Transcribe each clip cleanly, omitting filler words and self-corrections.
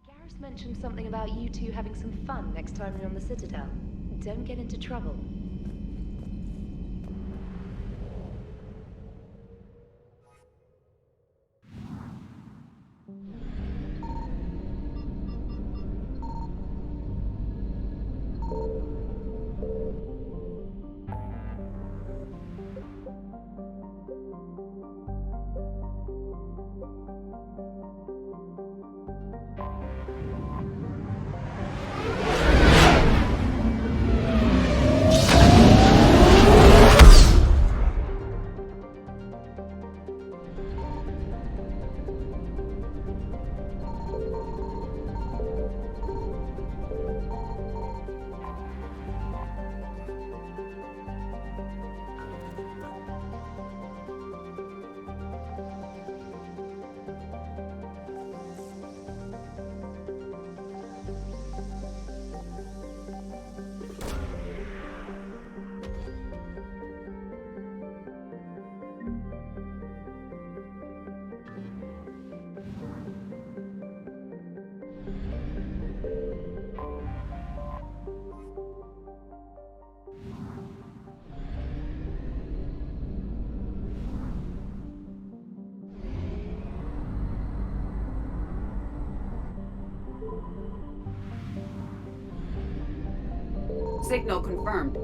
Garrus mentioned something about you two having some fun next time you're on the Citadel. Don't get into trouble. Signal confirmed.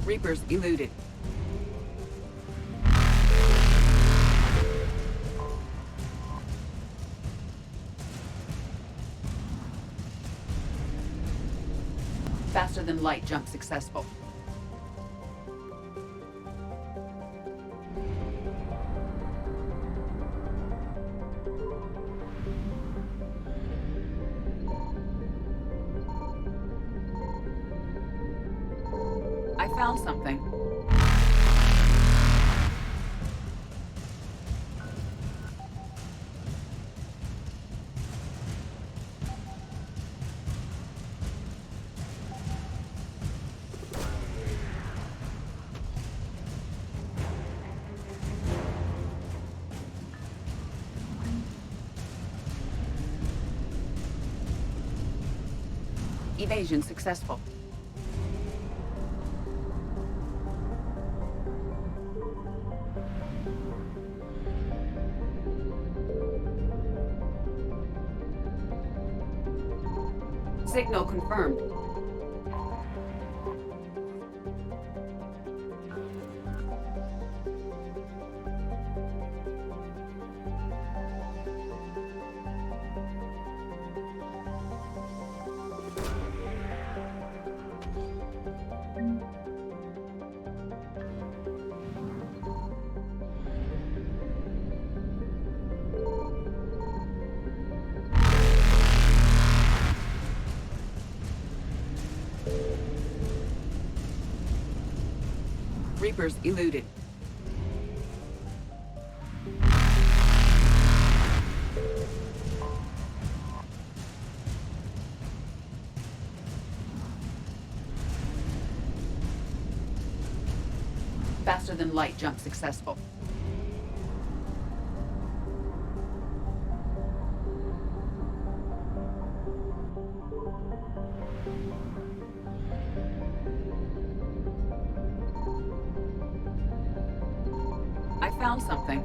Reapers eluded. Faster than light jump successful. I found something. Evasion successful. Signal confirmed. Reapers eluded. Faster than light jump successful. I found something.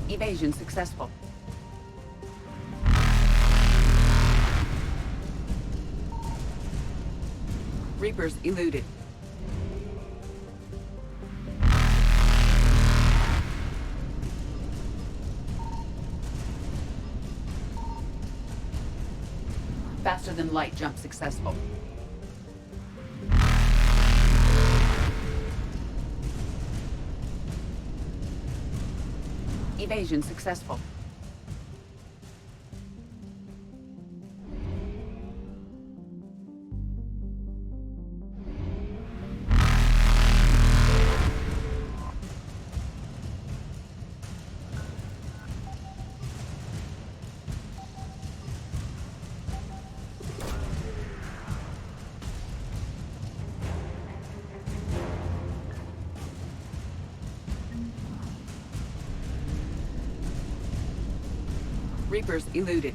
Evasion successful. Reapers eluded. Faster than light jump successful. Evasion successful. Reapers eluded.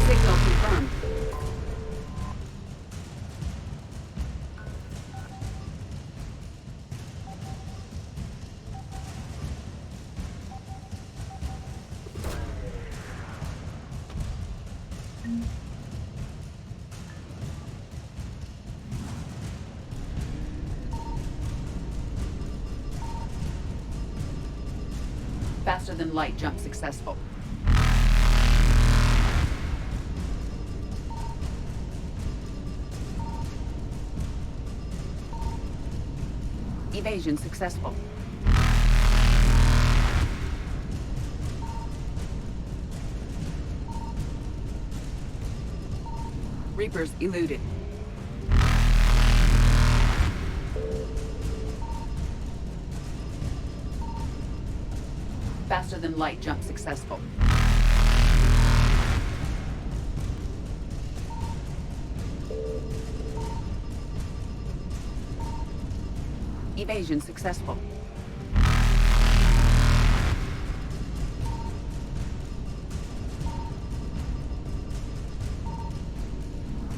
Signal confirmed. Faster than light jump successful. Evasion successful. Reapers eluded. Faster than light jump successful. Evasion successful.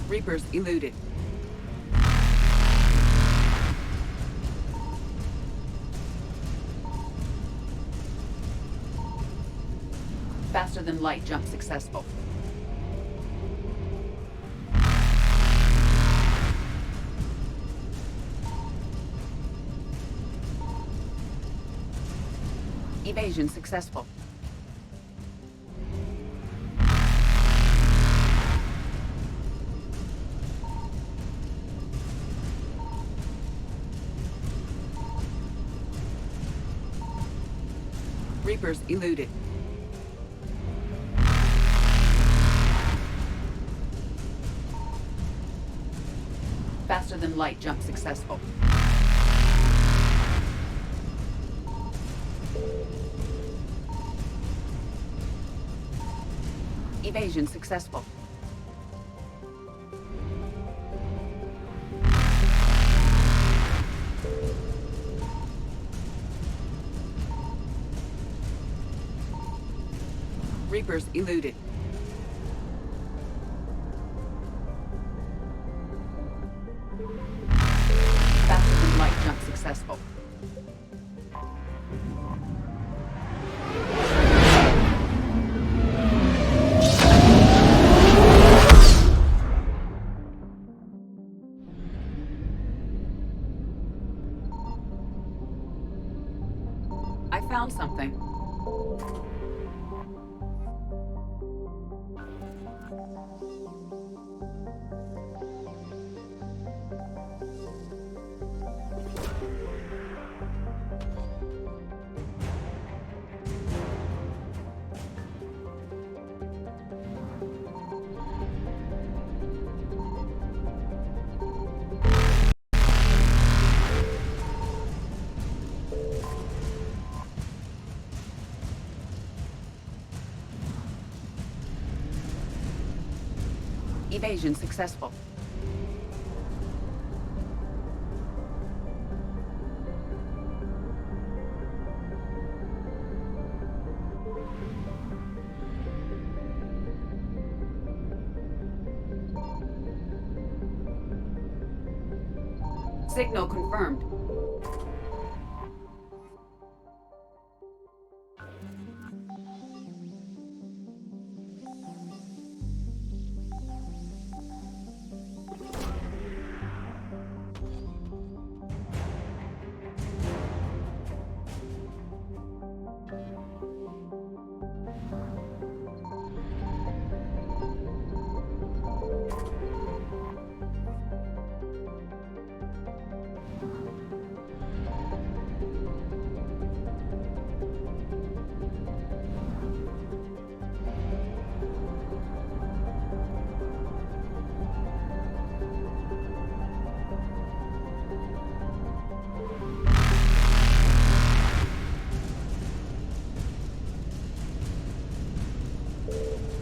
Reapers eluded. Faster than light jump successful. Evasion successful. Reapers eluded. Faster than light jump successful. Evasion successful. Reapers eluded. Faster than light jump successful. I found something. Evasion successful. Signal confirmed.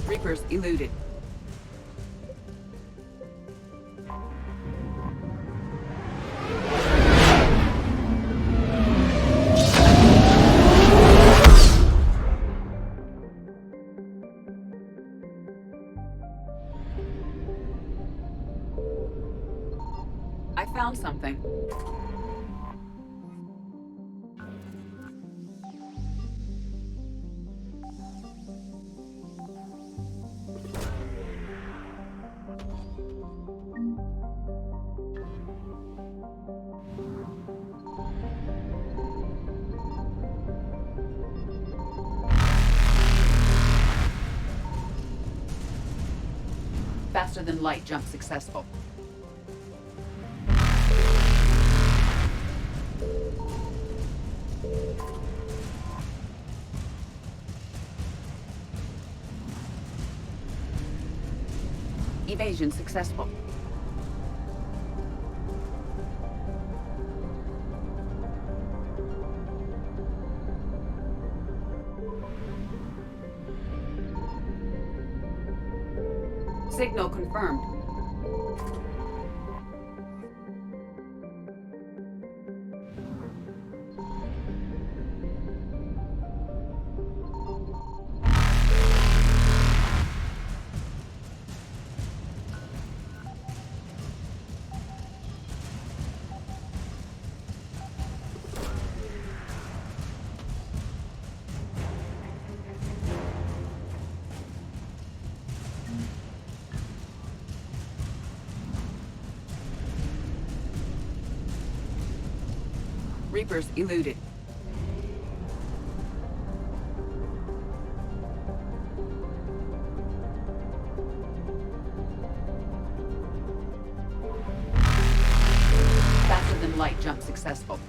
Reapers eluded. I found something. Faster than light jump successful. Evasion successful. Signal confirmed. Reapers eluded. Faster than light jump successful.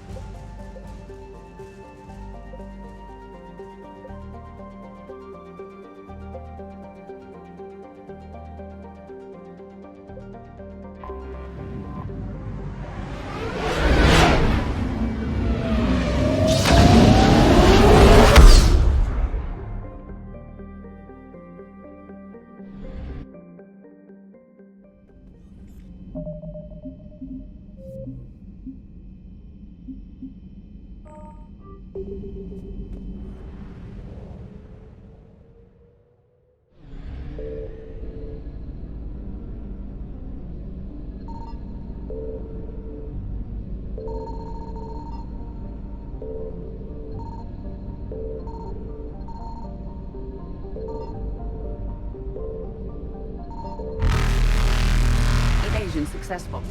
Evasion successful.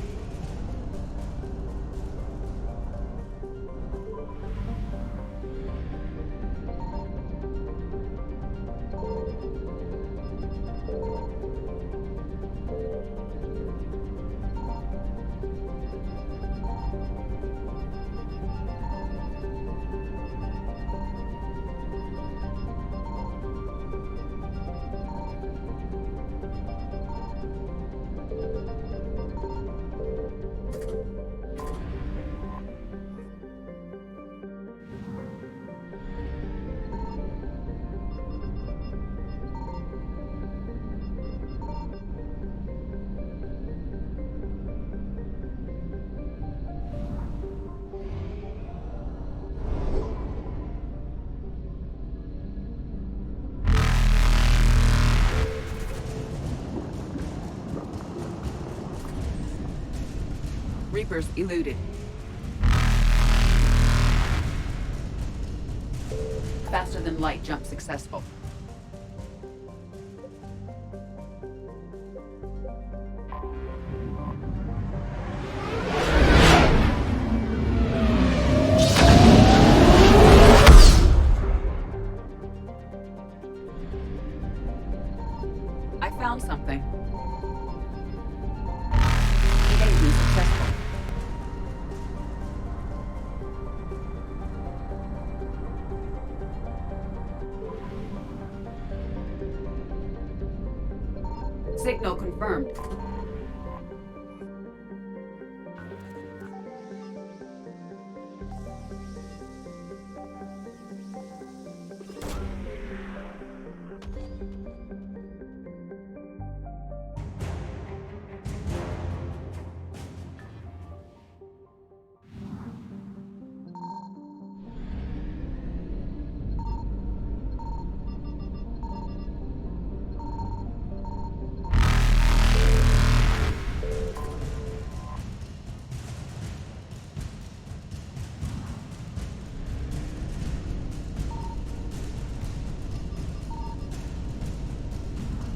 Reapers eluded. Faster than light jump successful. I found something. Evasion successful. Signal confirmed.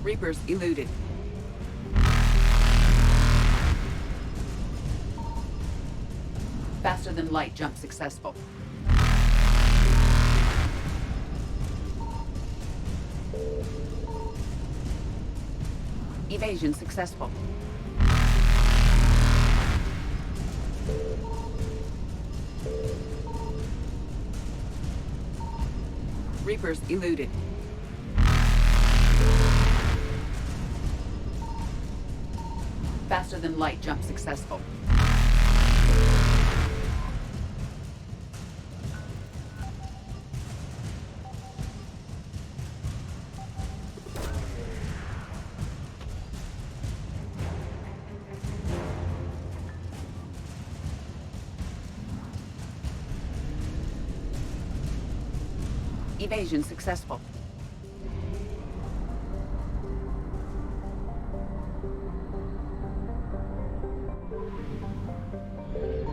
Reapers eluded. Faster than light jump successful. Evasion successful. Reapers eluded. Faster than light jump successful. Evasion successful.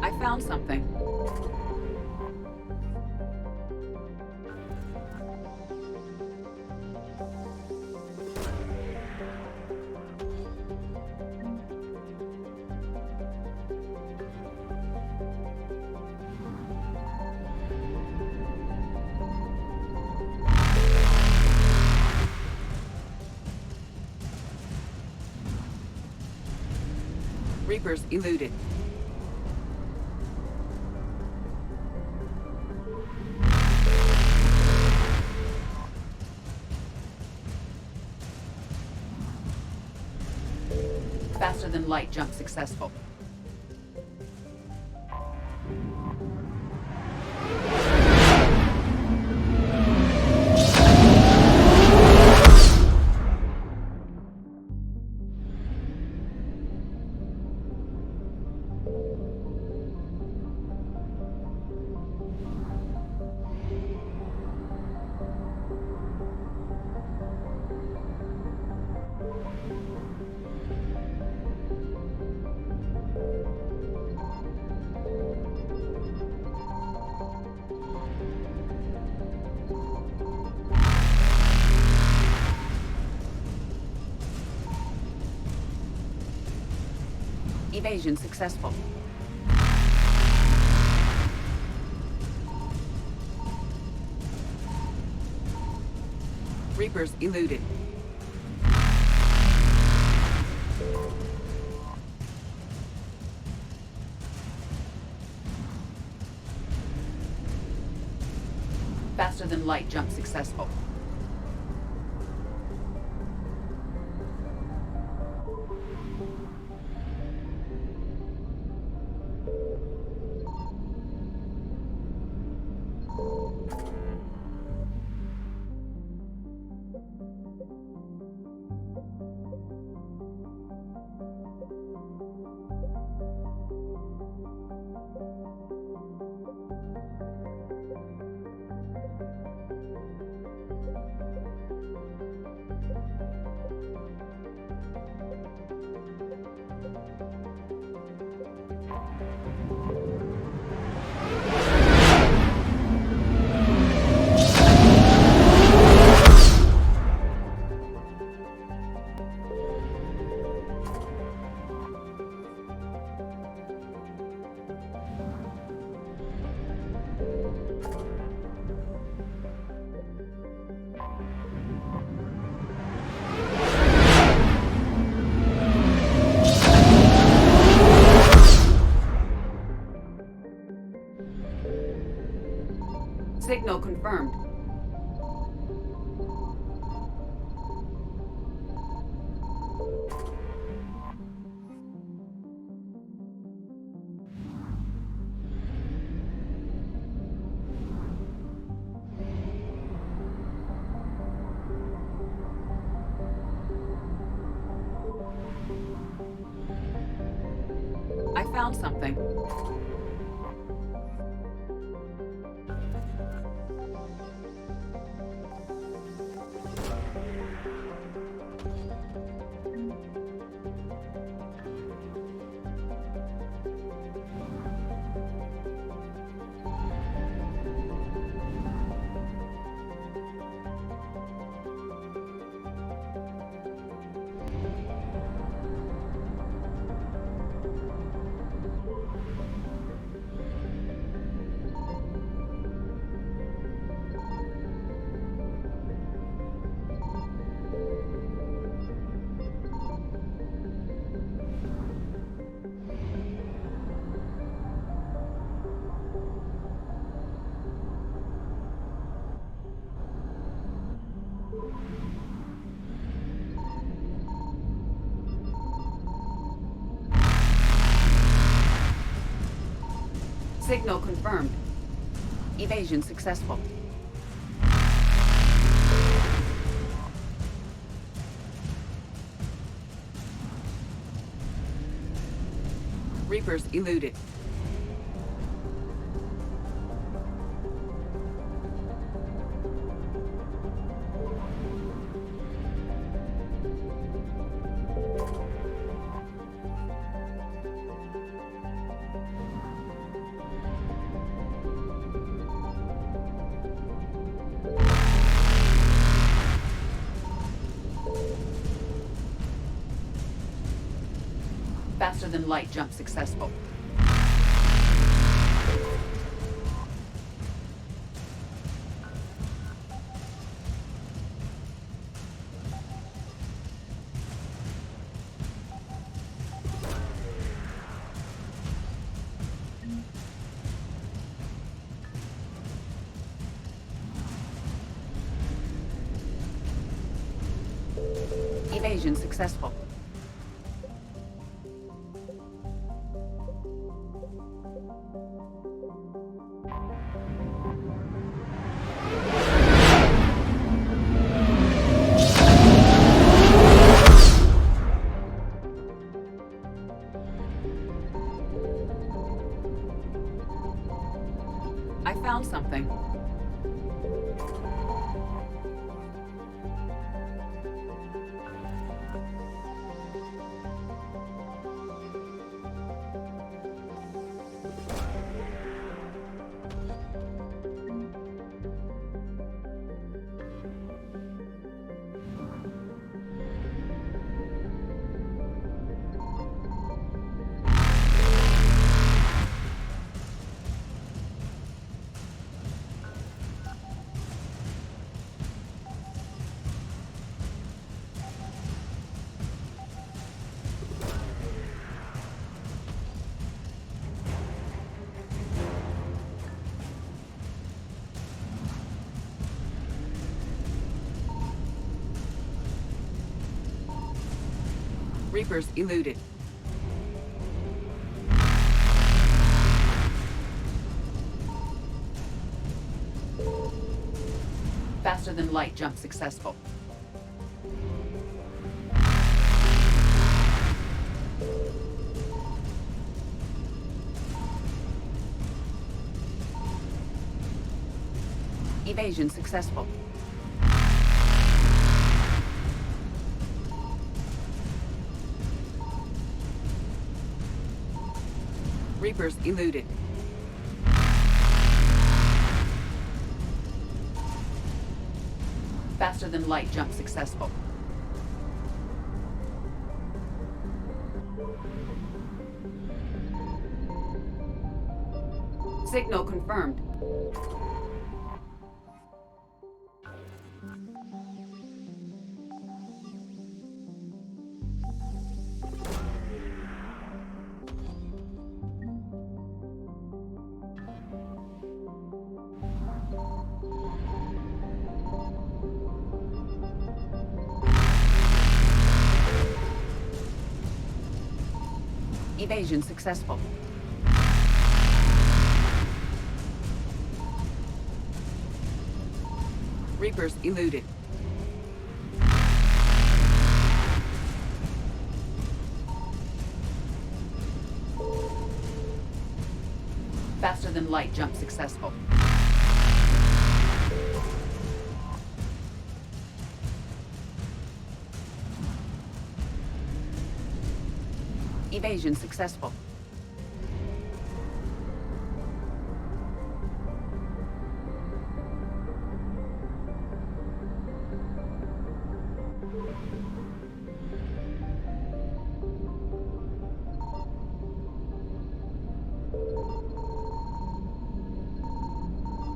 I found something. Reapers eluded. Faster than light jump successful. Evasion successful. Reapers eluded. Faster than light jump successful. Signal confirmed. I found something. Signal confirmed. Evasion successful. Reapers eluded. Faster than light jump successful. Evasion successful. I found something. Reapers eluded. Faster than light jump successful. Evasion successful. Reapers eluded. Faster than light jump successful. Signal confirmed. Evasion successful. Reapers eluded. Faster than light jump successful. Evasion successful.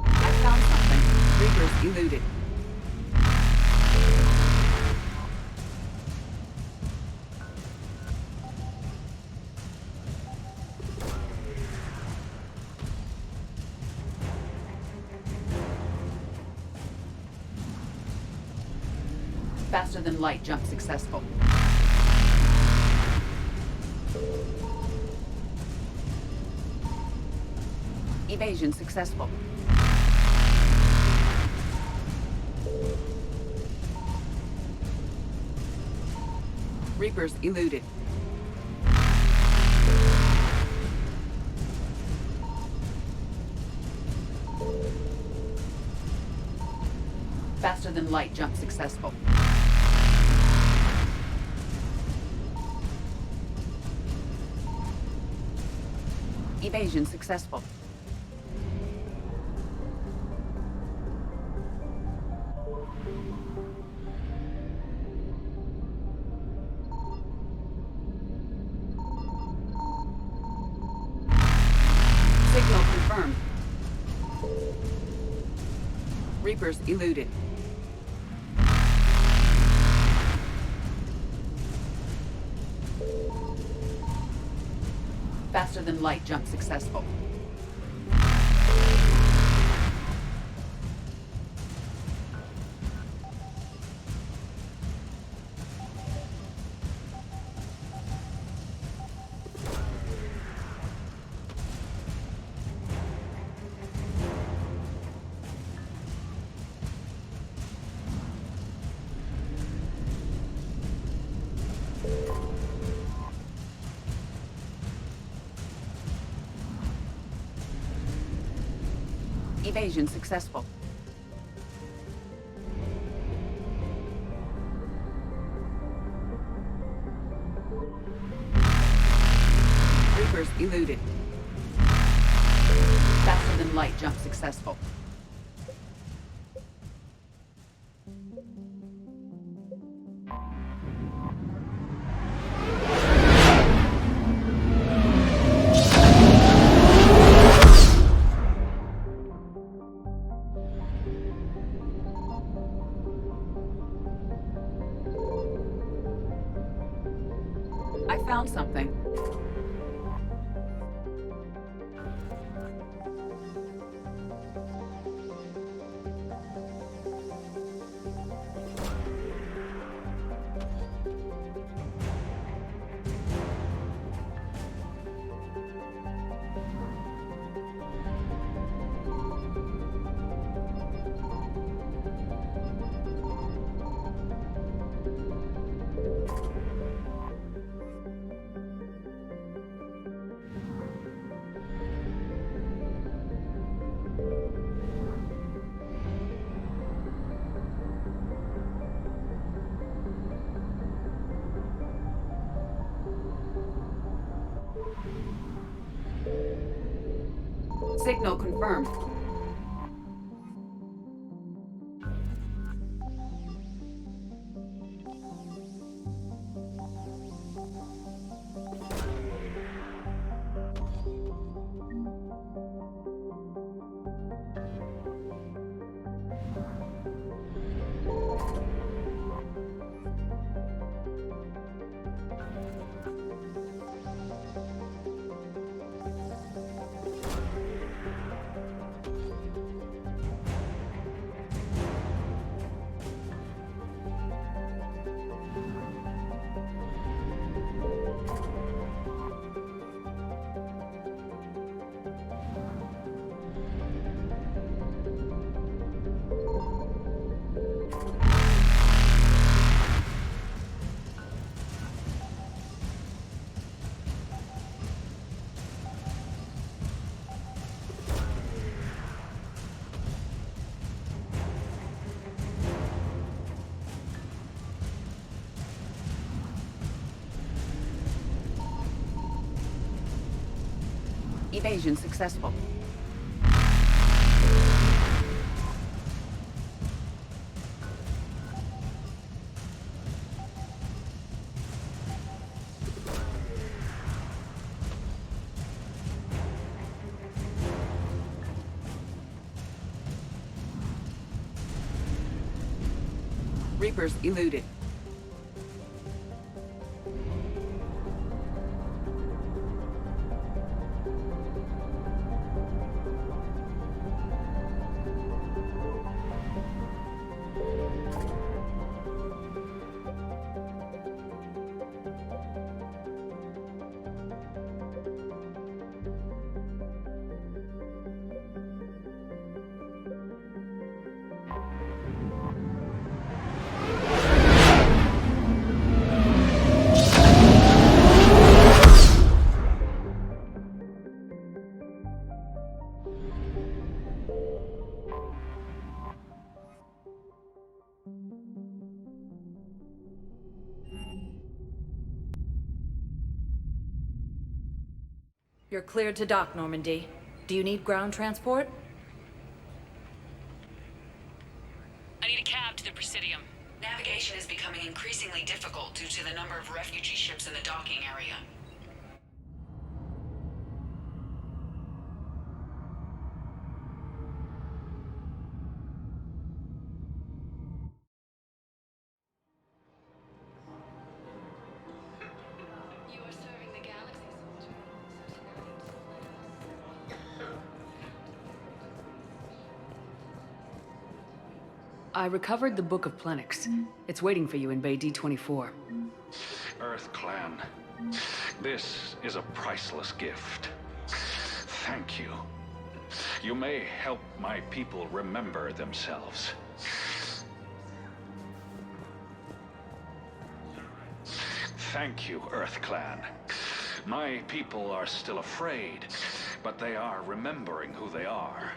I found something. Reapers eluded. Faster than light jump successful. Evasion successful. Reapers eluded. Faster than light jump successful. Evasion successful. Signal confirmed. Reapers eluded. Faster than light jump successful. Evasion successful. Reapers eluded. Faster than light jump successful. I found something. Signal confirmed. Evasion successful. Reapers eluded. You're cleared to dock, Normandy. Do you need ground transport? I need a cab to the Presidium. Navigation is becoming increasingly difficult due to the number of refugee ships in the docking area. You are serving the galaxy, soldier. I recovered the Book of Plenix. It's waiting for you in Bay D-24. Earth Clan, this is a priceless gift. Thank you. You may help my people remember themselves. Thank you, Earth Clan. My people are still afraid, but they are remembering who they are.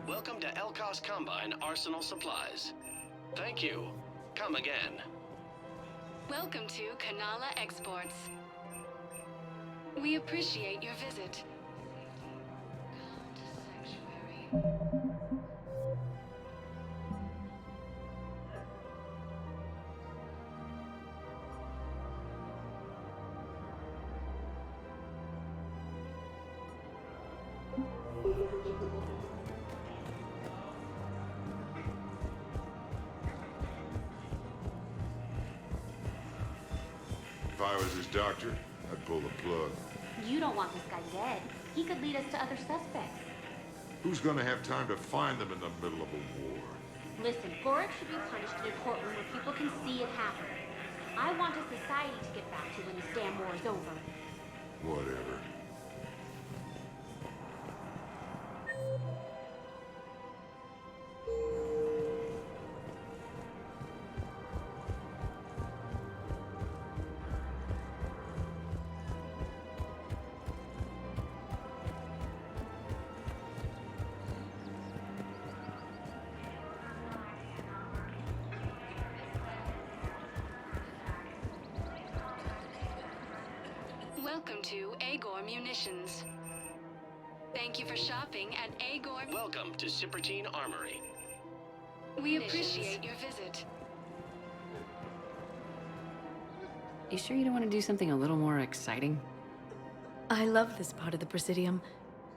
Welcome to Elkos Combine Arsenal Supplies. Thank you. Come again. Welcome to Kanala Exports. We appreciate your visit. Come to Sanctuary. If I was his doctor, I'd pull the plug. You don't want this guy dead. He could lead us to other suspects. Who's gonna have time to find them in the middle of a war? Listen, Gorik should be punished in a courtroom where people can see it happen. I want a society to get back to when this damn war is over. Whatever. Welcome to Agor Munitions. Thank you for shopping at Agor. Welcome to Cypertine Armory. We appreciate your visit. You sure you don't want to do something a little more exciting? I love this part of the Presidium.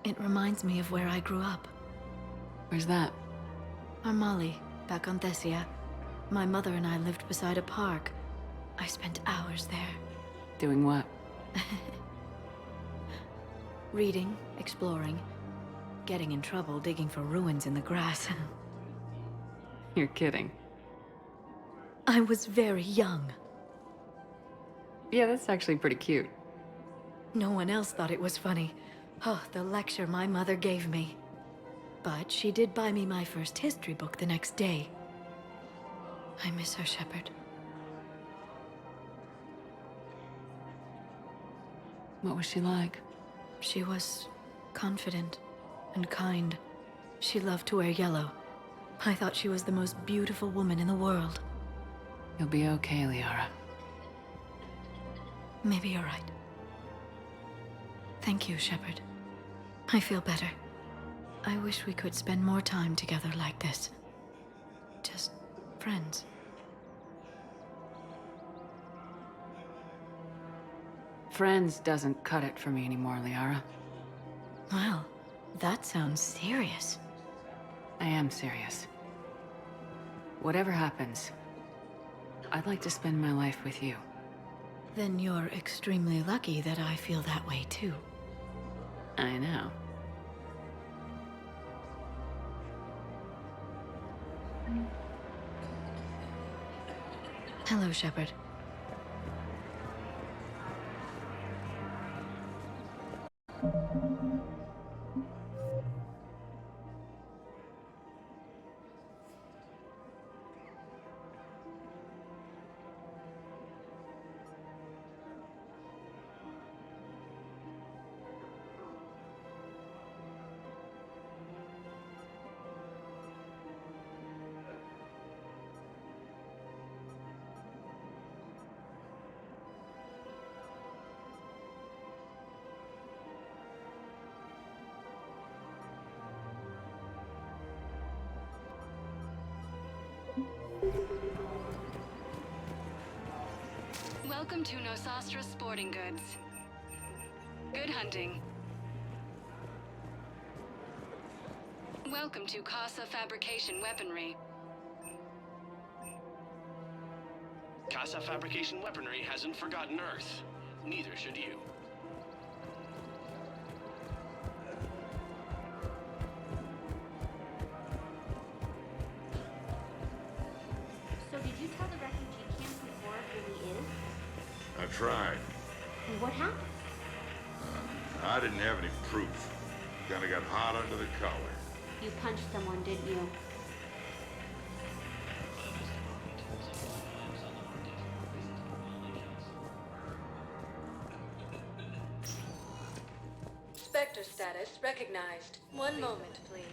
It reminds me of where I grew up. Where's that? Armali, back on Thessia. My mother and I lived beside a park. I spent hours there. Doing what? Reading, exploring, getting in trouble digging for ruins in the grass. You're kidding. I was very young. Yeah, that's actually pretty cute. No one else thought it was funny. Oh, the lecture my mother gave me. But she did buy me my first history book the next day. I miss her, Shepard. What was she like? She was confident and kind. She loved to wear yellow. I thought she was the most beautiful woman in the world. You'll be okay, Liara. Maybe you're right. Thank you, Shepard. I feel better. I wish we could spend more time together like this. Just friends. Friends doesn't cut it for me anymore, Liara. Well, that sounds serious. I am serious. Whatever happens, I'd like to spend my life with you. Then you're extremely lucky that I feel that way too. I know. Hello, Shepard. Welcome to Nosastra Sporting Goods. Good hunting. Welcome to Casa Fabrication Weaponry. Casa Fabrication Weaponry hasn't forgotten Earth. Neither should you. So did you tell the refugee camp who Warwick really is? I tried. And what happened? I didn't have any proof. Kinda got hot under the collar. You punched someone, didn't you? Spectre status recognized. One moment, please.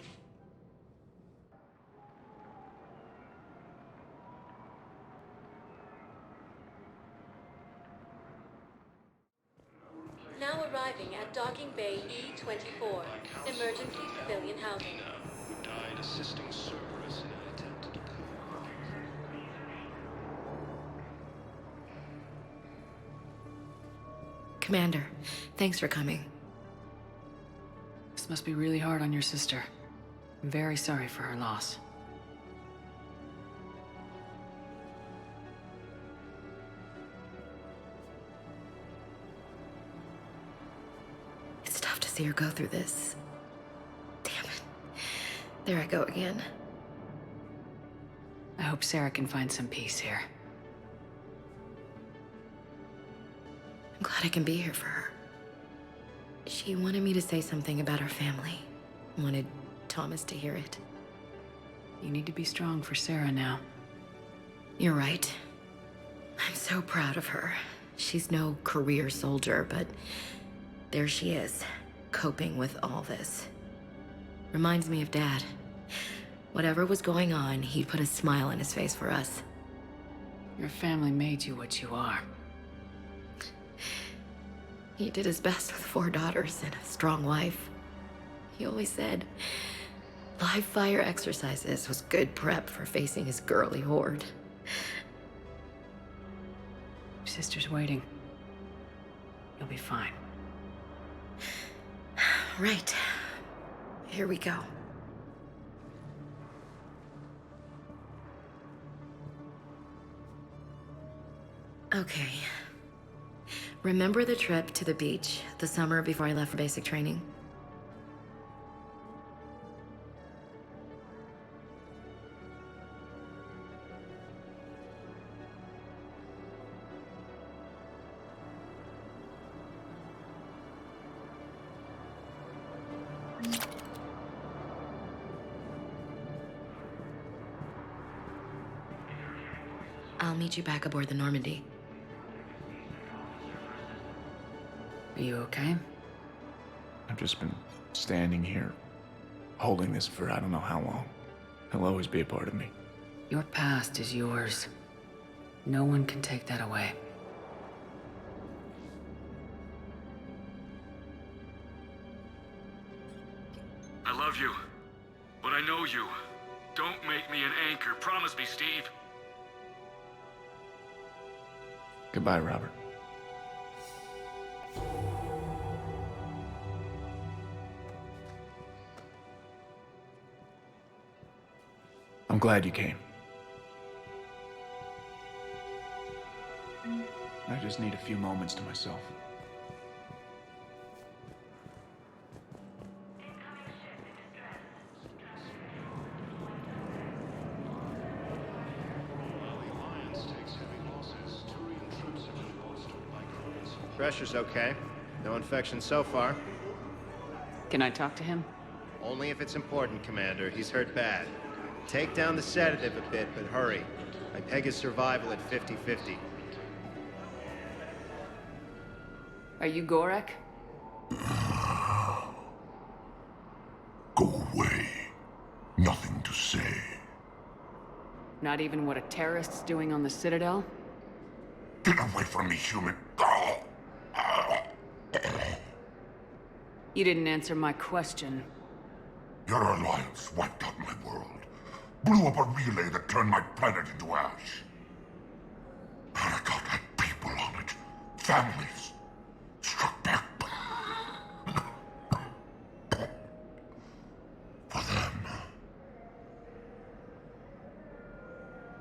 Now arriving at Docking Bay E-24, emergency civilian housing. Who died assisting Cerberus in an attempted coup. Commander, thanks for coming. This must be really hard on your sister. I'm very sorry for her loss. It's tough to see her go through this. Damn it. There I go again. I hope Sarah can find some peace here. I'm glad I can be here for her. She wanted me to say something about her family. Wanted Thomas to hear it. You need to be strong for Sarah now. You're right. I'm so proud of her. She's no career soldier, but there she is, coping with all this. Reminds me of Dad. Whatever was going on, he'd put a smile on his face for us. Your family made you what you are. He did his best with 4 daughters and a strong wife. He always said live fire exercises was good prep for facing his girly horde. Your sister's waiting. You'll be fine. Right. Here we go. Okay. Remember the trip to the beach the summer before I left for basic training? I'll meet you back aboard the Normandy. Are you okay? I've just been standing here, holding this for I don't know how long. He'll always be a part of me. Your past is yours. No one can take that away. I love you. But I know you. Don't make me an anchor. Promise me, Steve. Goodbye, Robert. I'm glad you came. I just need a few moments to myself. Pressure's okay. No infection so far. Can I talk to him? Only if it's important, Commander. He's hurt bad. Take down the sedative a bit, but hurry. I peg his survival at 50-50. Are you Gorek? Go away. Nothing to say. Not even what a terrorist's doing on the Citadel? Get away from me, human. You didn't answer my question. Your alliance wiped out my world. Blew up a relay that turned my planet into ash. Paragon had people on it. Families. Struck back. For them.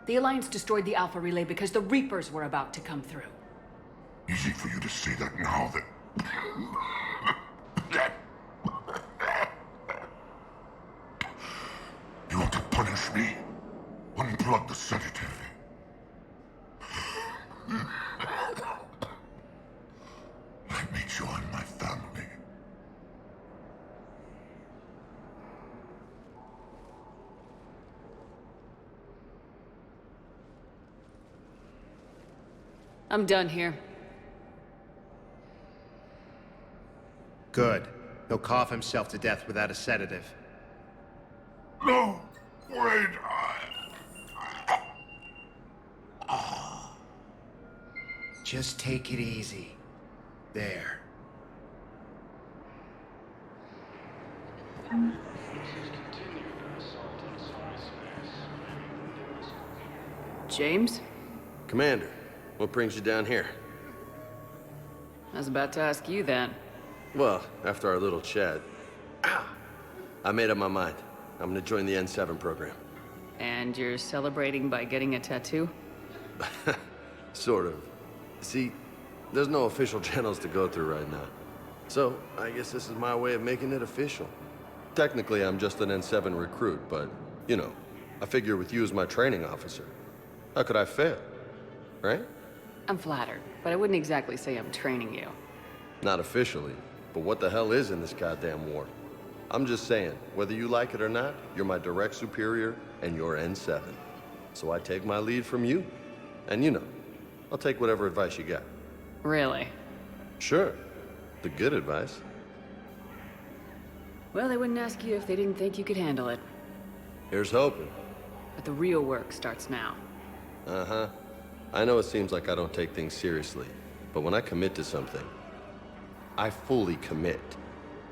The Alliance destroyed the Alpha Relay because the Reapers were about to come through. Easy for you to say that now that... You want to punish me? Unplug the sedative. Let me join my family. I'm done here. Good. He'll cough himself to death without a sedative. No! Wait! Just take it easy. There. James? Commander, what brings you down here? I was about to ask you that. Well, after our little chat, I made up my mind. I'm gonna join the N7 program. And you're celebrating by getting a tattoo? Sort of. See, there's no official channels to go through right now. So, I guess this is my way of making it official. Technically, I'm just an N7 recruit, but, you know, I figure with you as my training officer, how could I fail? Right? I'm flattered, but I wouldn't exactly say I'm training you. Not officially, but what the hell is in this goddamn war? I'm just saying, whether you like it or not, you're my direct superior, and you're N7. So I take my lead from you. And you know, I'll take whatever advice you got. Really? Sure. The good advice. Well, they wouldn't ask you if they didn't think you could handle it. Here's hoping. But the real work starts now. Uh-huh. I know it seems like I don't take things seriously, but when I commit to something, I fully commit.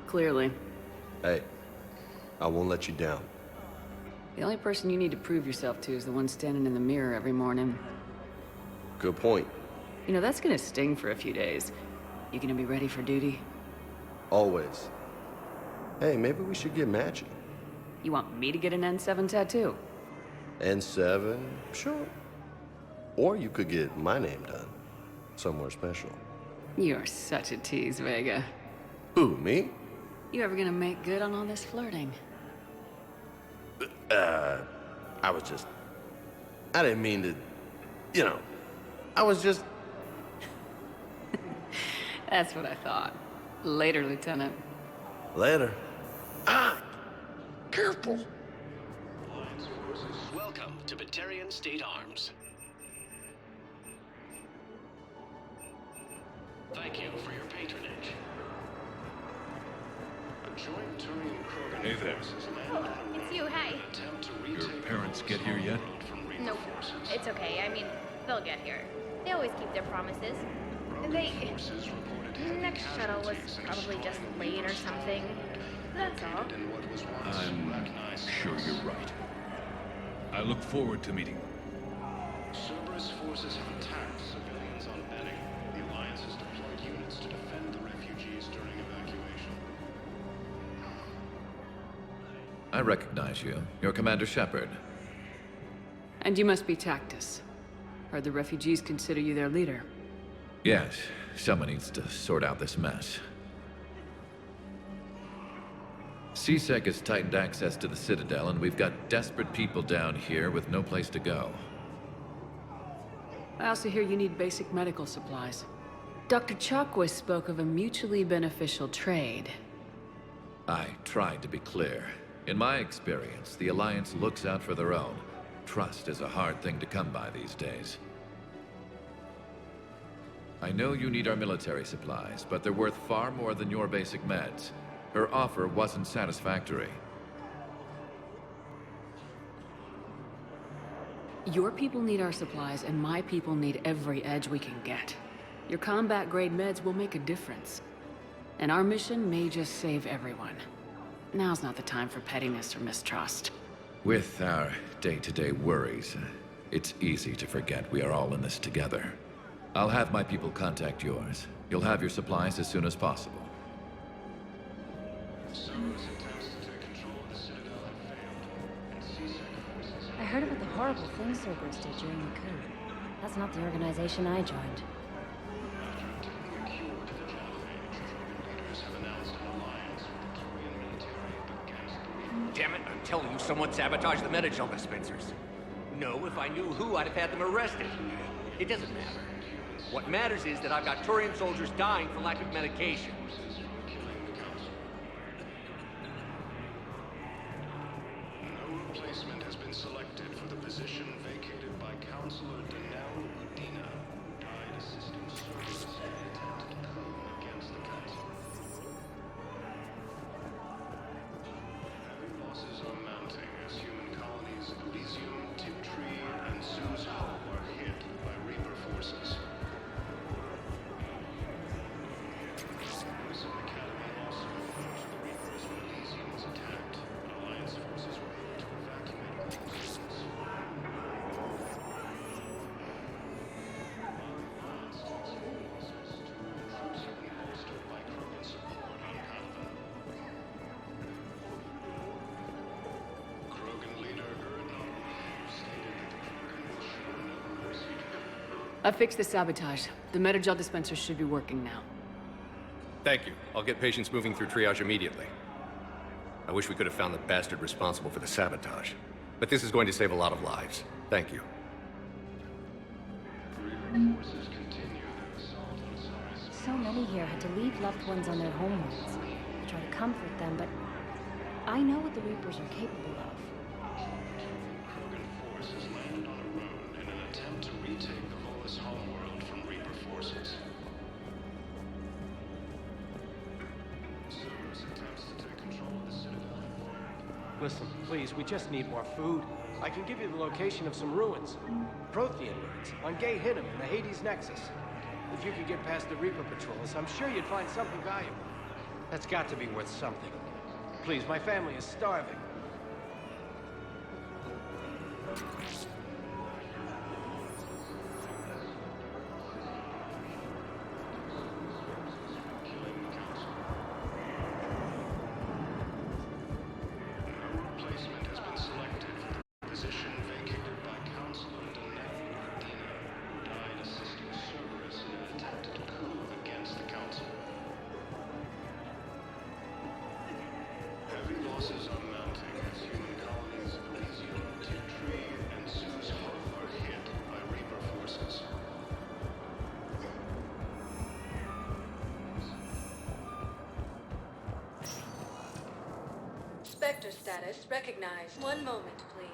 Clearly. Hey, I won't let you down. The only person you need to prove yourself to is the one standing in the mirror every morning. Good point. You know, that's gonna sting for a few days. You gonna be ready for duty? Always. Hey, maybe we should get matching. You want me to get an N7 tattoo? N7? Sure. Or you could get my name done. Somewhere special. You're such a tease, Vega. Who, me? You ever gonna make good on all this flirting? I was just... I didn't mean to... You know, I was just... That's what I thought. Later, Lieutenant. Later. Careful. Welcome to Batarian State Arms. Thank you for your patronage. Hey there. Oh, it's you, hey. Your parents get here yet? Nope. It's okay. I mean, they'll get here. They always keep their promises. Next shuttle was probably just late or something. That's all. I'm sure you're right. I look forward to meeting them. Cerberus forces have attacked civilians on Benning. The Alliance has deployed units to defend the refugees during evacuation. I recognize you. You're Commander Shepard. And you must be Tactus. Heard the refugees consider you their leader. Yes, someone needs to sort out this mess. CSEC has tightened access to the Citadel, and we've got desperate people down here with no place to go. I also hear you need basic medical supplies. Dr. Chakwas spoke of a mutually beneficial trade. I tried to be clear. In my experience, the Alliance looks out for their own. Trust is a hard thing to come by these days. I know you need our military supplies, but they're worth far more than your basic meds. Her offer wasn't satisfactory. Your people need our supplies, and my people need every edge we can get. Your combat-grade meds will make a difference. And our mission may just save everyone. Now's not the time for pettiness or mistrust. With our day-to-day worries, it's easy to forget we are all in this together. I'll have my people contact yours. You'll have your supplies as soon as possible. I heard about the horrible things Cerberus did during the coup. That's not the organization I joined. Damn it, I'm telling you, someone sabotaged the Metagel dispensers. No, if I knew who, I'd have had them arrested. It doesn't matter. What matters is that I've got Turian soldiers dying for lack of medication. No replacement has been selected for the position vacated by Councilor Danelle Udina, who died assisting Cerberus in an attempted coup against the Council. Heavy losses are mounting as human colonies of Elysium, Tiptree, and Zeus Hope are hit by Reaper forces. Recent Academy also reports the Reapers when Elysium was attacked, but Alliance forces were able to evacuate all citizens. Troops have been bolstered by Krogan support on Convent. Krogan leader Erdnot stated that the Krogan will show no mercy. I fixed the sabotage. The Metagel dispensers should be working now. Thank you. I'll get patients moving through triage immediately. I wish we could have found the bastard responsible for the sabotage. But this is going to save a lot of lives. Thank you. Forces continue their assault on Ceres. So many here had to leave loved ones on their homeworlds. I try to comfort them, but I know what the Reapers are capable of. Krogan force has landed on a road in an attempt to retake the Volus homeworld from Reaper forces. Cerberus attempts to take control of the Citadel. Listen, please, we just need more food. I can give you the location of some ruins. Prothean ruins, on Gay Hinnom in the Hades Nexus. If you could get past the Reaper patrols, I'm sure you'd find something valuable. That's got to be worth something. Please, my family is starving. Replacement has been selected for the position vacated by Councilor Danelle Udina, who died assisting Cerberus in an attempted coup against the Council. Heavy losses are mounting as human colonies of Elysium, Tiptree, and Zeus Hope are hit by Reaper forces. Spectre status recognized. One moment, please.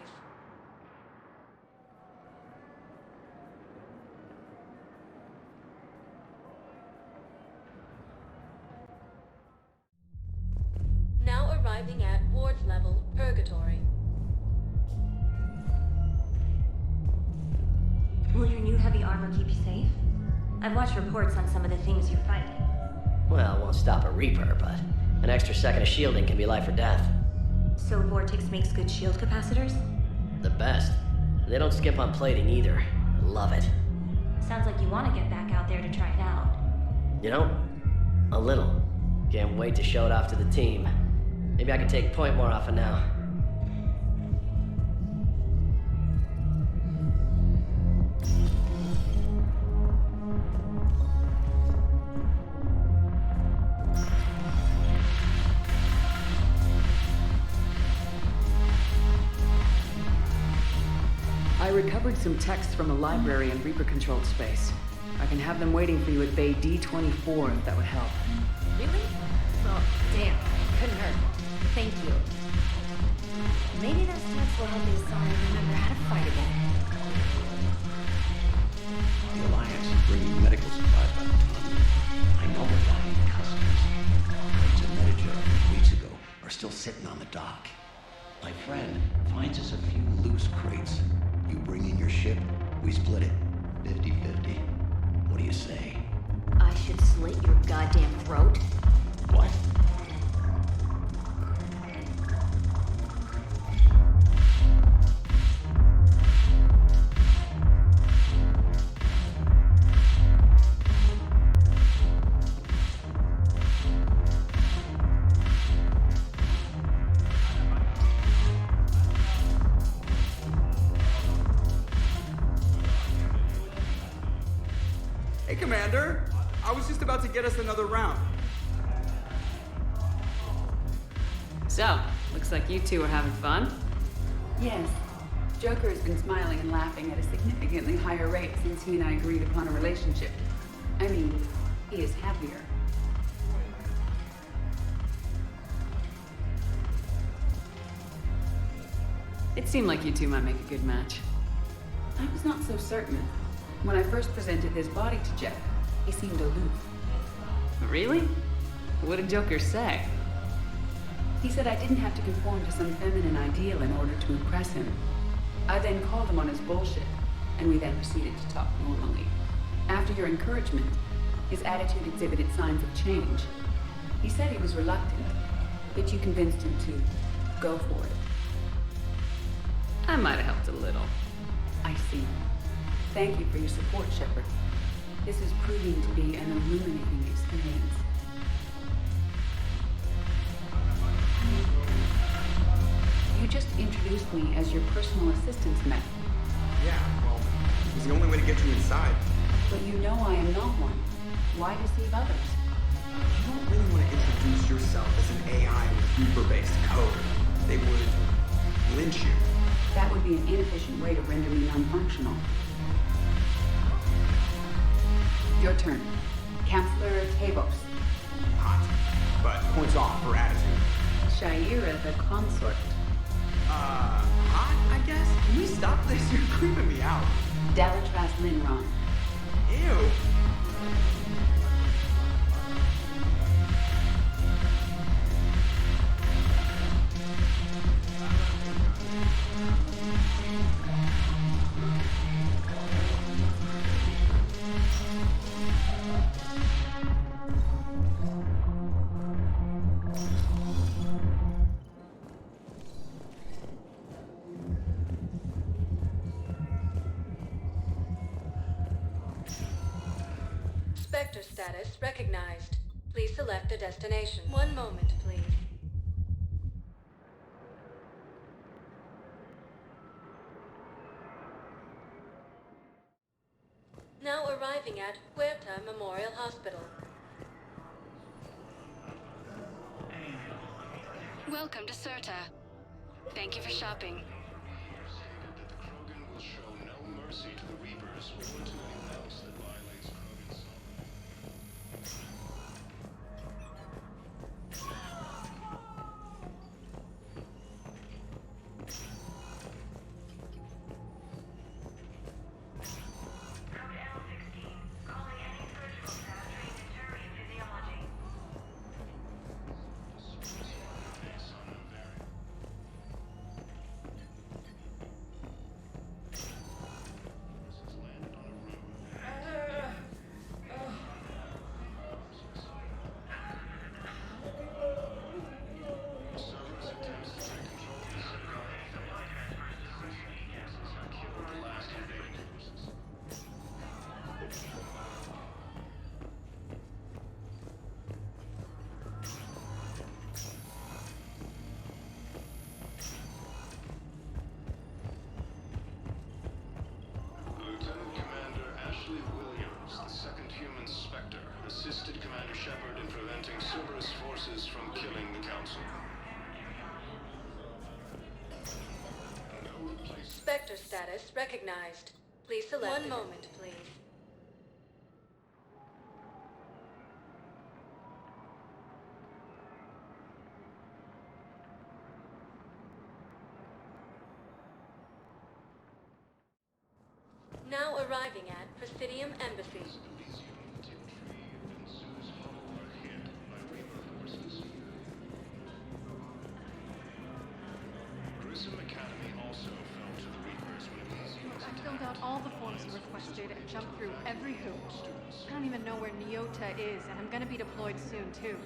Now arriving at ward level purgatory. Will your new heavy armor keep you safe? I've watched reports on some of the things you're fighting. Well, it won't stop a Reaper, but an extra second of shielding can be life or death. So Vortex makes good shield capacitors? The best. They don't skip on plating either. I love it. Sounds like you want to get back out there to try it out. You know, a little. Can't wait to show it off to the team. Maybe I can take point more off of now. I recovered some texts from a library in Reaper-controlled space. I can have them waiting for you at Bay D-24 if that would help. Really? Well, damn. Couldn't hurt. Thank you. Maybe those texts will help me remember how to fight again. The Alliance is bringing medical supplies by the ton. I know we're dying in customs. Crates of Medica weeks ago are still sitting on the dock. My friend finds us a few loose crates. You bring in your ship, we split it. 50-50. What do you say? I should slit your goddamn throat? What? Hey, Commander! I was just about to get us another round. So, looks like you two are having fun. Yes. Joker has been smiling and laughing at a significantly higher rate since he and I agreed upon a relationship. I mean, he is happier. It seemed like you two might make a good match. I was not so certain. When I first presented his body to Jeff, he seemed aloof. Really? What did Joker say? He said I didn't have to conform to some feminine ideal in order to impress him. I then called him on his bullshit, and we then proceeded to talk normally. After your encouragement, his attitude exhibited signs of change. He said he was reluctant, but you convinced him to go for it. I might have helped a little. I see. Thank you for your support, Shepard. This is proving to be an illuminating experience. You just introduced me as your personal assistant, Matt. Yeah, well, it was the only way to get you inside. But you know I am not one. Why deceive others? You don't really want to introduce yourself as an AI with Reaper-based code. They would lynch you. That would be an inefficient way to render me non-functional. Your turn. Counselor Tavos. Hot. But points off for attitude. Shaira the consort. Hot, I guess? Can we stop this? You're creeping me out. Dalatras Linron. Ew. Spectre status recognized. Please select a destination. One moment, please. Now arriving at Huerta Memorial Hospital. Welcome to Serta. Thank you for shopping. Krogan will show no mercy to the Reapers or to anyone else that violates Krogan's Sector status recognized. Please select. One moment, please. Now arriving at Presidium Embassy. I filled out all the forms you requested and jumped through every hoop. I don't even know where Nyota is, and I'm gonna be deployed soon, too.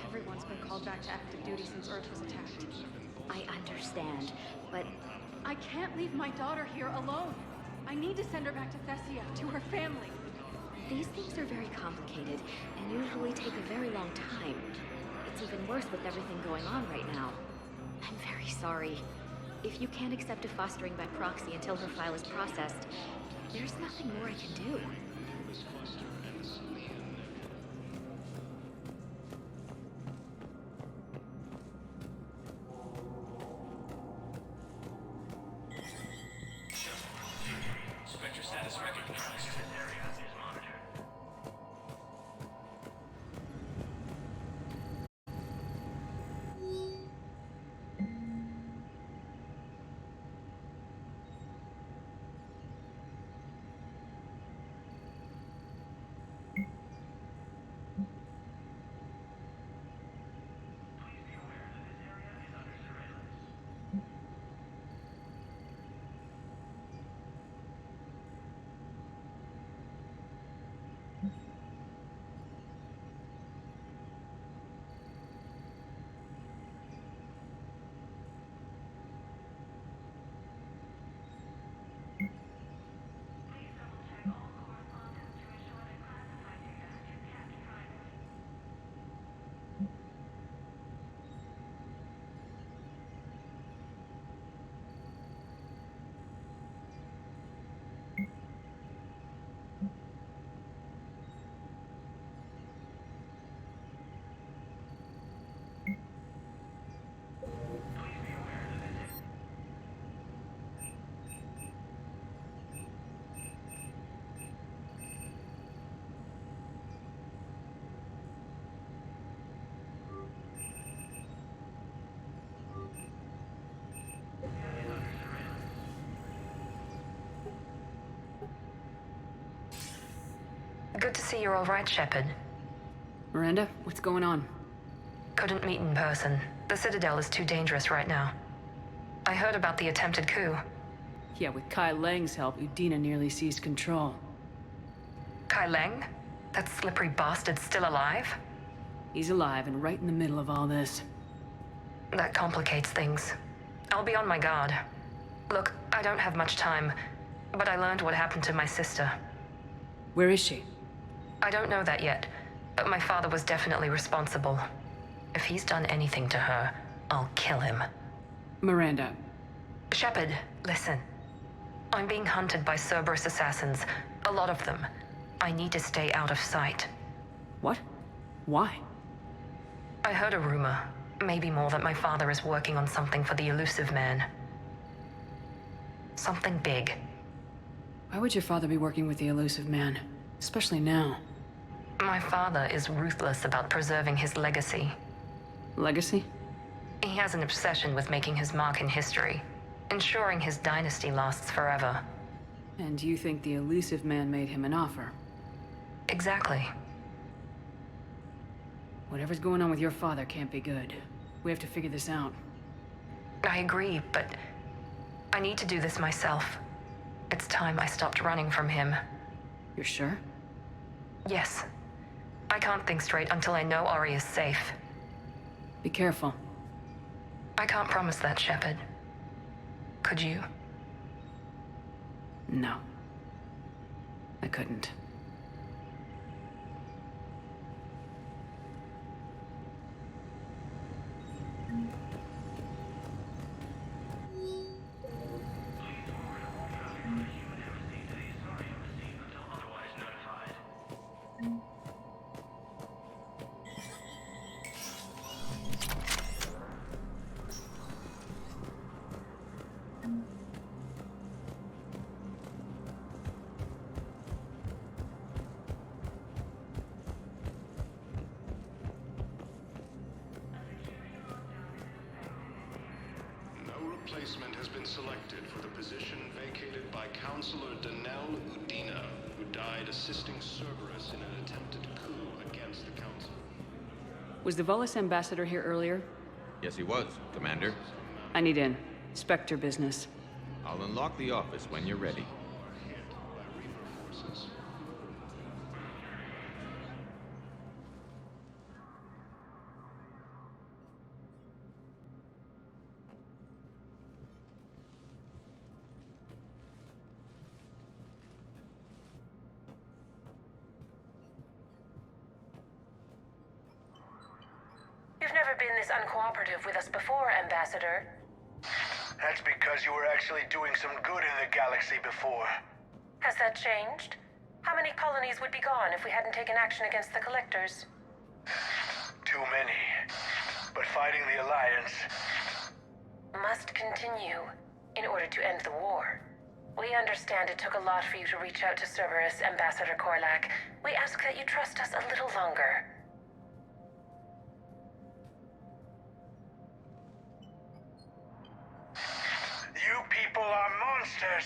Everyone's been called back to active duty since Earth was attacked. I understand, but... I can't leave my daughter here alone. I need to send her back to Thessia, to her family. These things are very complicated, and usually take a very long time. It's even worse with everything going on right now. I'm very sorry. If you can't accept a fostering by proxy until her file is processed, there's nothing more I can do. Spectre status recognized. Area is monitored. Good to see you're all right, Shepard. Miranda, what's going on? Couldn't meet in person. The Citadel is too dangerous right now. I heard about the attempted coup. Yeah, with Kai Lang's help, Udina nearly seized control. Kai Lang? That slippery bastard's still alive? He's alive and right in the middle of all this. That complicates things. I'll be on my guard. Look, I don't have much time, but I learned what happened to my sister. Where is she? I don't know that yet, but my father was definitely responsible. If he's done anything to her, I'll kill him. Miranda. Shepard, listen. I'm being hunted by Cerberus assassins. A lot of them. I need to stay out of sight. What? Why? I heard a rumor, maybe more, that my father is working on something for the elusive man. Something big. Why would your father be working with the elusive man? Especially now. My father is ruthless about preserving his legacy. Legacy? He has an obsession with making his mark in history, ensuring his dynasty lasts forever. And you think the elusive man made him an offer? Exactly. Whatever's going on with your father can't be good. We have to figure this out. I agree, but I need to do this myself. It's time I stopped running from him. You're sure? Yes. I can't think straight until I know Ori is safe. Be careful. I can't promise that, Shepard. Could you? No. I couldn't. replacement has been selected for the position vacated by Counselor Danelle Udina, who died assisting Cerberus in an attempted coup against the Council. Was the Volus ambassador here earlier? Yes, he was, Commander. I need in. Spectre business. I'll unlock the office when you're ready. You've never been this uncooperative with us before, Ambassador. That's because you were actually doing some good in the galaxy before. Has that changed? How many colonies would be gone if we hadn't taken action against the Collectors? Too many. But fighting the Alliance must continue in order to end the war. We understand it took a lot for you to reach out to Cerberus, Ambassador Korlak. We ask that you trust us a little longer. You people are monsters!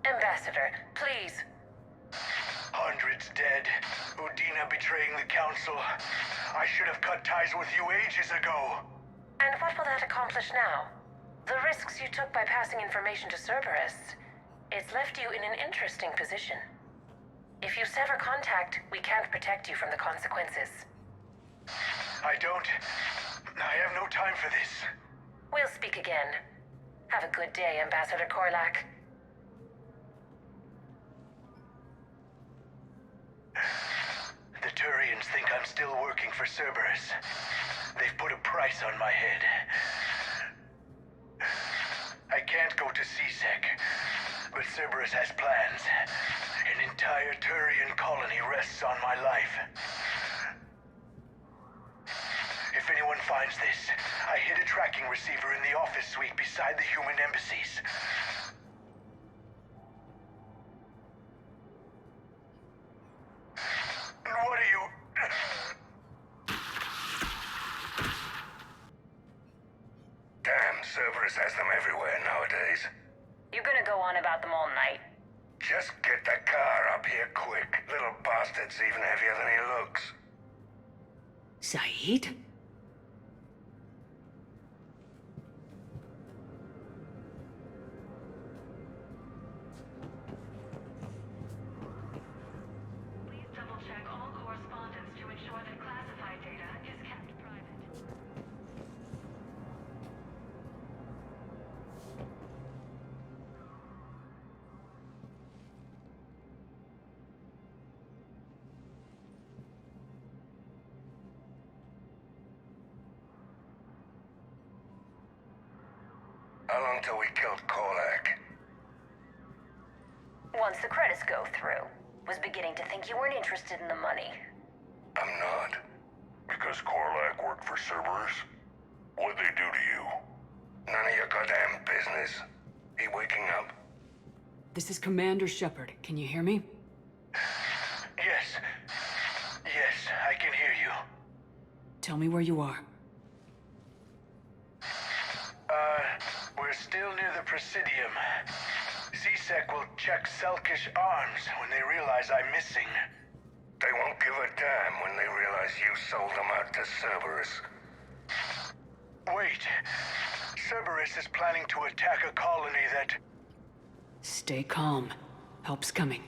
Ambassador, please. Hundreds dead. Udina betraying the Council. I should have cut ties with you ages ago. And what will that accomplish now? The risks you took by passing information to Cerberus. It's left you in an interesting position. If you sever contact, we can't protect you from the consequences. I have no time for this. We'll speak again. Have a good day, Ambassador Korlak. The Turians think I'm still working for Cerberus. They've put a price on my head. I can't go to CSEC, but Cerberus has plans. An entire Turian colony rests on my life. If anyone finds this, I hid a tracking receiver in the office suite beside the human embassies. What are you... Damn, Cerberus has them everywhere nowadays. You're gonna go on about them all night. Just get the car up here quick. Little bastard's even heavier than he looks. Saeed? How long till we killed Korlak? Once the credits go through. Was beginning to think you weren't interested in the money. I'm not. Because Korlak worked for Cerberus? What'd they do to you? None of your goddamn business. He waking up? This is Commander Shepard. Can you hear me? Yes. Yes, I can hear you. Tell me where you are. We're still near the Presidium. CSEC will check Selkish arms when they realize I'm missing. They won't give a damn when they realize you sold them out to Cerberus. Wait. Cerberus is planning to attack a colony that... Stay calm. Help's coming.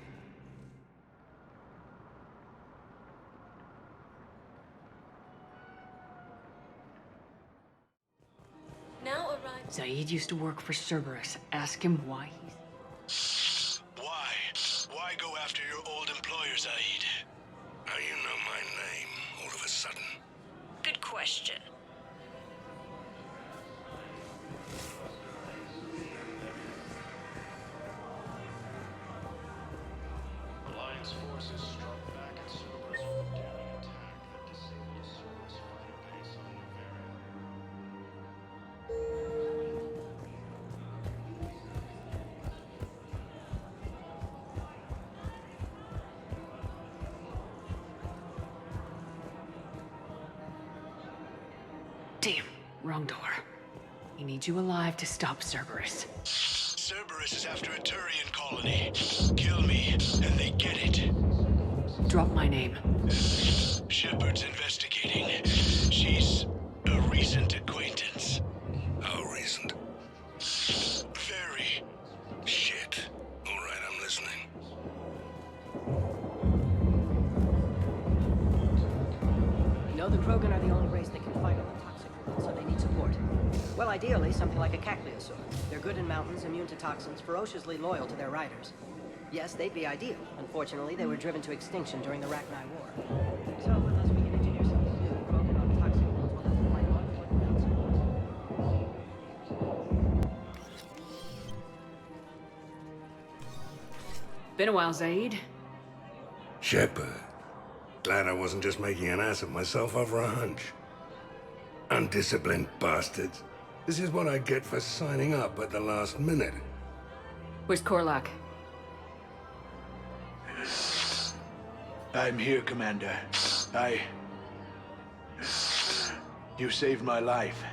Now arrive. Saeed used to work for Cerberus. Ask him why he's... Why? Why go after your old employer, Zaid? How you know my name all of a sudden? Good question. Alliance forces struck back at Cerberus with a daring attack that disabled a Cerberus fighter base on Novaria. Damn, wrong door. He needs you alive to stop Cerberus. Cerberus is after a Turian colony. Kill me, and they get it. Drop my name. Shepard's investigating. She's a recent acquaintance. How recent? Very. Shit. All right, I'm listening. You know the Krogan are the only race that can fight on the toxic world, so they need support. Well, ideally, something like a cacliosaur. They're good in mountains, immune to toxins, ferociously loyal to their riders. Yes, they'd be ideal. Unfortunately, they were driven to extinction during the Rachni War. So, unless we can engineer something new, Krogan on toxic worlds will have to fight on foot without support. Been a while, Zaid. Shepard. Glad I wasn't just making an ass of myself over a hunch. Undisciplined bastards. This is what I get for signing up at the last minute. Where's Korlak? I'm here, Commander. You saved my life.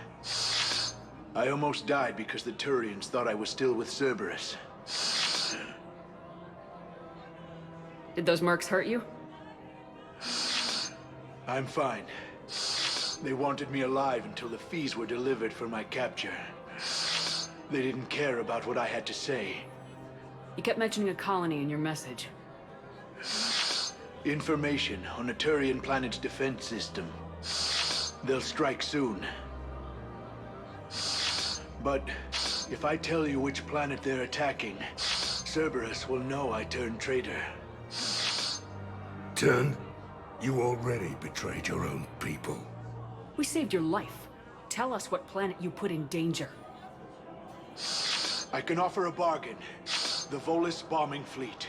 I almost died because the Turians thought I was still with Cerberus. Did those mercs hurt you? I'm fine. They wanted me alive until the fees were delivered for my capture. They didn't care about what I had to say. You kept mentioning a colony in your message. Information on a Turian planet's defense system. They'll strike soon. But if I tell you which planet they're attacking, Cerberus will know I turned traitor. Turned? You already betrayed your own people. We saved your life. Tell us what planet you put in danger. I can offer a bargain. The Volus bombing fleet.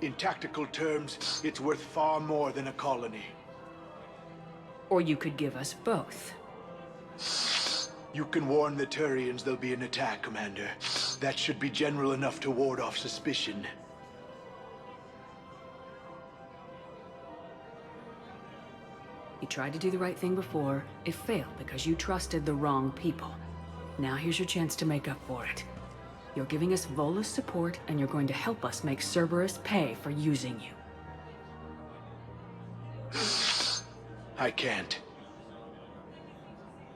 In tactical terms, it's worth far more than a colony. Or you could give us both. You can warn the Turians there'll be an attack, Commander. That should be general enough to ward off suspicion. You tried to do the right thing before. It failed because you trusted the wrong people. Now here's your chance to make up for it. You're giving us Volus support, and you're going to help us make Cerberus pay for using you. I can't.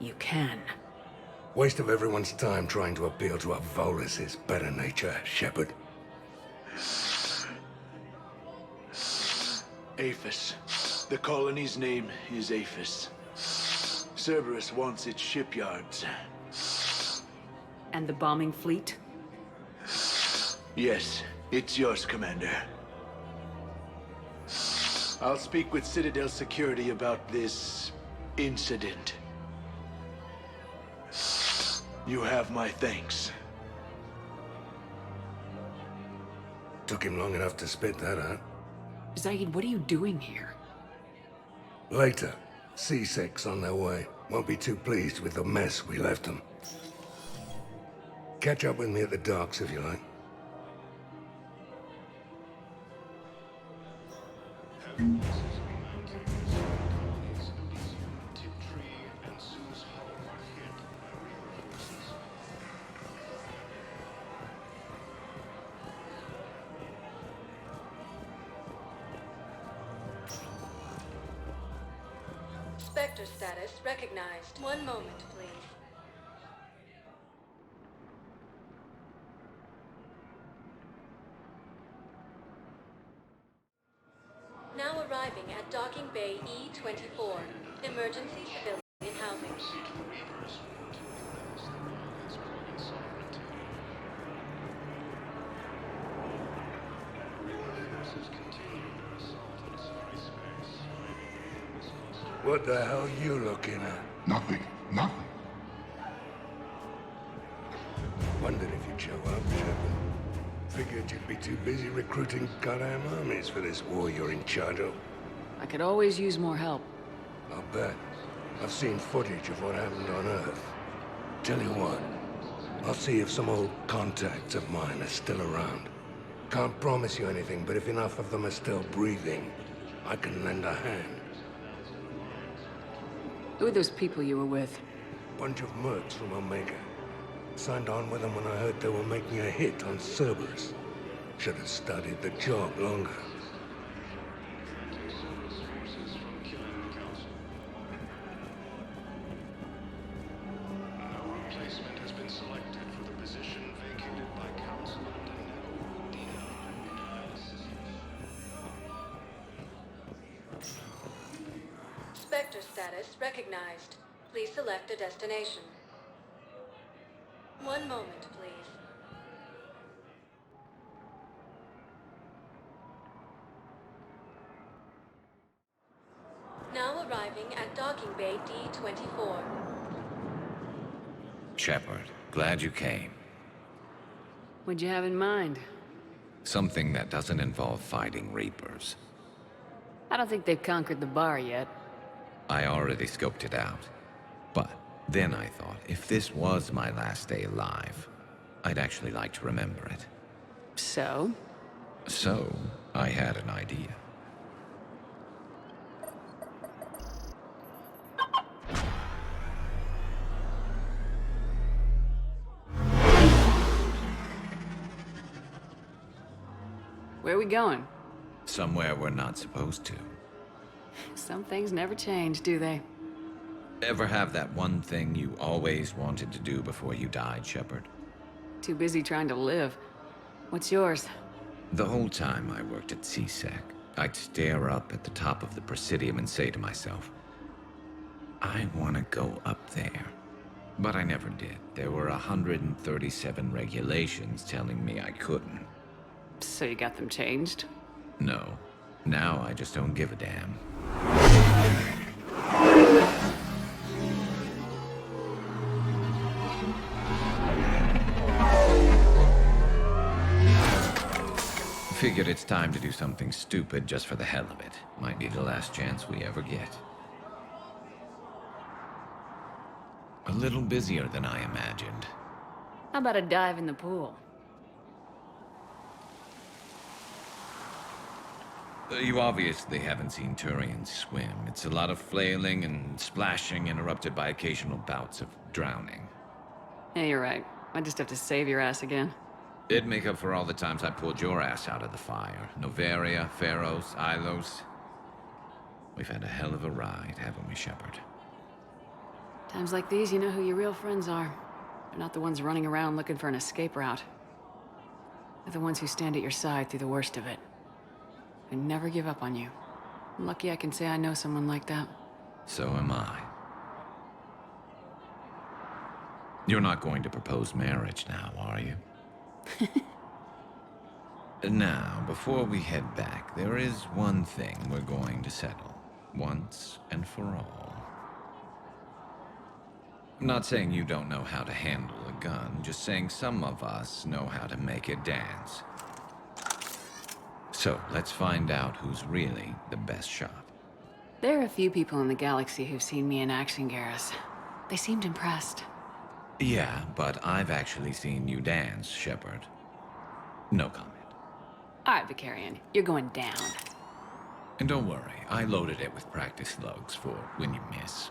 You can. Waste of everyone's time trying to appeal to a Volus's better nature, Shepard. Aphis. The colony's name is Aphis. Cerberus wants its shipyards. And the bombing fleet? Yes, it's yours, Commander. I'll speak with Citadel Security about this incident. You have my thanks. Took him long enough to spit that out. Zaid, what are you doing here? Later. C6 on their way. Won't be too pleased with the mess we left them. Catch up with me at the docks if you like. Spectre status recognized. One moment, please. Now arriving at Docking Bay E-24. Emergency civilian housing. What the hell you looking at? Nothing. Nothing. Wondered if you'd show up, Shepard. Figured you'd be too busy recruiting goddamn armies for this war you're in charge of. I could always use more help. I'll bet. I've seen footage of what happened on Earth. Tell you what, I'll see if some old contacts of mine are still around. Can't promise you anything, but if enough of them are still breathing, I can lend a hand. Who are those people you were with? bunch of mercs from Omega. Signed on with them when I heard they were making a hit on Cerberus. Should have studied the job longer. No replacement has been selected for the position vacated by Counselor Udina. Spectre status recognized. Please select a destination. One moment, please. Now arriving at docking bay D-24. Shepard, glad you came. What'd you have in mind? Something that doesn't involve fighting Reapers. I don't think they've conquered the bar yet. I already scoped it out. But then I thought, if this was my last day alive, I'd actually like to remember it. So? So, I had an idea. Where are we going? Somewhere we're not supposed to. Some things never change, do they? Ever have that one thing you always wanted to do before you died, Shepard? Too busy trying to live. What's yours? The whole time I worked at CSEC, I'd stare up at the top of the Presidium and say to myself, I want to go up there. But I never did. There were 137 regulations telling me I couldn't. So you got them changed? No. Now I just don't give a damn. Figured it's time to do something stupid just for the hell of it. Might be the last chance we ever get. A little busier than I imagined. How about a dive in the pool? You obviously haven't seen Turians swim. It's a lot of flailing and splashing, interrupted by occasional bouts of drowning. Yeah, you're right. I just have to save your ass again. It'd make up for all the times I pulled your ass out of the fire. Noveria, Pharos, Ilos. We've had a hell of a ride, haven't we, Shepard? Times like these, you know who your real friends are. They're not the ones running around looking for an escape route. They're the ones who stand at your side through the worst of it. And never give up on you. I'm lucky I can say I know someone like that. So am I. You're not going to propose marriage now, are you? Now, before we head back, there is one thing we're going to settle. Once and for all. I'm not saying you don't know how to handle a gun, just saying some of us know how to make it dance. So, let's find out who's really the best shot. There are a few people in the galaxy who've seen me in action, Garrus. They seemed impressed. Yeah, but I've actually seen you dance, Shepard. No comment. All right, Vicarian, you're going down. And don't worry, I loaded it with practice slugs for when you miss.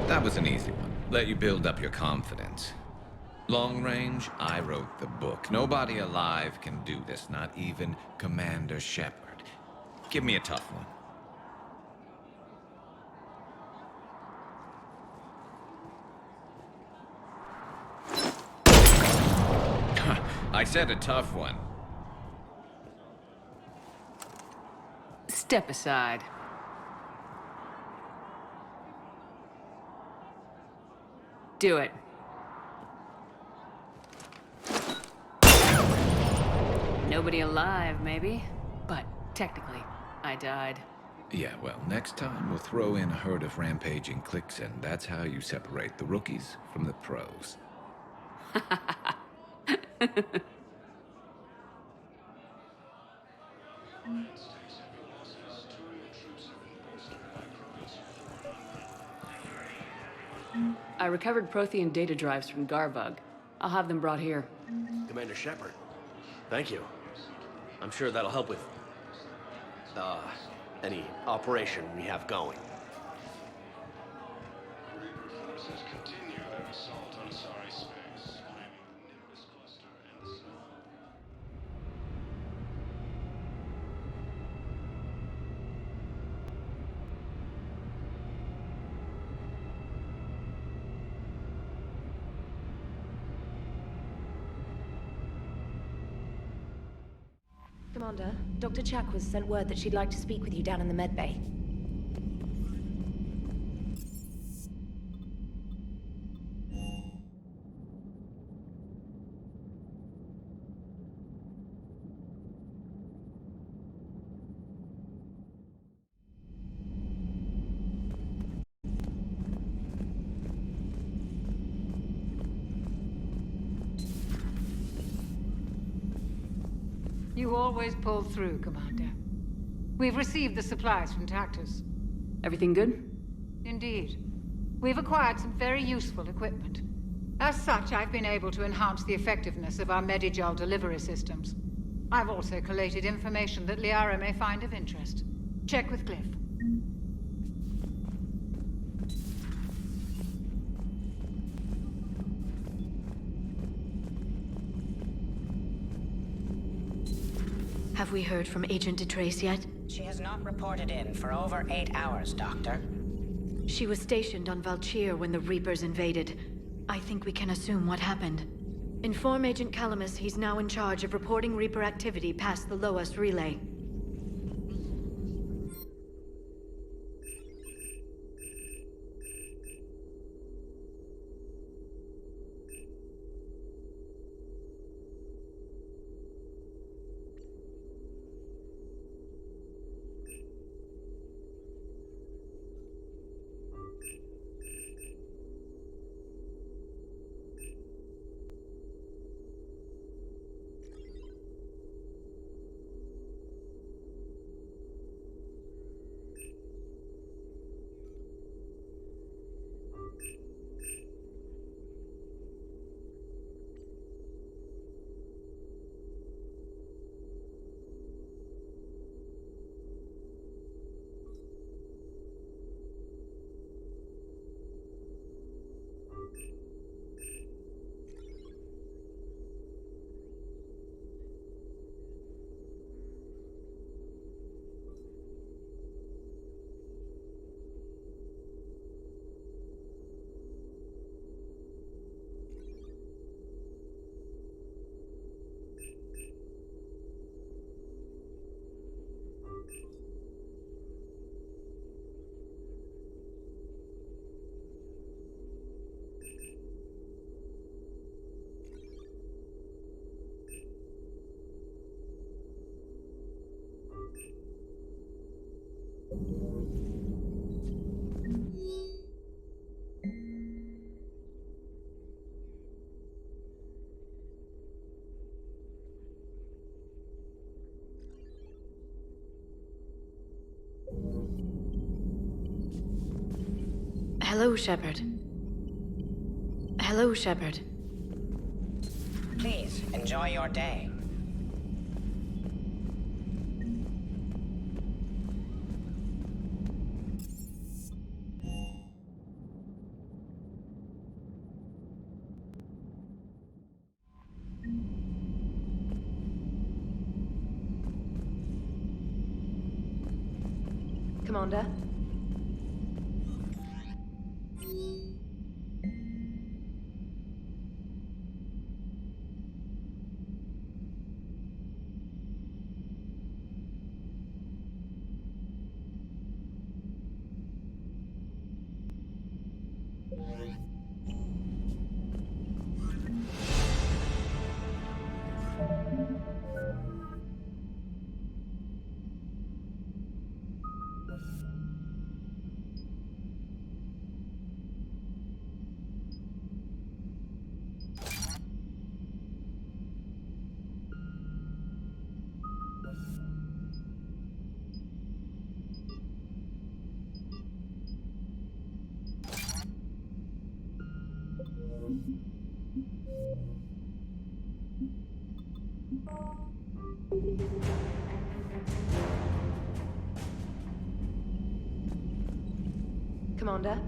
That was an easy one. Let you build up your confidence. Long range, I wrote the book. Nobody alive can do this, not even Commander Shepard. Give me a tough one. I said a tough one. Step aside. Do it. Nobody alive, maybe? But technically, I died. Yeah, well, next time we'll throw in a herd of rampaging cliques, and that's how you separate the rookies from the pros. I recovered Prothean data drives from Garbug. I'll have them brought here. Commander Shepard, thank you. I'm sure that'll help with, any operation we have going. forces continue their assault on Asari space, claiming the Nimbus cluster and the sun. Commander, Dr. Chakwas sent word that she'd like to speak with you down in the medbay. You always pull through, Commander. We've received the supplies from Tactus. Everything good? Indeed. We've acquired some very useful equipment. As such, I've been able to enhance the effectiveness of our Medigel delivery systems. I've also collated information that Liara may find of interest. Check with Cliff. Have we heard from Agent DeTrace yet? She has not reported in for over 8 hours, Doctor. She was stationed on Valchir when the Reapers invaded. I think we can assume what happened. Inform Agent Calamus he's now in charge of reporting Reaper activity past the Loas relay. Hello, Shepard. Hello, Shepard. Please, enjoy your day. Commander? Commander?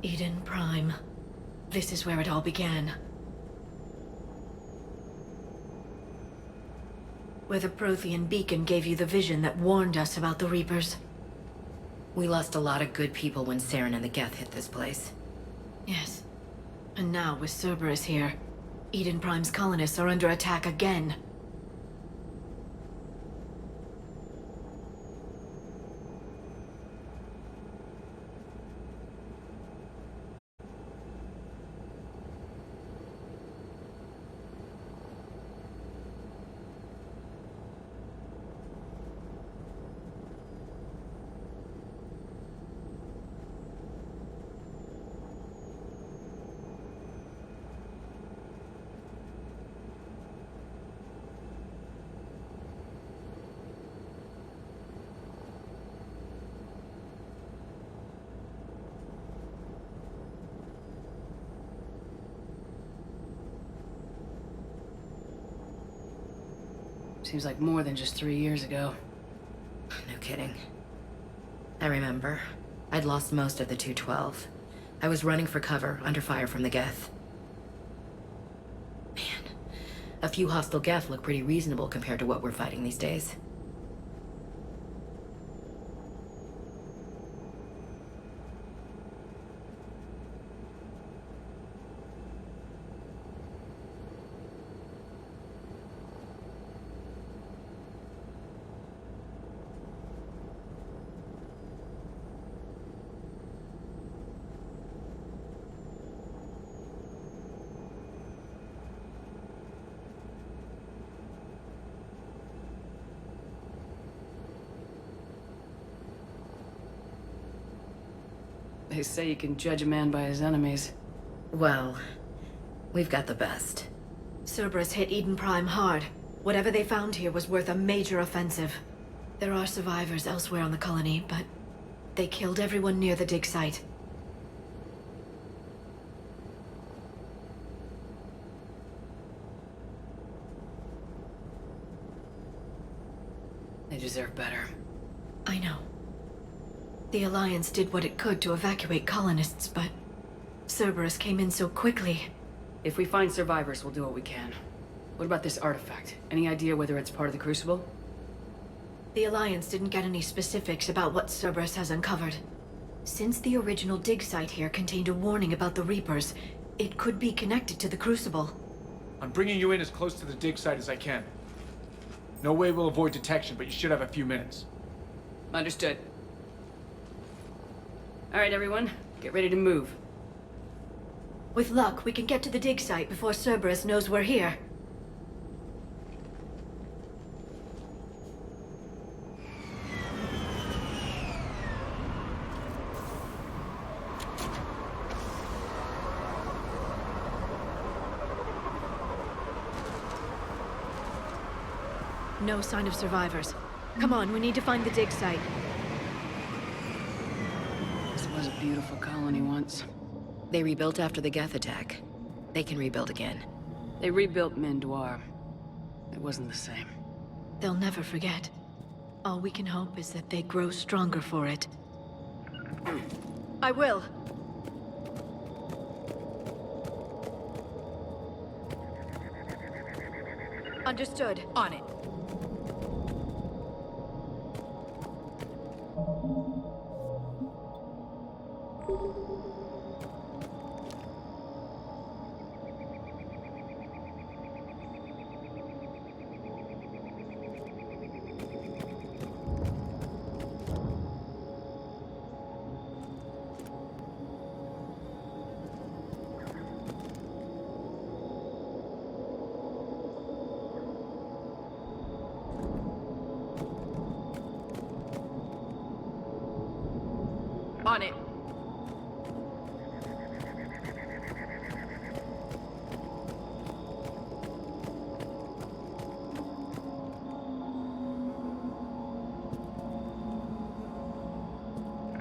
Eden Prime. This is where it all began. Where the Prothean beacon gave you the vision that warned us about the Reapers. We lost a lot of good people when Saren and the Geth hit this place. Yes. And now, with Cerberus here, Eden Prime's colonists are under attack again. Seems like more than just 3 years ago. No kidding. I remember. I'd lost most of the 212. I was running for cover, under fire from the Geth. Man, a few hostile Geth look pretty reasonable compared to what we're fighting these days. They say you can judge a man by his enemies. Well, we've got the best. Cerberus hit Eden Prime hard. Whatever they found here was worth a major offensive. There are survivors elsewhere on the colony, but they killed everyone near the dig site. They deserve better. I know. The Alliance did what it could to evacuate colonists, but Cerberus came in so quickly. If we find survivors, we'll do what we can. What about this artifact? Any idea whether it's part of the Crucible? The Alliance didn't get any specifics about what Cerberus has uncovered. Since the original dig site here contained a warning about the Reapers, it could be connected to the Crucible. I'm bringing you in as close to the dig site as I can. No way we'll avoid detection, but you should have a few minutes. Understood. All right, everyone. Get ready to move. With luck, we can get to the dig site before Cerberus knows we're here. No sign of survivors. Come on, we need to find the dig site. This was a beautiful colony once. They rebuilt after the Geth attack. They can rebuild again. They rebuilt Mendoir. It wasn't the same. They'll never forget. All we can hope is that they grow stronger for it. I will. Understood. On it. On it.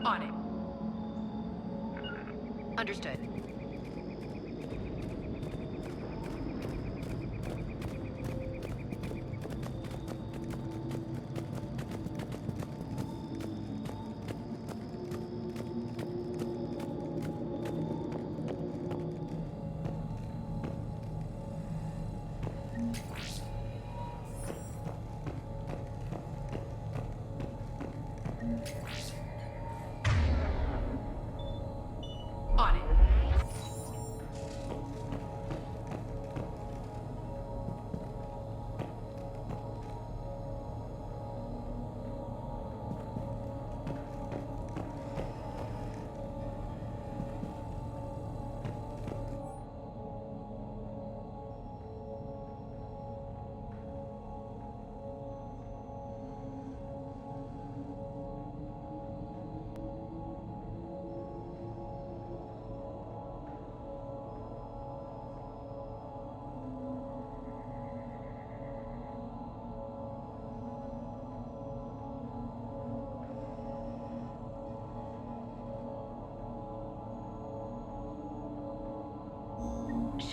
On it. Understood.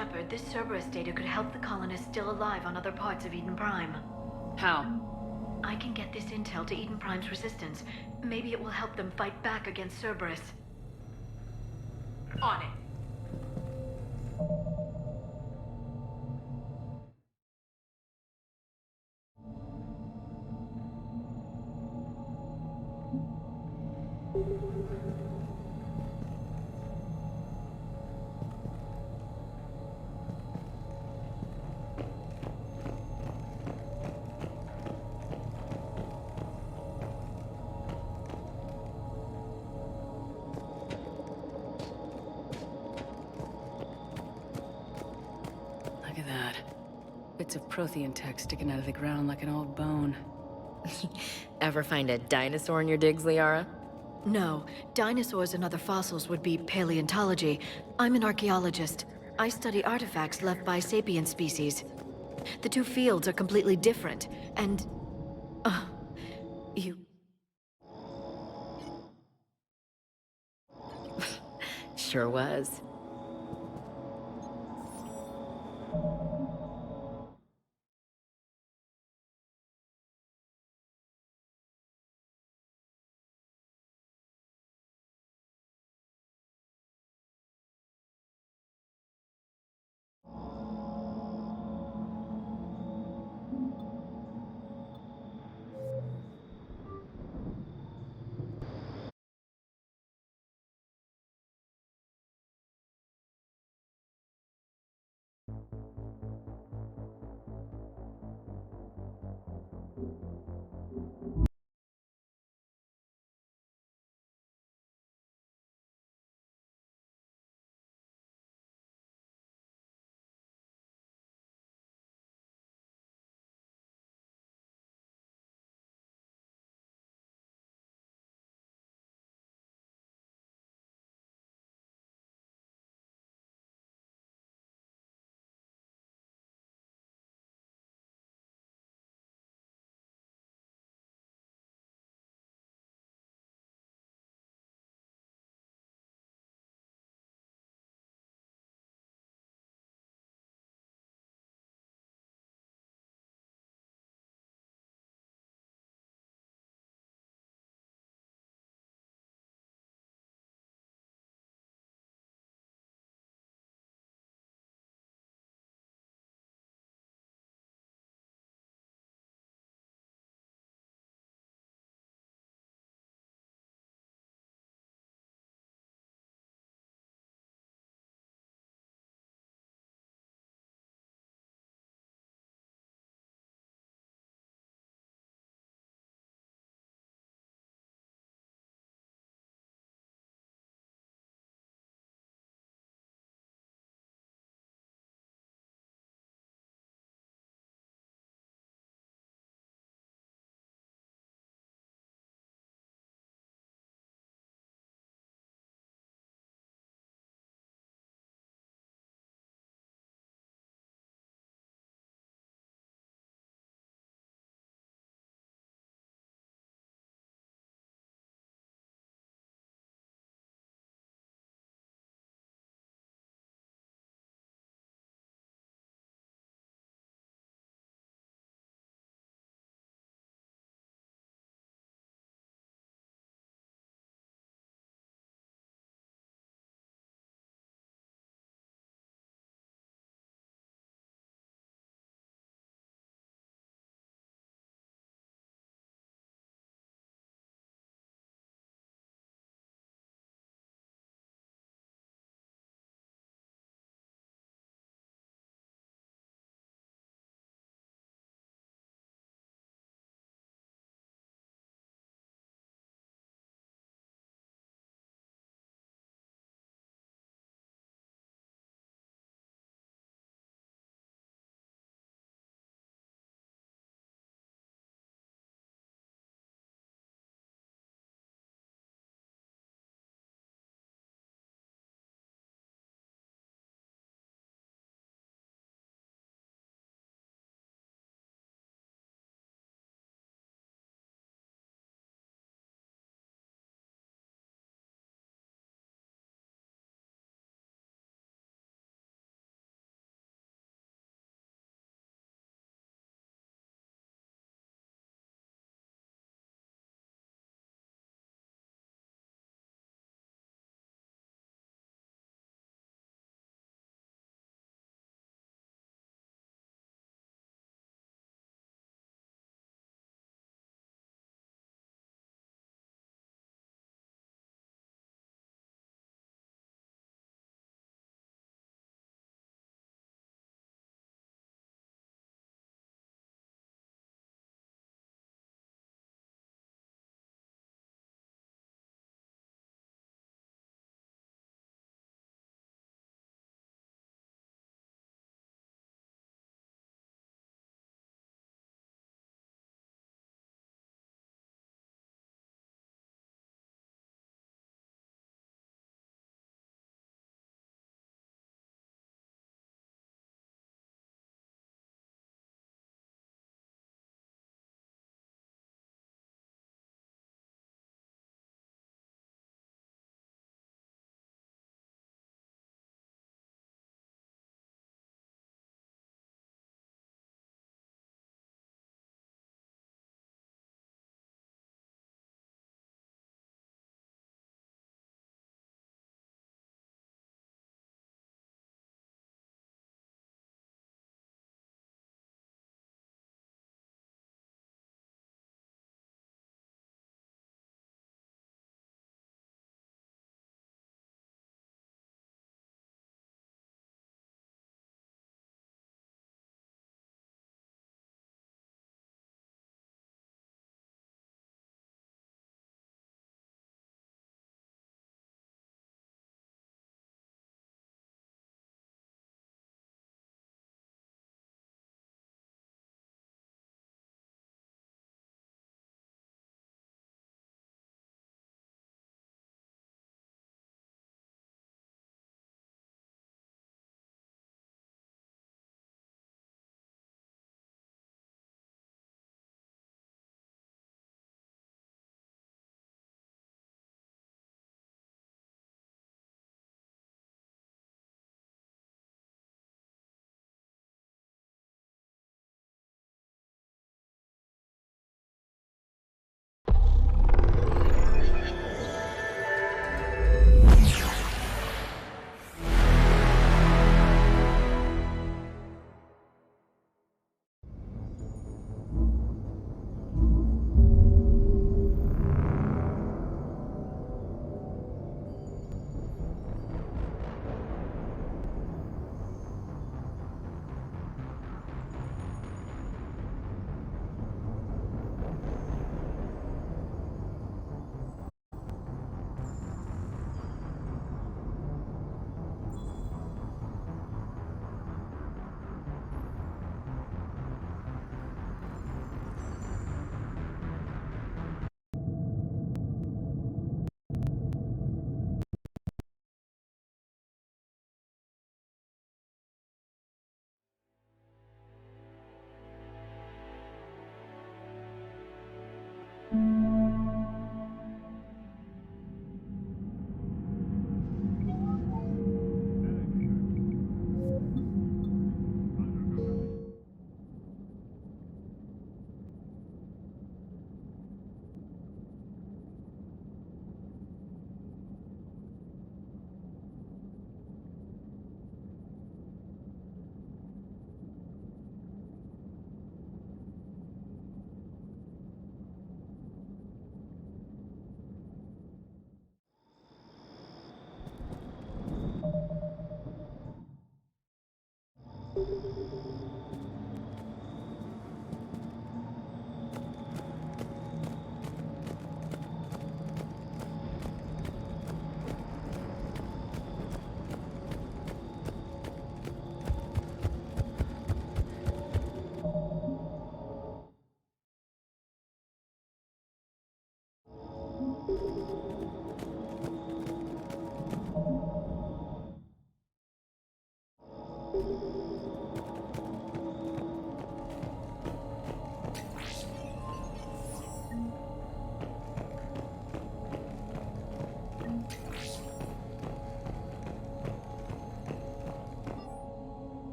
Shepard, this Cerberus data could help the colonists still alive on other parts of Eden Prime. How? I can get this intel to Eden Prime's resistance. Maybe it will help them fight back against Cerberus. On it. Look at that. Bits of Prothean tech sticking out of the ground like an old bone. Ever find a dinosaur in your digs, Liara? No. Dinosaurs and other fossils would be paleontology. I'm an archaeologist. I study artifacts left by sapient species. The two fields are completely different, and... you... Sure was.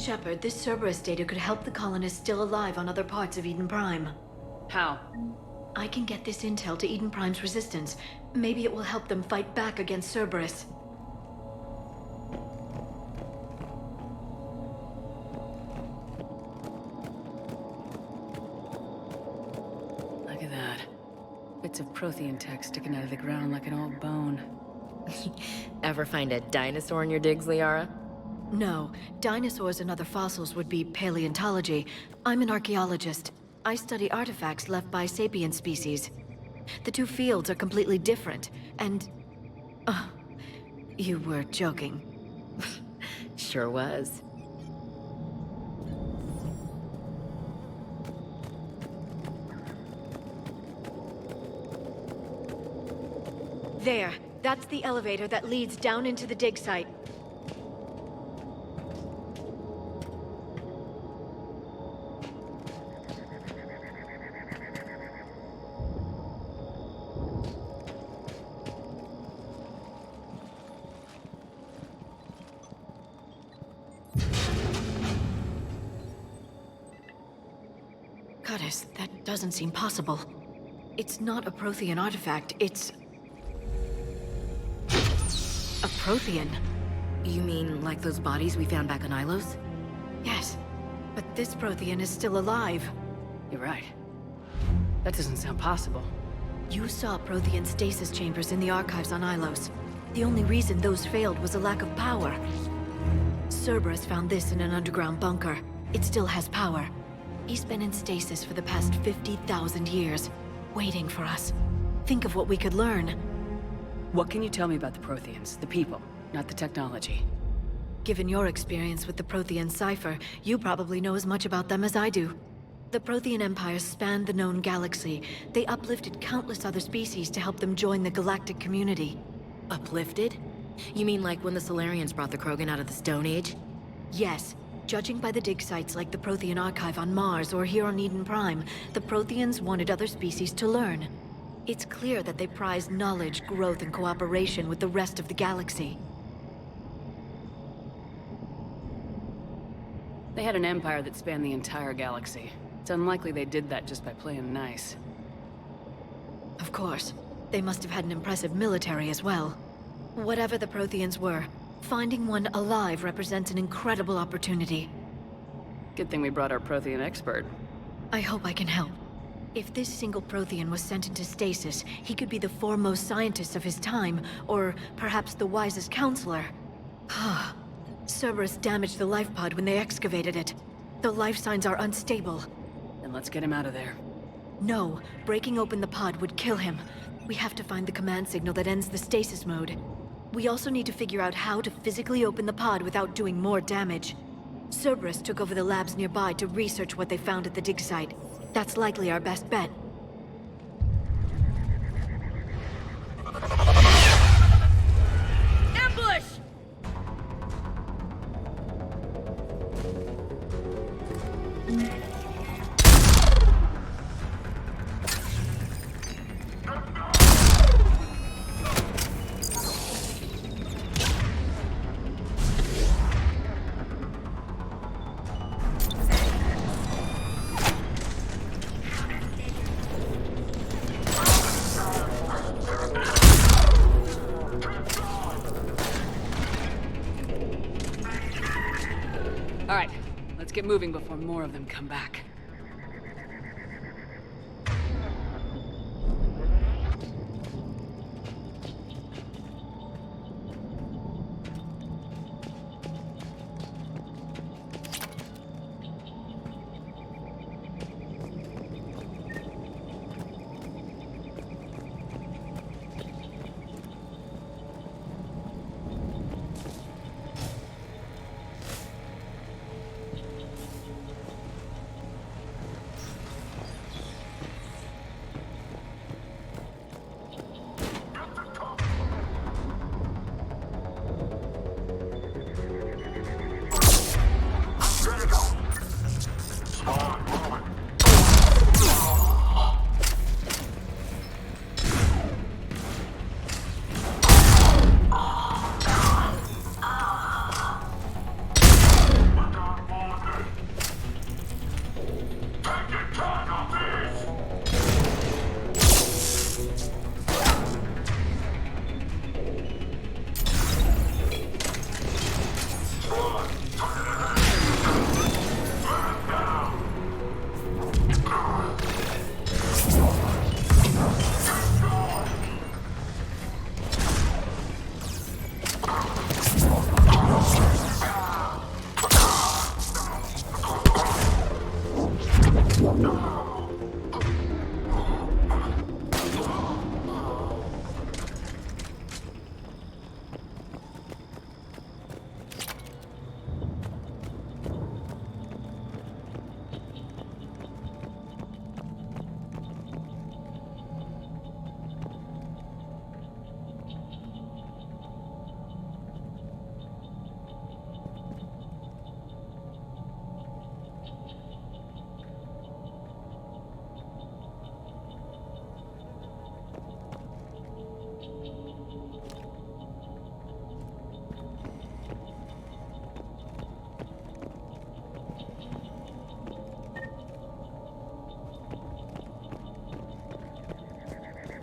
Shepard, this Cerberus data could help the colonists still alive on other parts of Eden Prime. How? I can get this intel to Eden Prime's resistance. Maybe it will help them fight back against Cerberus. Look at that. Bits of Prothean tech sticking out of the ground like an old bone. Ever find a dinosaur in your digs, Liara? No. Dinosaurs and other fossils would be paleontology. I'm an archaeologist. I study artifacts left by sapient species. The two fields are completely different, and... you were joking. Sure was. There. That's the elevator that leads down into the dig site. Goddess, that doesn't seem possible. It's not a Prothean artifact, it's... a Prothean. You mean like those bodies we found back on Ilos? Yes, but this Prothean is still alive. You're right. That doesn't sound possible. You saw Prothean stasis chambers in the archives on Ilos. The only reason those failed was a lack of power. Cerberus found this in an underground bunker. It still has power. He's been in stasis for the past 50,000 years, waiting for us. Think of what we could learn. What can you tell me about the Protheans, the people, not the technology? Given your experience with the Prothean cipher, you probably know as much about them as I do. The Prothean Empire spanned the known galaxy. They uplifted countless other species to help them join the galactic community. Uplifted? You mean like when the Solarians brought the Krogan out of the Stone Age? Yes. Judging by the dig sites like the Prothean Archive on Mars or here on Eden Prime, the Protheans wanted other species to learn. It's clear that they prize knowledge, growth, and cooperation with the rest of the galaxy. They had an empire that spanned the entire galaxy. It's unlikely they did that just by playing nice. Of course. They must have had an impressive military as well. Whatever the Protheans were, finding one alive represents an incredible opportunity. Good thing we brought our Prothean expert. I hope I can help. If this single Prothean was sent into stasis, he could be the foremost scientist of his time, or perhaps the wisest counselor. Cerberus damaged the life pod when they excavated it. The life signs are unstable. Then let's get him out of there. No, breaking open the pod would kill him. We have to find the command signal that ends the stasis mode. We also need to figure out how to physically open the pod without doing more damage. Cerberus took over the labs nearby to research what they found at the dig site. That's likely our best bet. Ambush! All right, let's get moving before more of them come back.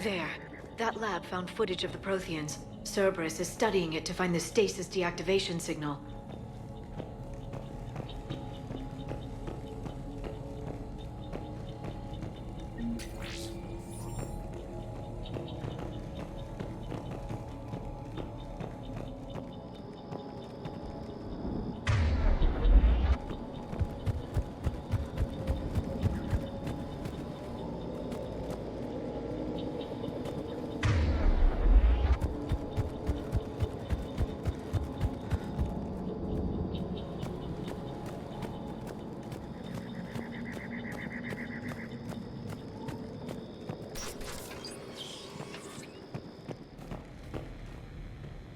There. That lab found footage of the Protheans. Cerberus is studying it to find the stasis deactivation signal.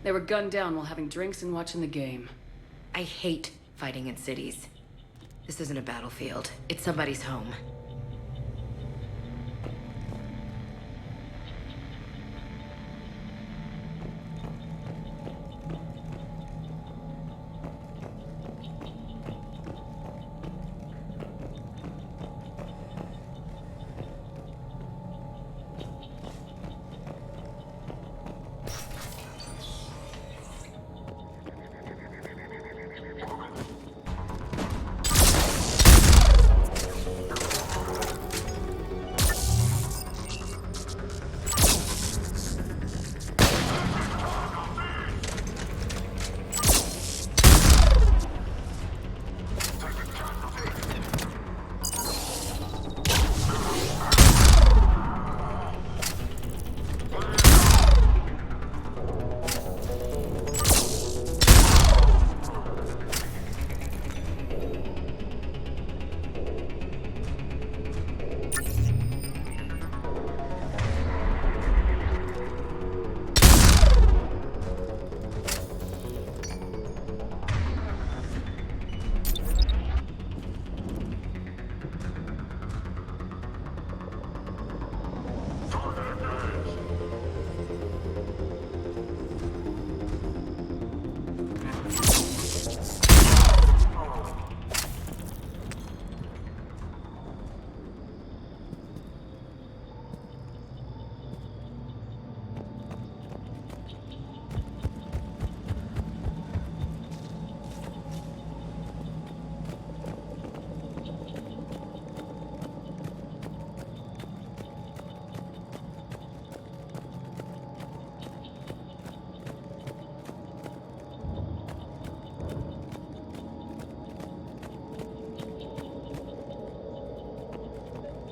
They were gunned down while having drinks and watching the game. I hate fighting in cities. This isn't a battlefield. It's somebody's home.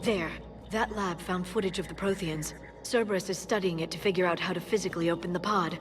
There. That lab found footage of the Protheans. Cerberus is studying it to figure out how to physically open the pod.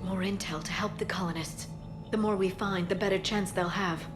More intel to help the colonists. The more we find, the better chance they'll have.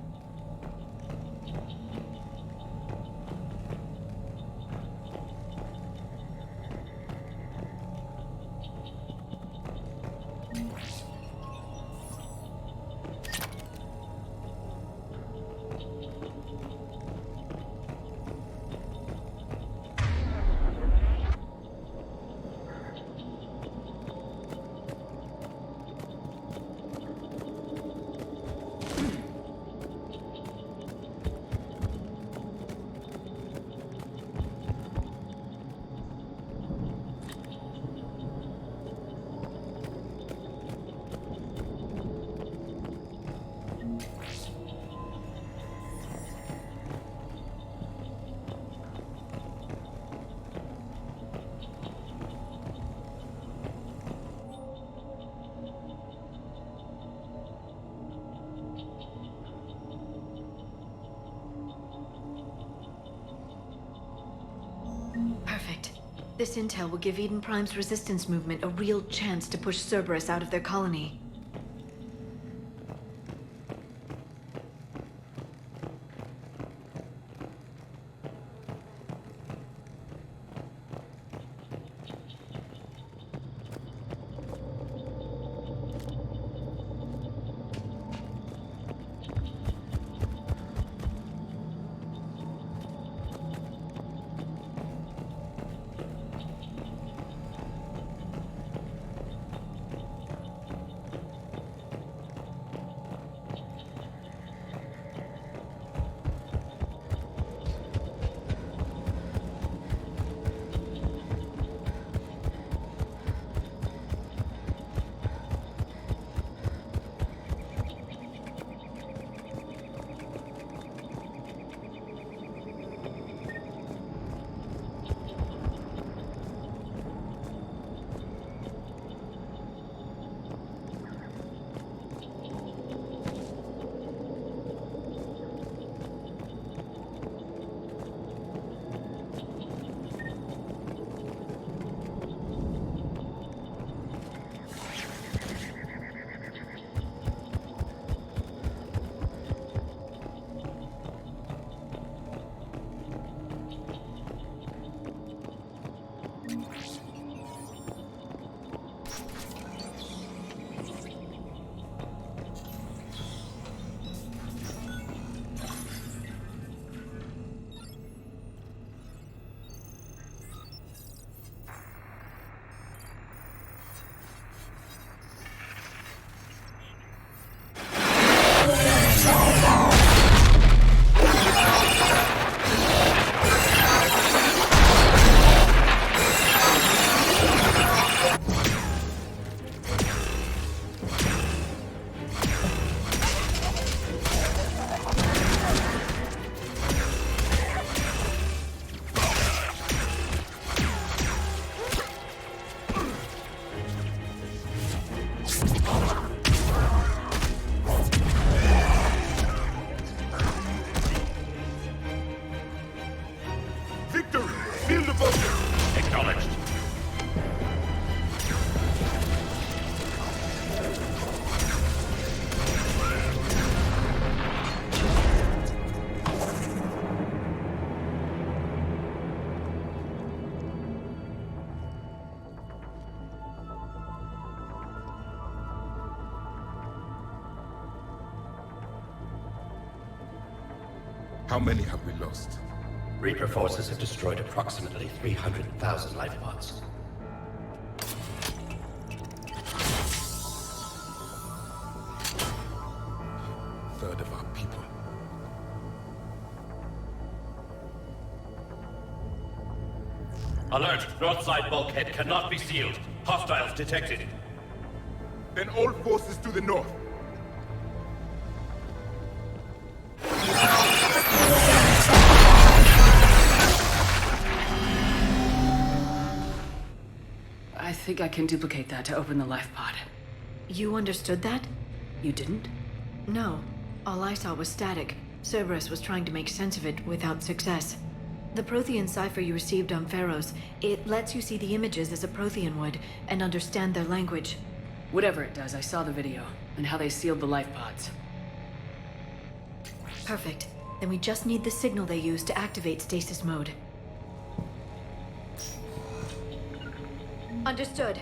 Perfect. This intel will give Eden Prime's resistance movement a real chance to push Cerberus out of their colony. How many have we lost? Reaper forces have destroyed approximately 300,000 life pods. Third of our people. Alert! North side bulkhead cannot be sealed. Hostiles detected. Then all forces to the north. I think I can duplicate that to open the life pod. You understood that? You didn't? No. All I saw was static. Cerberus was trying to make sense of it without success. The Prothean cipher you received on Pharaohs, it lets you see the images as a Prothean would, and understand their language. Whatever it does, I saw the video. and how they sealed the life pods. Perfect. Then we just need the signal they used to activate stasis mode. Understood.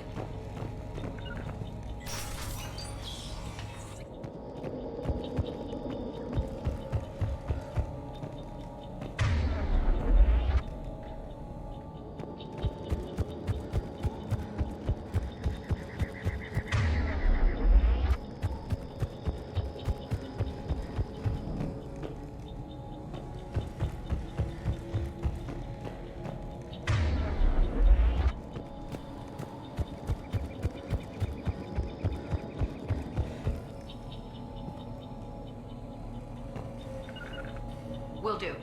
Will do.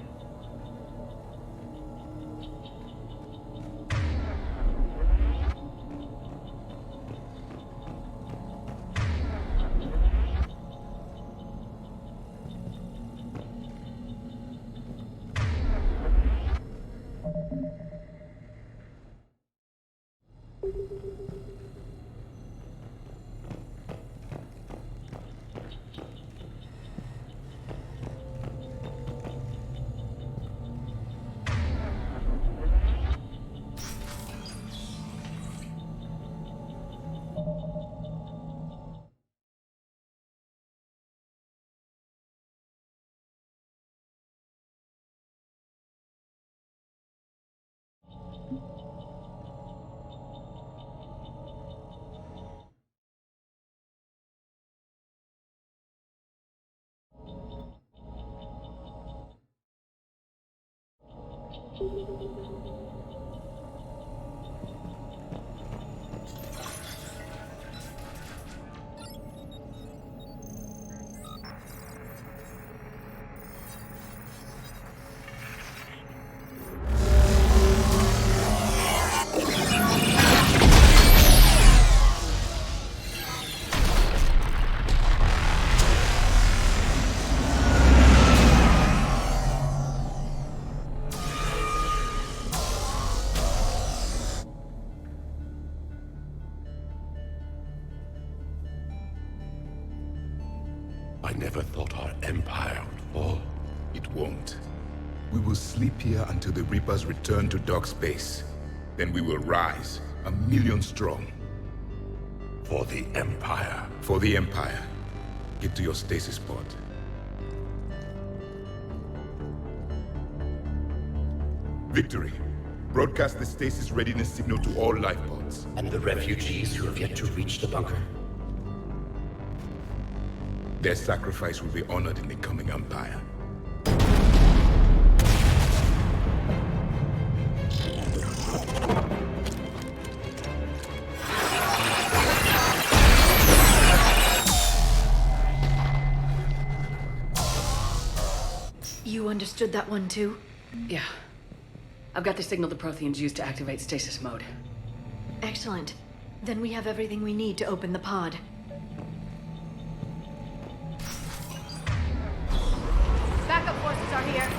I never thought our empire would fall. It won't. We will sleep here until the Reapers return to dark space. Then we will rise, 1,000,000 strong. For the Empire. For the Empire. Get to your stasis pod. Victory. Broadcast the stasis readiness signal to all life pods. And the refugees who have yet to reach the bunker? Their sacrifice will be honored in the coming Empire. You understood that one too? Yeah. I've got the signal the Protheans used to activate stasis mode. Excellent. Then we have everything we need to open the pod. Backup forces are here.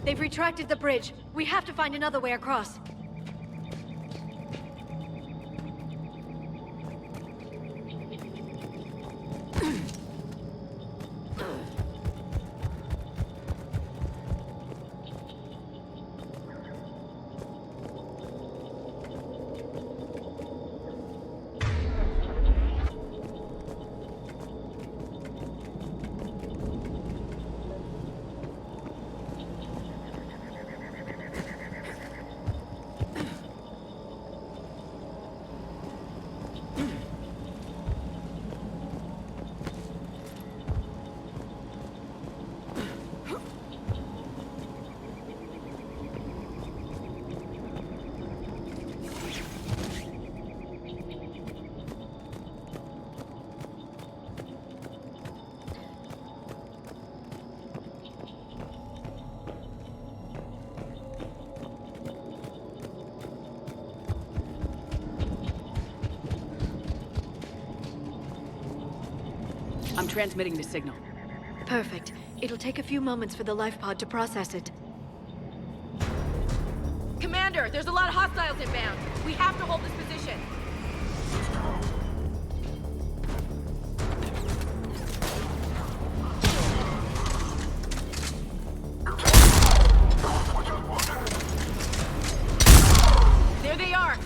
They've retracted the bridge. We have to find another way across. I'm transmitting the signal. Perfect. It'll take a few moments for the life pod to process it. Commander, there's a lot of hostiles inbound. We have to hold this position. There they are!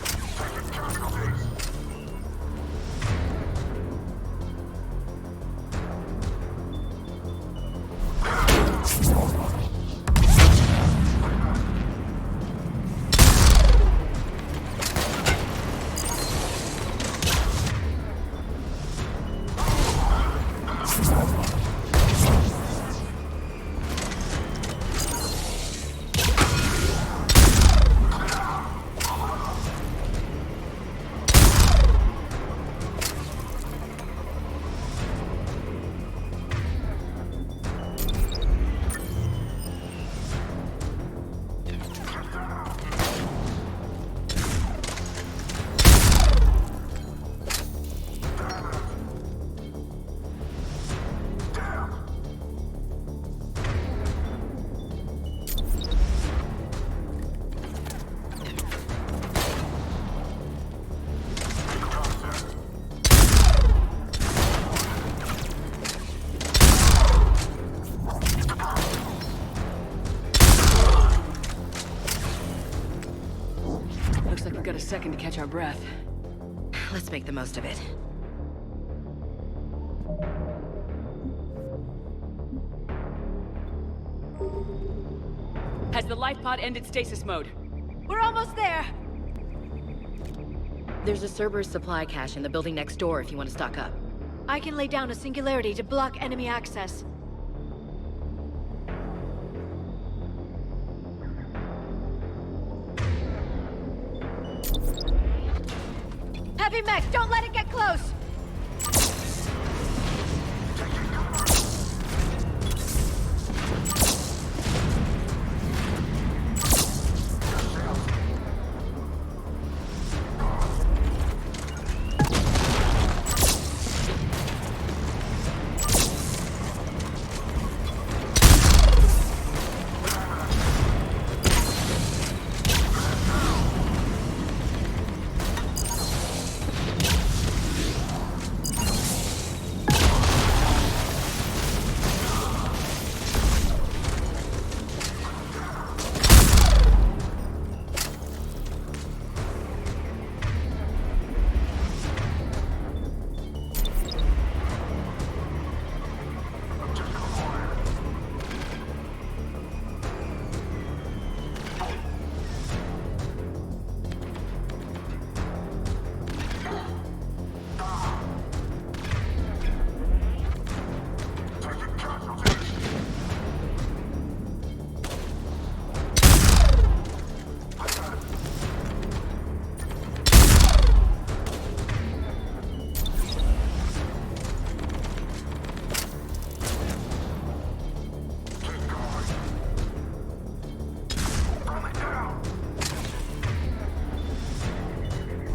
Looks like we've got a second to catch our breath. Let's make the most of it. Has the life pod ended stasis mode? We're almost there! There's a Cerberus supply cache in the building next door if you want to stock up. I can lay down a singularity to block enemy access. Heavy mech, don't let it get close!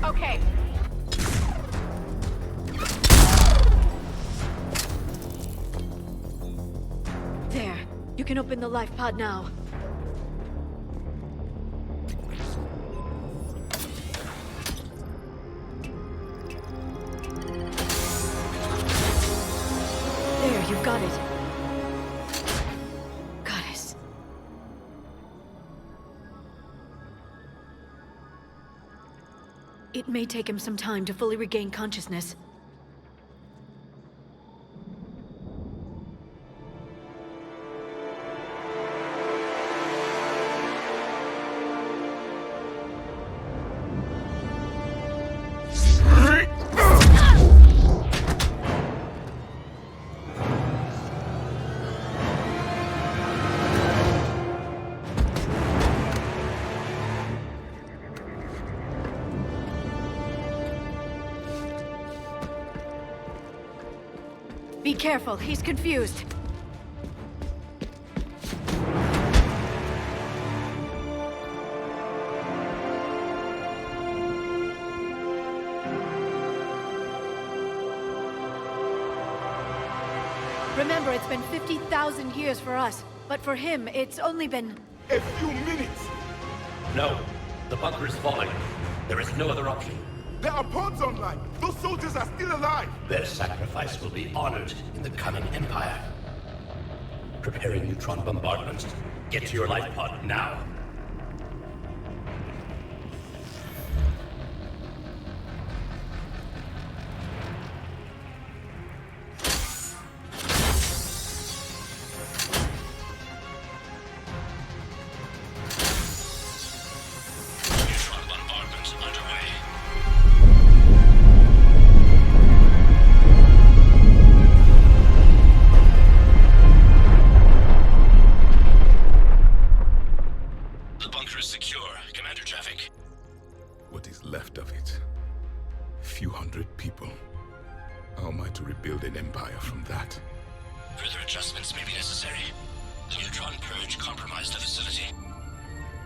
Okay. There. You can open the life pod now. got it. Goddess. It may take him some time to fully regain consciousness. Be careful, he's confused. Remember, it's been 50,000 years for us, but for him, it's only been... A few minutes! No, the bunker is falling. There is no other option. There are pods online! Those soldiers are still alive! Their sacrifice will be honored in the coming Empire. Preparing neutron bombardment. Get to your life pod now.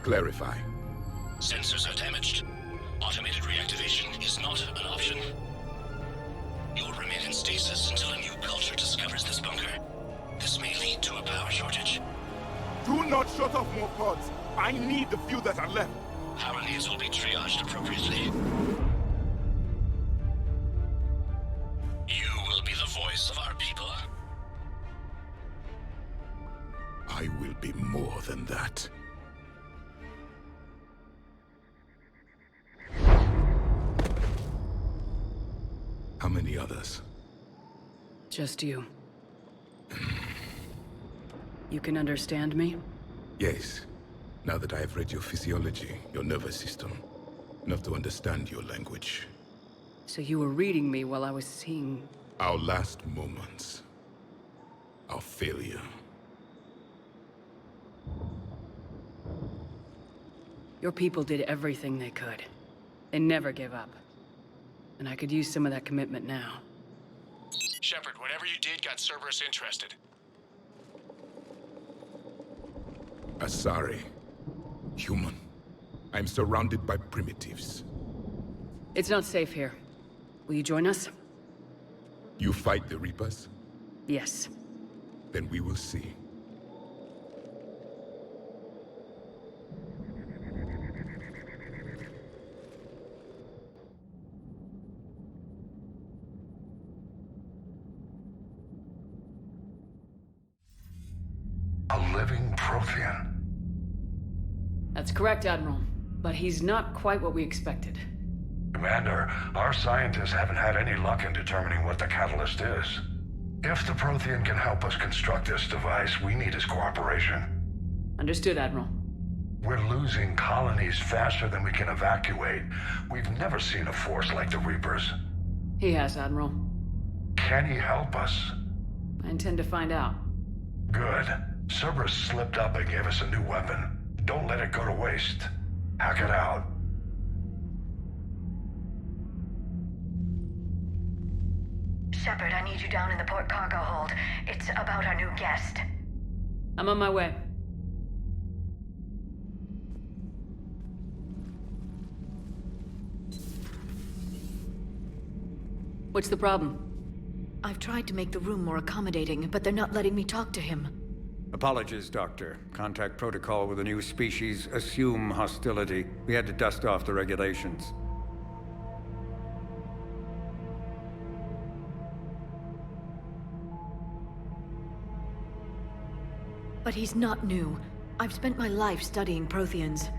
Clarify. Sensors are damaged. Automated reactivation is not an option. You will remain in stasis until a new culture discovers this bunker. This may lead to a power shortage. Do not shut off more pods. I need the few that are left. Power needs will be triaged appropriately. You will be the voice of our people. I will be more than that. How many others? Just you. You can understand me? Yes. Now that I have read your physiology, your nervous system, enough to understand your language. So you were reading me while I was seeing... Our last moments. Our failure. Your people did everything they could. They never gave up. And I could use some of that commitment now. Shepard, whatever you did got Cerberus interested. Asari. Human. I'm surrounded by primitives. It's not safe here. Will you join us? You fight the Reapers? Yes. Then we will see. A living Prothean? That's correct, Admiral. But he's not quite what we expected. Commander, our scientists haven't had any luck in determining what the catalyst is. If the Prothean can help us construct this device, we need his cooperation. Understood, Admiral. We're losing colonies faster than we can evacuate. We've never seen a force like the Reapers. He has, Admiral. Can he help us? I intend to find out. Good. Cerberus slipped up and gave us a new weapon. Don't let it go to waste. Hack it out. Shepard, I need you down in the port cargo hold. It's about our new guest. I'm on my way. What's the problem? I've tried to make the room more accommodating, but they're not letting me talk to him. Apologies, Doctor. Contact protocol with a new species. Assume hostility. We had to dust off the regulations. But he's not new. I've spent my life studying Protheans.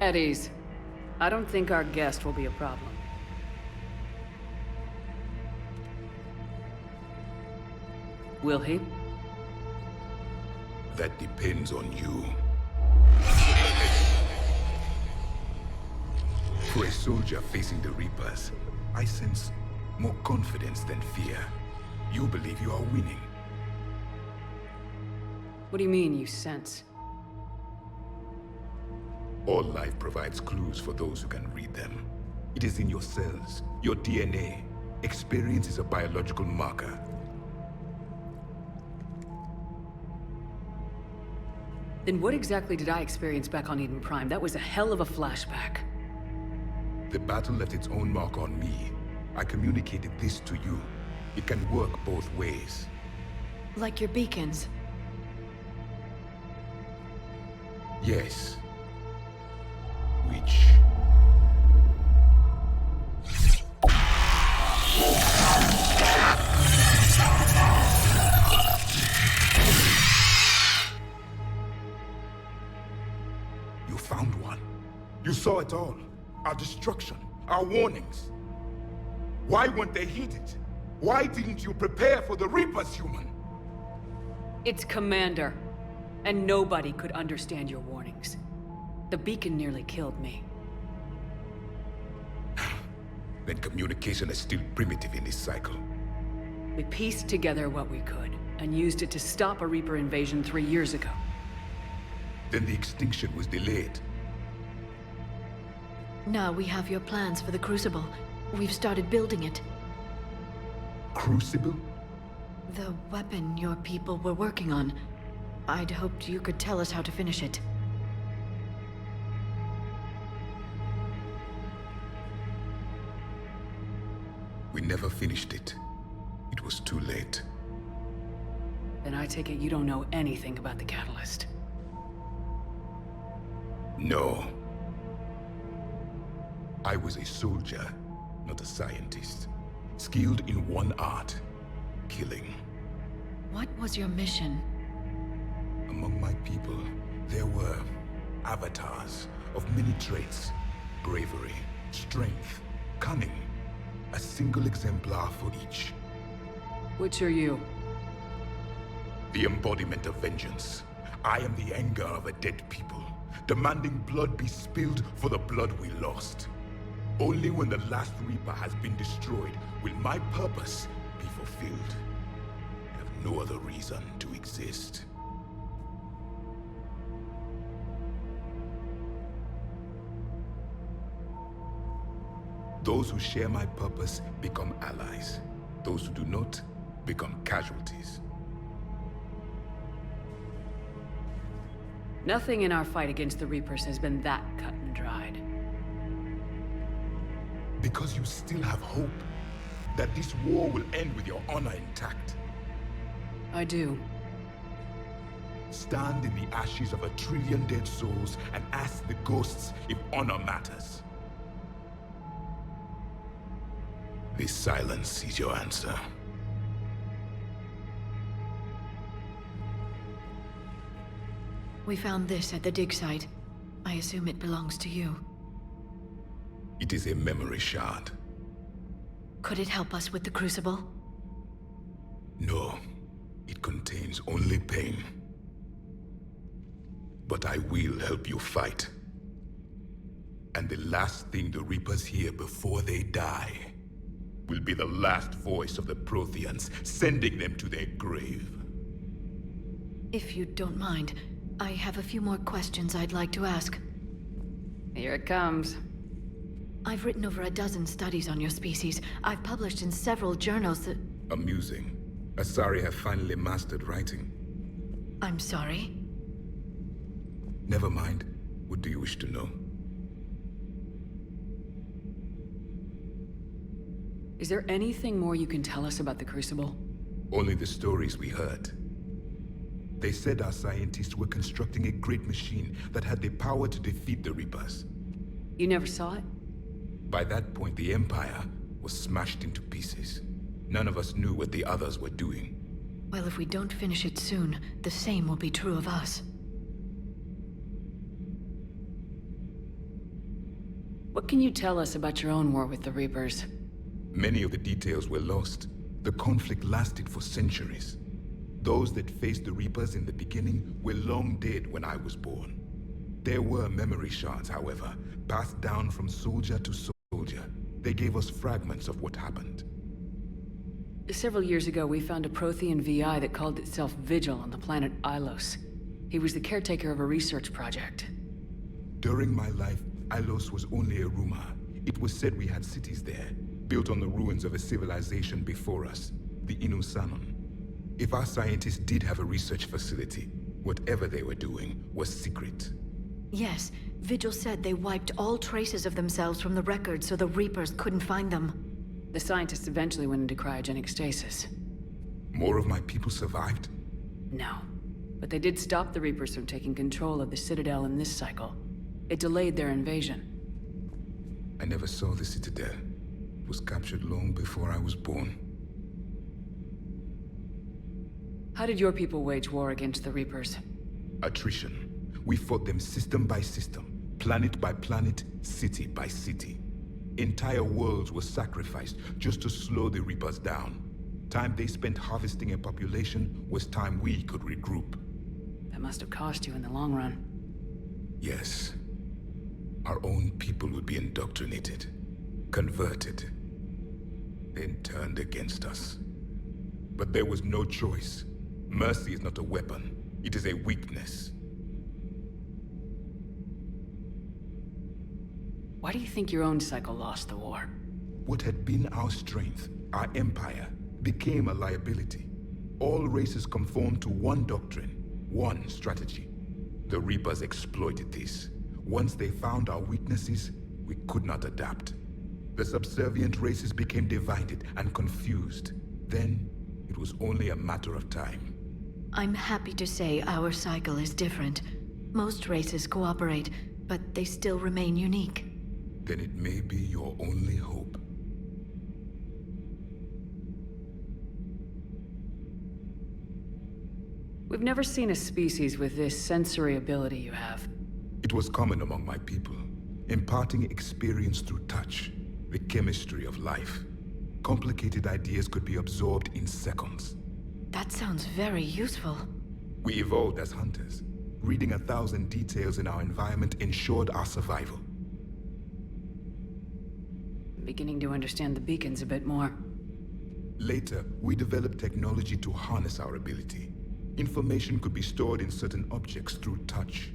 At ease. I don't think our guest will be a problem. Will he? That depends on you. For a soldier facing the Reapers, I sense more confidence than fear. You believe you are winning. What do you mean, you sense? All life provides clues for those who can read them. It is in your cells, your DNA. Experience is a biological marker. Then what exactly did I experience back on Eden Prime? That was a hell of a flashback. The battle left its own mark on me. I communicated this to you. It can work both ways. Like your beacons. Yes. Which... You found one. You saw it all. Our destruction, our warnings. Why weren't they heeded? Why didn't you prepare for the Reapers, human? It's Commander. And nobody could understand your warnings. The beacon nearly killed me. Then communication is still primitive in this cycle. We pieced together what we could, and used it to stop a Reaper invasion 3 years ago. Then the extinction was delayed. Now we have your plans for the Crucible. We've started building it. Crucible? The weapon your people were working on. I'd hoped you could tell us how to finish it. We never finished it. It was too late. Then I take it you don't know anything about the catalyst. No. I was a soldier, not a scientist. Skilled in one art, killing. What was your mission? Among my people, there were avatars of many traits. Bravery, strength, cunning. A single exemplar for each. Which are you? The embodiment of vengeance. I am the anger of a dead people, demanding blood be spilled for the blood we lost. Only when the last Reaper has been destroyed will my purpose be fulfilled. I have no other reason to exist. Those who share my purpose become allies. Those who do not become casualties. Nothing in our fight against the Reapers has been that cut and dried. Because you still have hope that this war will end with your honor intact. I do. Stand in the ashes of 1 trillion dead souls and ask the ghosts if honor matters. This silence is your answer. We found this at the dig site. I assume it belongs to you. It is a memory shard. Could it help us with the Crucible? No. It contains only pain. But I will help you fight. And the last thing the Reapers hear before they die will be the last voice of the Protheans, sending them to their grave. If you don't mind, I have a few more questions I'd like to ask. Here it comes. I've written over a dozen studies on your species. I've published in several journals that... Amusing. Asari have finally mastered writing. I'm sorry? Never mind. What do you wish to know? Is there anything more you can tell us about the Crucible? Only the stories we heard. They said our scientists were constructing a great machine that had the power to defeat the Reapers. You never saw it? By that point, the Empire was smashed into pieces. None of us knew what the others were doing. Well, if we don't finish it soon, the same will be true of us. What can you tell us about your own war with the Reapers? Many of the details were lost. The conflict lasted for centuries. Those that faced the Reapers in the beginning were long dead when I was born. There were memory shards, however, passed down from soldier to soldier. They gave us fragments of what happened. Several years ago, we found a Prothean VI that called itself Vigil on the planet Ilos. He was the caretaker of a research project. During my life, Ilos was only a rumor. It was said we had cities there, built on the ruins of a civilization before us, the Inusanon. If our scientists did have a research facility, whatever they were doing was secret. Yes, Vigil said they wiped all traces of themselves from the records so the Reapers couldn't find them. The scientists eventually went into cryogenic stasis. More of my people survived? No. But they did stop the Reapers from taking control of the Citadel in this cycle. It delayed their invasion. I never saw the Citadel. It was captured long before I was born. How did your people wage war against the Reapers? Attrition. We fought them system by system, planet by planet, city by city. Entire worlds were sacrificed just to slow the Reapers down. Time they spent harvesting a population was time we could regroup. That must have cost you in the long run. Yes. Our own people would be indoctrinated, converted, then turned against us. But there was no choice. Mercy is not a weapon. It is a weakness. Why do you think your own cycle lost the war? What had been our strength, our empire, became a liability. All races conformed to one doctrine, one strategy. The Reapers exploited this. Once they found our weaknesses, we could not adapt. The subservient races became divided and confused. Then, it was only a matter of time. I'm happy to say our cycle is different. Most races cooperate, but they still remain unique. Then it may be your only hope. We've never seen a species with this sensory ability you have. It was common among my people, imparting experience through touch, the chemistry of life. Complicated ideas could be absorbed in seconds. That sounds very useful. We evolved as hunters. Reading 1,000 details in our environment ensured our survival. I'm beginning to understand the beacons a bit more. Later, we developed technology to harness our ability. Information could be stored in certain objects through touch.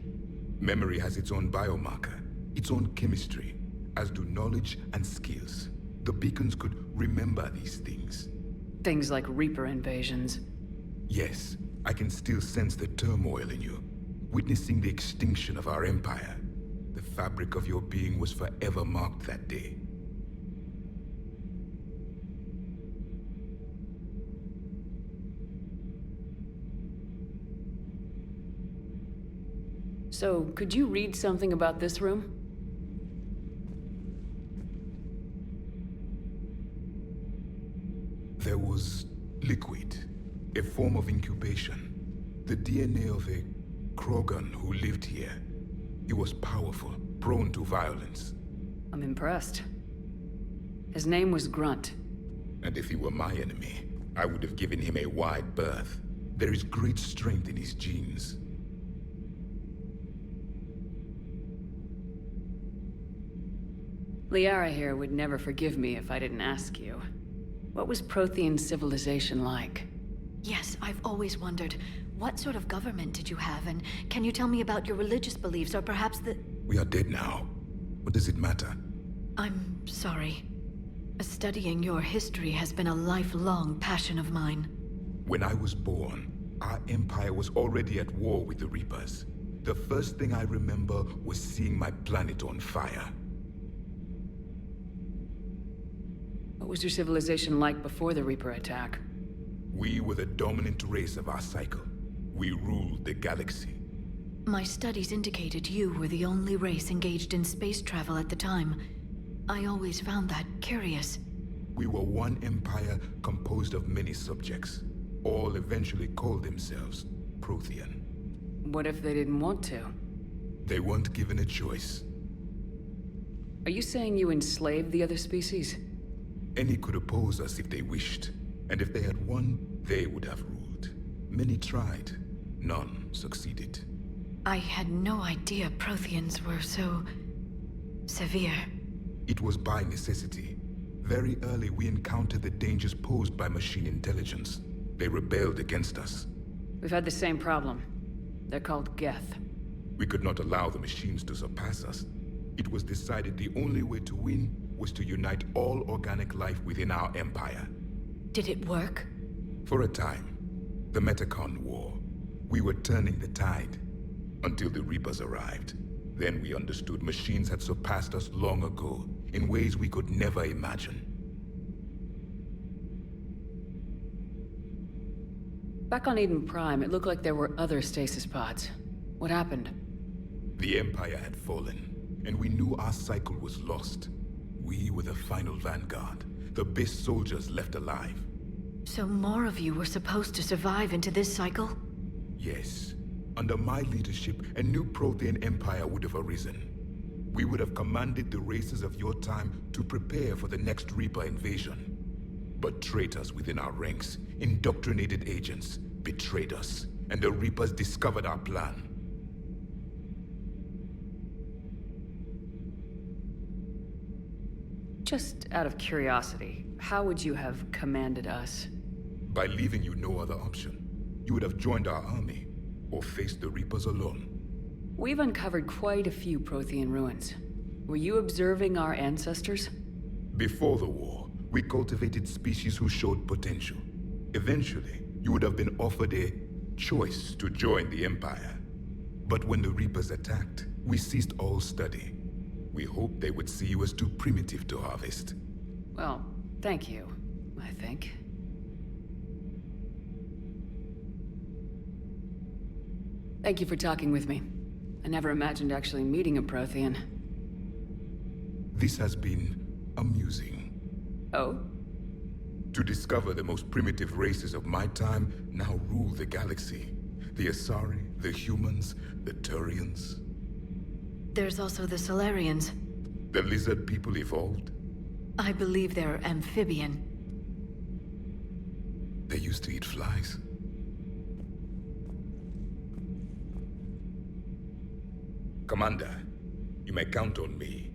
Memory has its own biomarker, its own chemistry, as do knowledge and skills. The beacons could remember these things. Things like Reaper invasions. Yes, I can still sense the turmoil in you. Witnessing the extinction of our empire. The fabric of your being was forever marked that day. So, could you read something about this room? There was liquid, a form of incubation. The DNA of a Krogan who lived here. He was powerful, prone to violence. I'm impressed. His name was Grunt. And if he were my enemy, I would have given him a wide berth. There is great strength in his genes. Liara here would never forgive me if I didn't ask you. What was Prothean civilization like? Yes, I've always wondered. What sort of government did you have, and can you tell me about your religious beliefs, or perhaps the... We are dead now. What does it matter? I'm sorry. Studying your history has been a lifelong passion of mine. When I was born, our empire was already at war with the Reapers. The first thing I remember was seeing my planet on fire. What was your civilization like before the Reaper attack? We were the dominant race of our cycle. We ruled the galaxy. My studies indicated you were the only race engaged in space travel at the time. I always found that curious. We were one empire composed of many subjects. all eventually called themselves Prothean. What if they didn't want to? They weren't given a choice. Are you saying you enslaved the other species? Any could oppose us if they wished, and if they had won, they would have ruled. Many tried, none succeeded. I had no idea Protheans were so... severe. It was by necessity. Very early we encountered the dangers posed by machine intelligence. They rebelled against us. We've had the same problem. They're called Geth. We could not allow the machines to surpass us. It was decided the only way to win was to unite all organic life within our empire. Did it work? For a time. The Metacon War. We were turning the tide. Until the Reapers arrived. Then we understood machines had surpassed us long ago, in ways we could never imagine. Back on Eden Prime, it looked like there were other stasis pods. What happened? The Empire had fallen, and we knew our cycle was lost. We were the final vanguard, the best soldiers left alive. So more of you were supposed to survive into this cycle? Yes. Under my leadership, a new Prothean empire would have arisen. We would have commanded the races of your time to prepare for the next Reaper invasion. But traitors within our ranks, indoctrinated agents, betrayed us, and the Reapers discovered our plan. Just out of curiosity, how would you have commanded us? By leaving you no other option. You would have joined our army, or faced the Reapers alone. We've uncovered quite a few Prothean ruins. Were you observing our ancestors? Before the war, we cultivated species who showed potential. Eventually, you would have been offered a choice to join the Empire. But when the Reapers attacked, we ceased all study. We hoped they would see you as too primitive to harvest. Well, thank you, I think. Thank you for talking with me. I never imagined actually meeting a Prothean. This has been amusing. Oh? To discover the most primitive races of my time now rule the galaxy. The Asari, the humans, the Turians. There's also the Solarians. The lizard people evolved? I believe they're amphibian. They used to eat flies. Commander, you may count on me.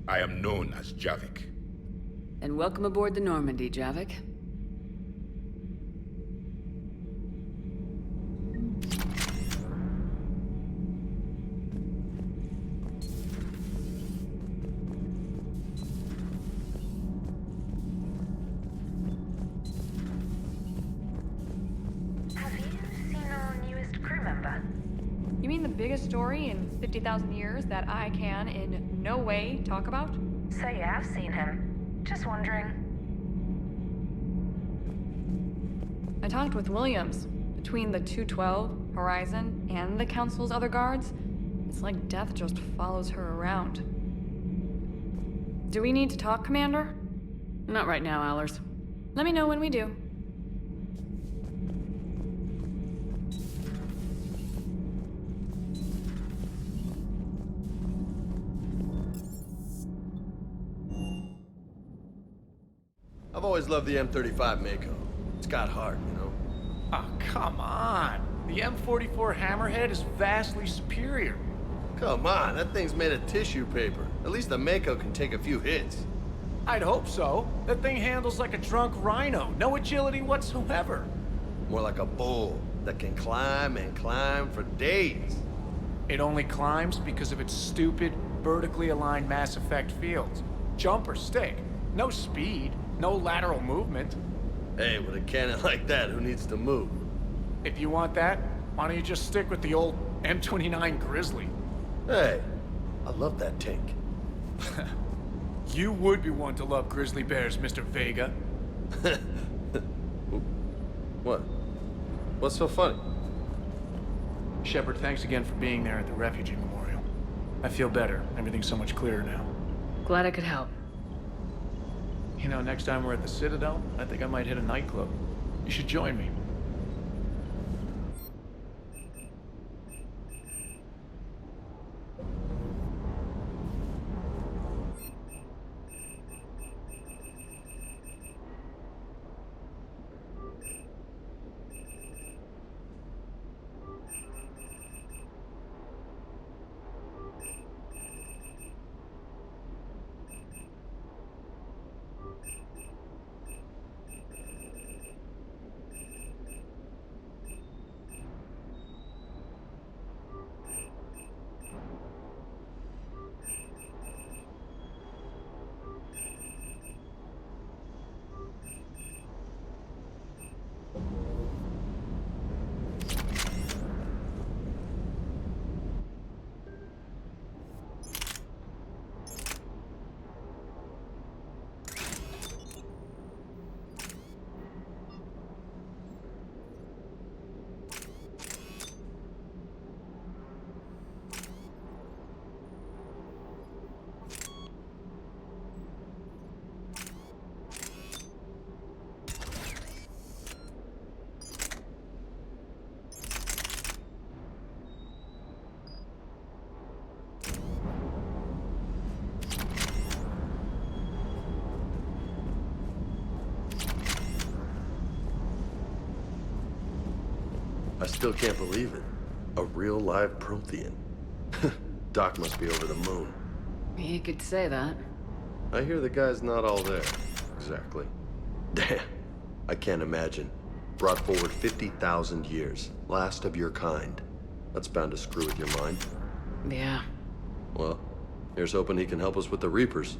I am known as Javik. And welcome aboard the Normandy, Javik. Have you seen our newest crew member? You mean the biggest story in 50,000 years that I can in no way talk about? So you have seen him. Just wondering. I talked with Williams. Between the 212, Horizon, and the Council's other guards, it's like death just follows her around. Do we need to talk, Commander? Not right now, Allers. Let me know when we do. I've always loved the M35 Mako. It's got heart, you know? Oh, come on. The M44 Hammerhead is vastly superior. Come on, that thing's made of tissue paper. At least the Mako can take a few hits. I'd hope so. That thing handles like a drunk rhino. No agility whatsoever. More like a bull that can climb and climb for days. It only climbs because of its stupid, vertically aligned Mass Effect fields. Jump or stick. No speed. No lateral movement. Hey, with a cannon like that, who needs to move? If you want that, why don't you just stick with the old M29 Grizzly? Hey, I love that tank. You would be one to love grizzly bears, Mr. Vega. What? What's so funny? Shepard, thanks again for being there at the Refugee Memorial. I feel better. Everything's so much clearer now. Glad I could help. You know, next time we're at the Citadel, I think I might hit a nightclub. You should join me. still can't believe it. A real live Prothean. Doc must be over the moon. You could say that. I hear the guy's not all there. Exactly. Damn. I can't imagine. Brought forward 50,000 years. Last of your kind. That's bound to screw with your mind. Yeah. Well, here's hoping he can help us with the Reapers.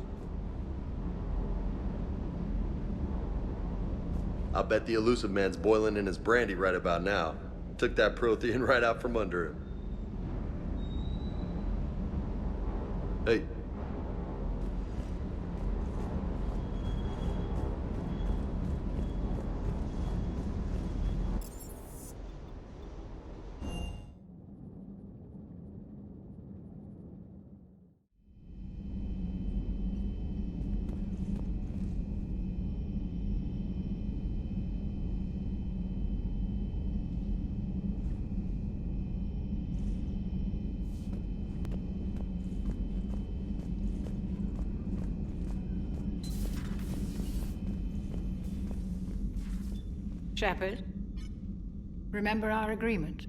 I bet the elusive man's boiling in his brandy right about now. Took that Prothean right out from under him. Hey. Shepard, remember our agreement?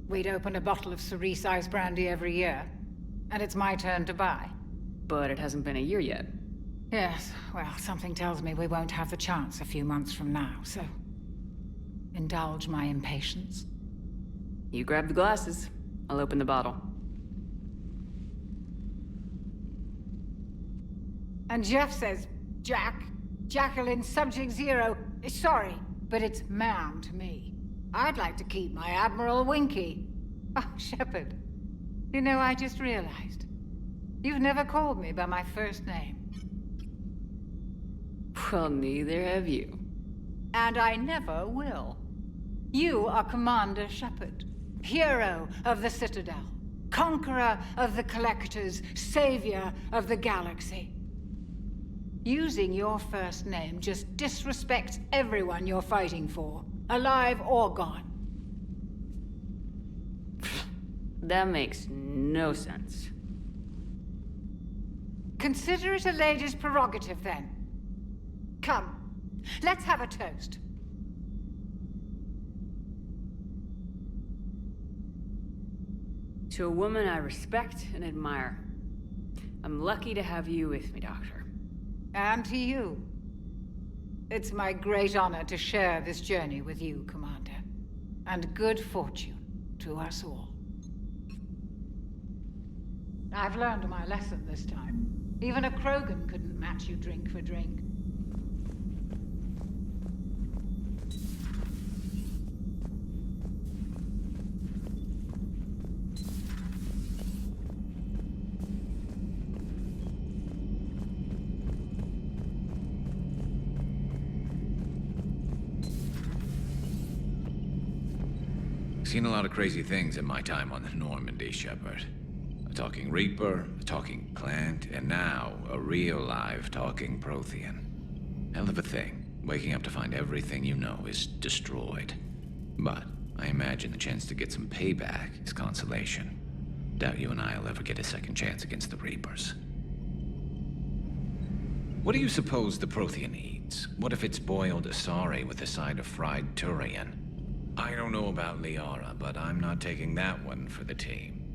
We'd open a bottle of cerise ice brandy every year, and it's my turn to buy. But it hasn't been a year yet. Yes, well, something tells me we won't have the chance a few months from now, so... indulge my impatience. You grab the glasses. I'll open the bottle. And Jeff says, Jacqueline Subject Zero is sorry, but it's ma'am to me. I'd like to keep my Admiral Winky. Oh, Shepard, you know, I just realized. You've never called me by my first name. Well, neither have you. And I never will. You are Commander Shepard, hero of the Citadel, conqueror of the Collectors, savior of the galaxy. Using your first name just disrespects everyone you're fighting for, alive or gone. That makes no sense. Consider it a lady's prerogative, then. Come, let's have a toast. To a woman I respect and admire. I'm lucky to have you with me, Doctor. And to you. It's my great honor to share this journey with you, Commander. And good fortune to us all. I've learned my lesson this time. Even a Krogan couldn't match you drink for drink. Seen a lot of crazy things in my time on the Normandy, Shepard. A talking Reaper, a talking Plant, and now a real live talking Prothean. Hell of a thing, waking up to find everything you know is destroyed. But I imagine the chance to get some payback is consolation. Doubt you and I'll ever get a second chance against the Reapers. What do you suppose the Prothean eats? What if it's boiled Asari with a side of fried Turian? I don't know about Liara, but I'm not taking that one for the team.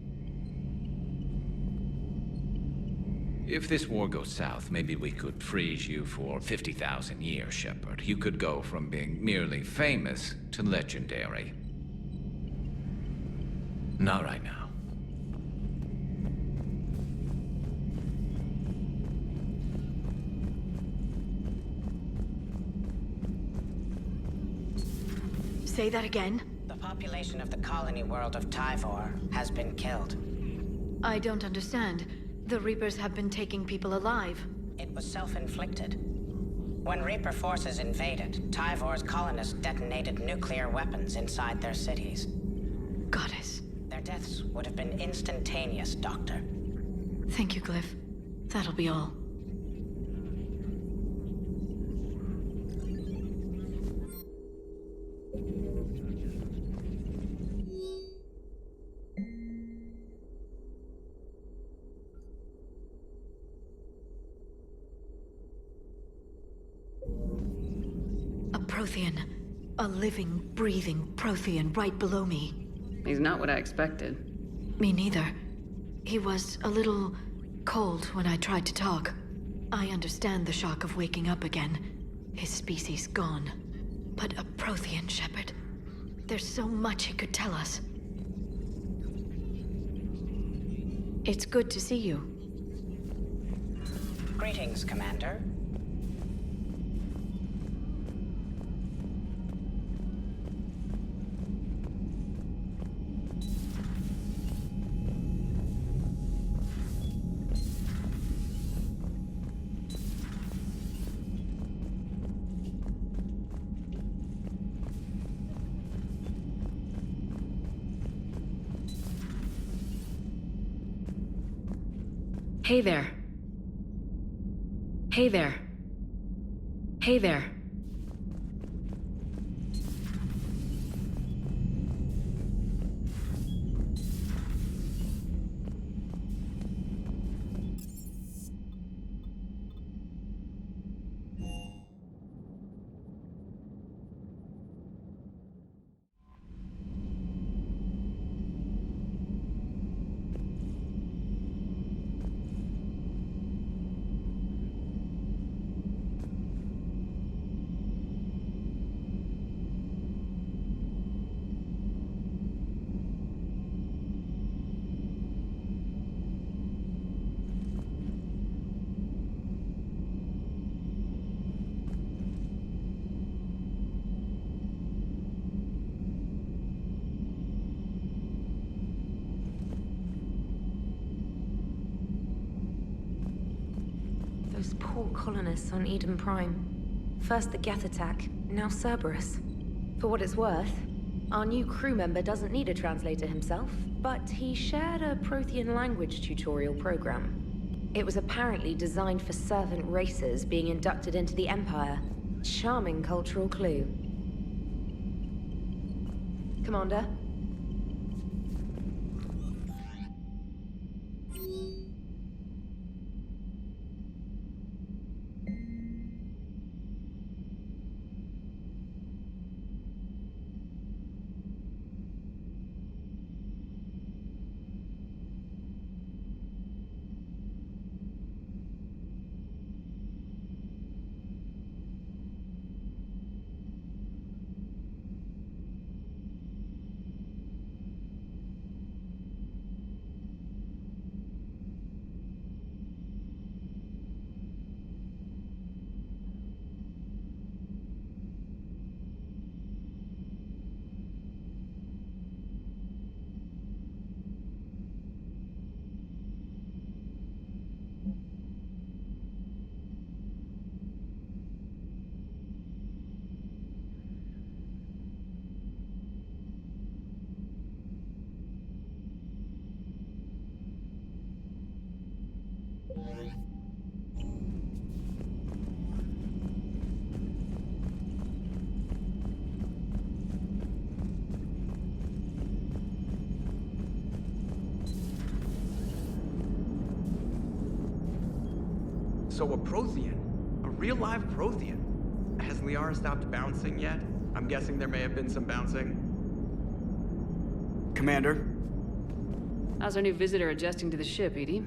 If this war goes south, maybe we could freeze you for 50,000 years, Shepard. You could go from being merely famous to legendary. Not right now. Say that again? The population of the colony world of Tyvor has been killed. I don't understand. The Reapers have been taking people alive. It was self-inflicted. When Reaper forces invaded, Tyvor's colonists detonated nuclear weapons inside their cities. Goddess. Their deaths would have been instantaneous, Doctor. Thank you, Glyph. That'll be all. A Prothean. A living, breathing Prothean right below me. He's not what I expected. Me neither. He was a little cold when I tried to talk. I understand the shock of waking up again. His species gone. But a Prothean, Shepard. There's so much he could tell us. It's good to see you. Greetings, Commander. Hey there. Hey there. Hey there. Those poor colonists on Eden Prime. First the Geth attack, now Cerberus. For what it's worth, our new crew member doesn't need a translator himself, but he shared a Prothean language tutorial program. It was apparently designed for servant races being inducted into the Empire. Charming cultural clue. Commander? So a Prothean? A real live Prothean? Has Liara stopped bouncing yet? I'm guessing there may have been some bouncing. Commander? How's our new visitor adjusting to the ship, Edie?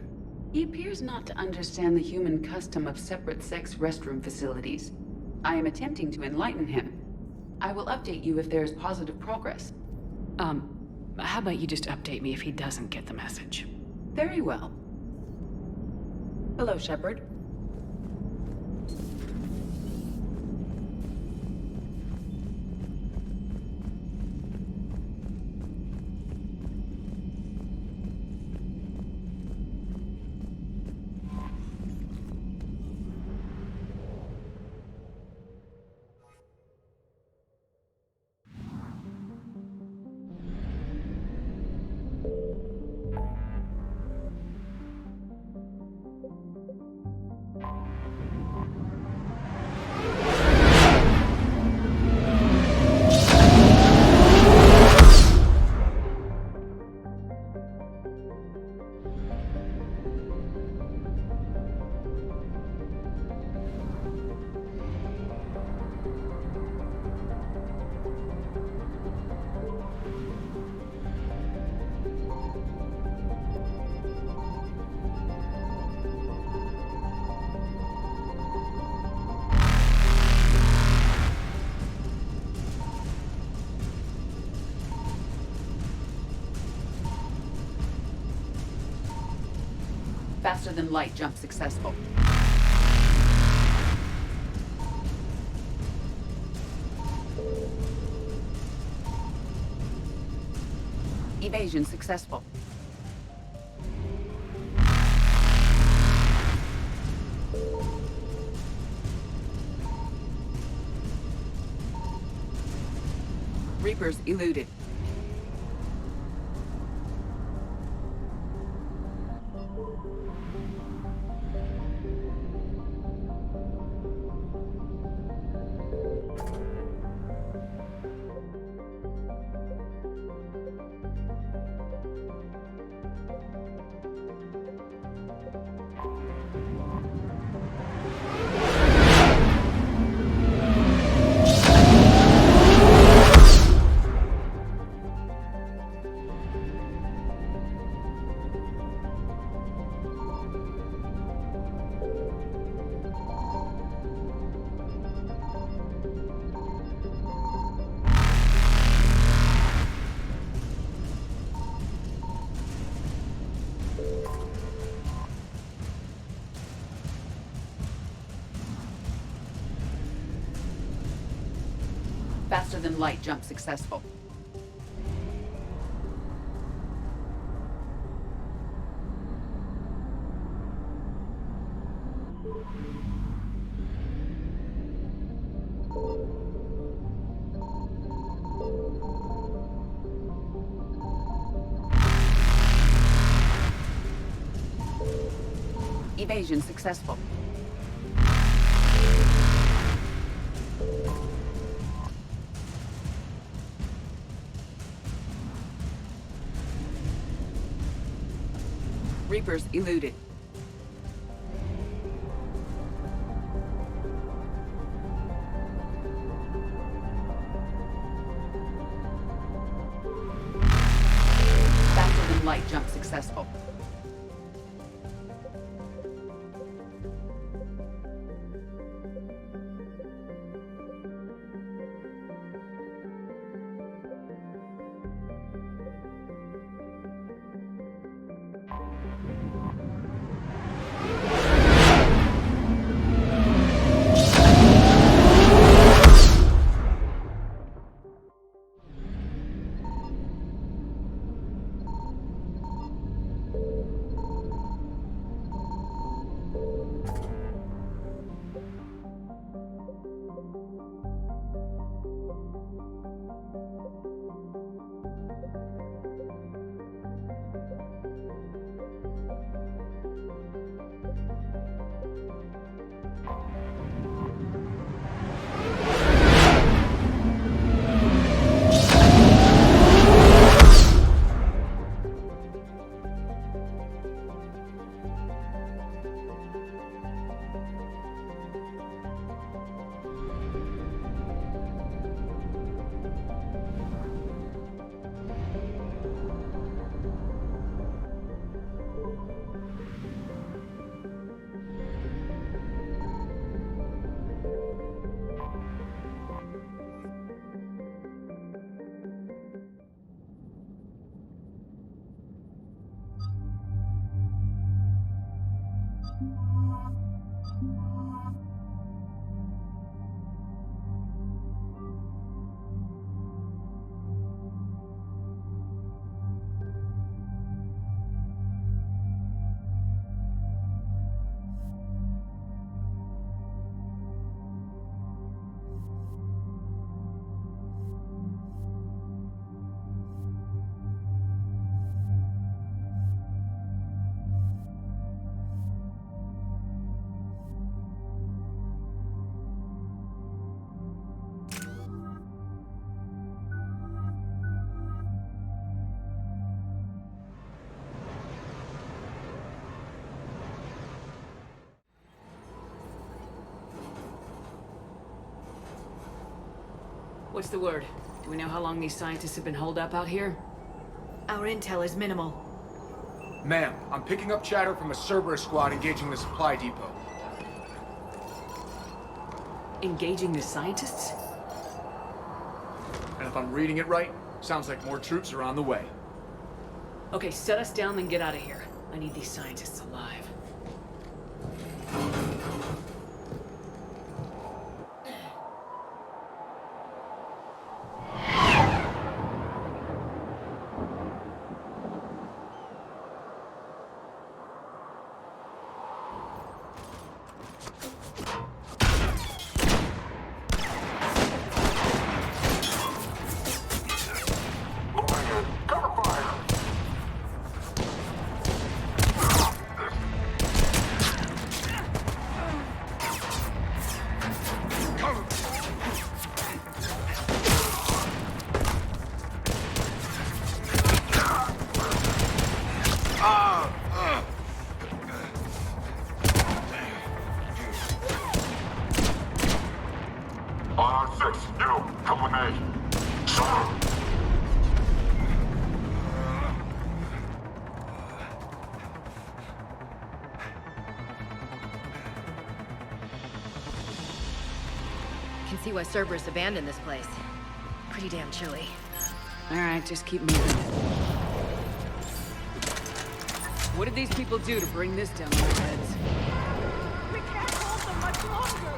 He appears not to understand the human custom of separate-sex restroom facilities. I am attempting to enlighten him. I will update you if there is positive progress. How about you just update me if he doesn't get the message? Very well. Hello, Shepard. Faster than light jump successful. Evasion successful. Reapers eluded. Faster than light jump successful. Evasion successful. Reapers eluded. Faster than light jump successful. What's the word? Do we know how long these scientists have been holed up out here? Our intel is minimal. Ma'am, I'm picking up chatter from a Cerberus squad engaging the supply depot. Engaging the scientists? And if I'm reading it right, sounds like more troops are on the way. Okay, set us down, then get out of here. I need these scientists alive. Matrix! You, come with me! Sir! Can see why Cerberus abandoned this place. Pretty damn chilly. Alright, just keep moving. What did these people do to bring this down on their heads? We can't hold them much longer!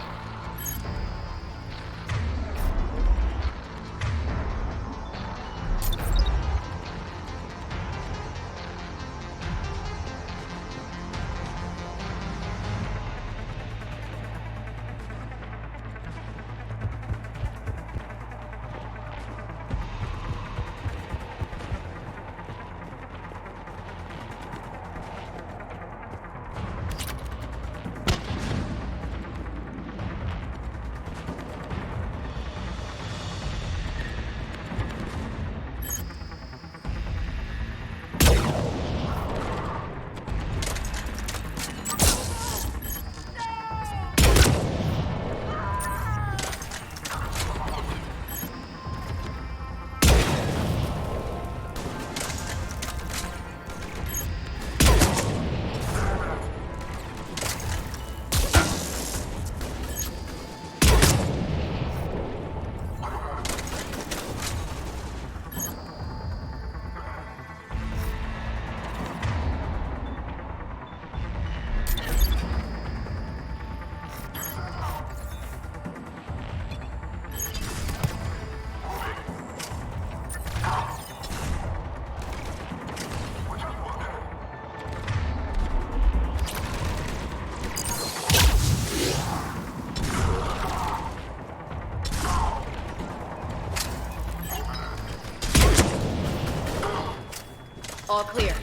All clear.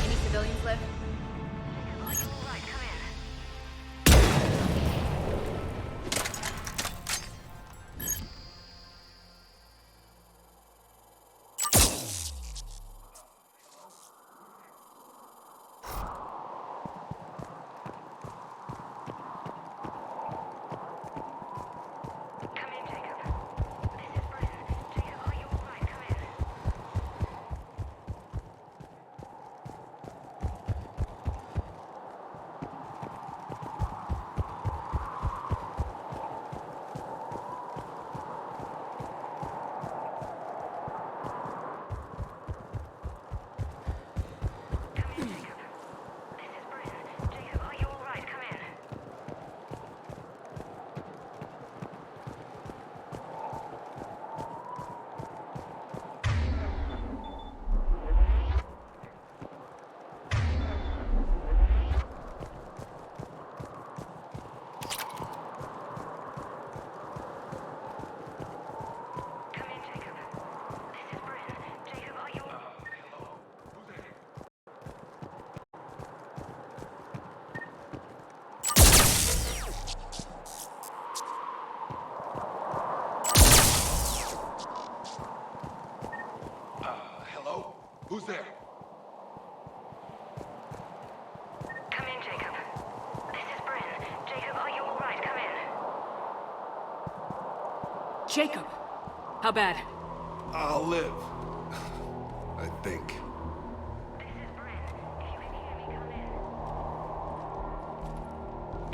Any civilians left? Who's there? Come in, Jacob. This is Bryn. Jacob, are you alright? Come in. Jacob! How bad? I'll live. I think. This is Bryn. If you can hear me, come in.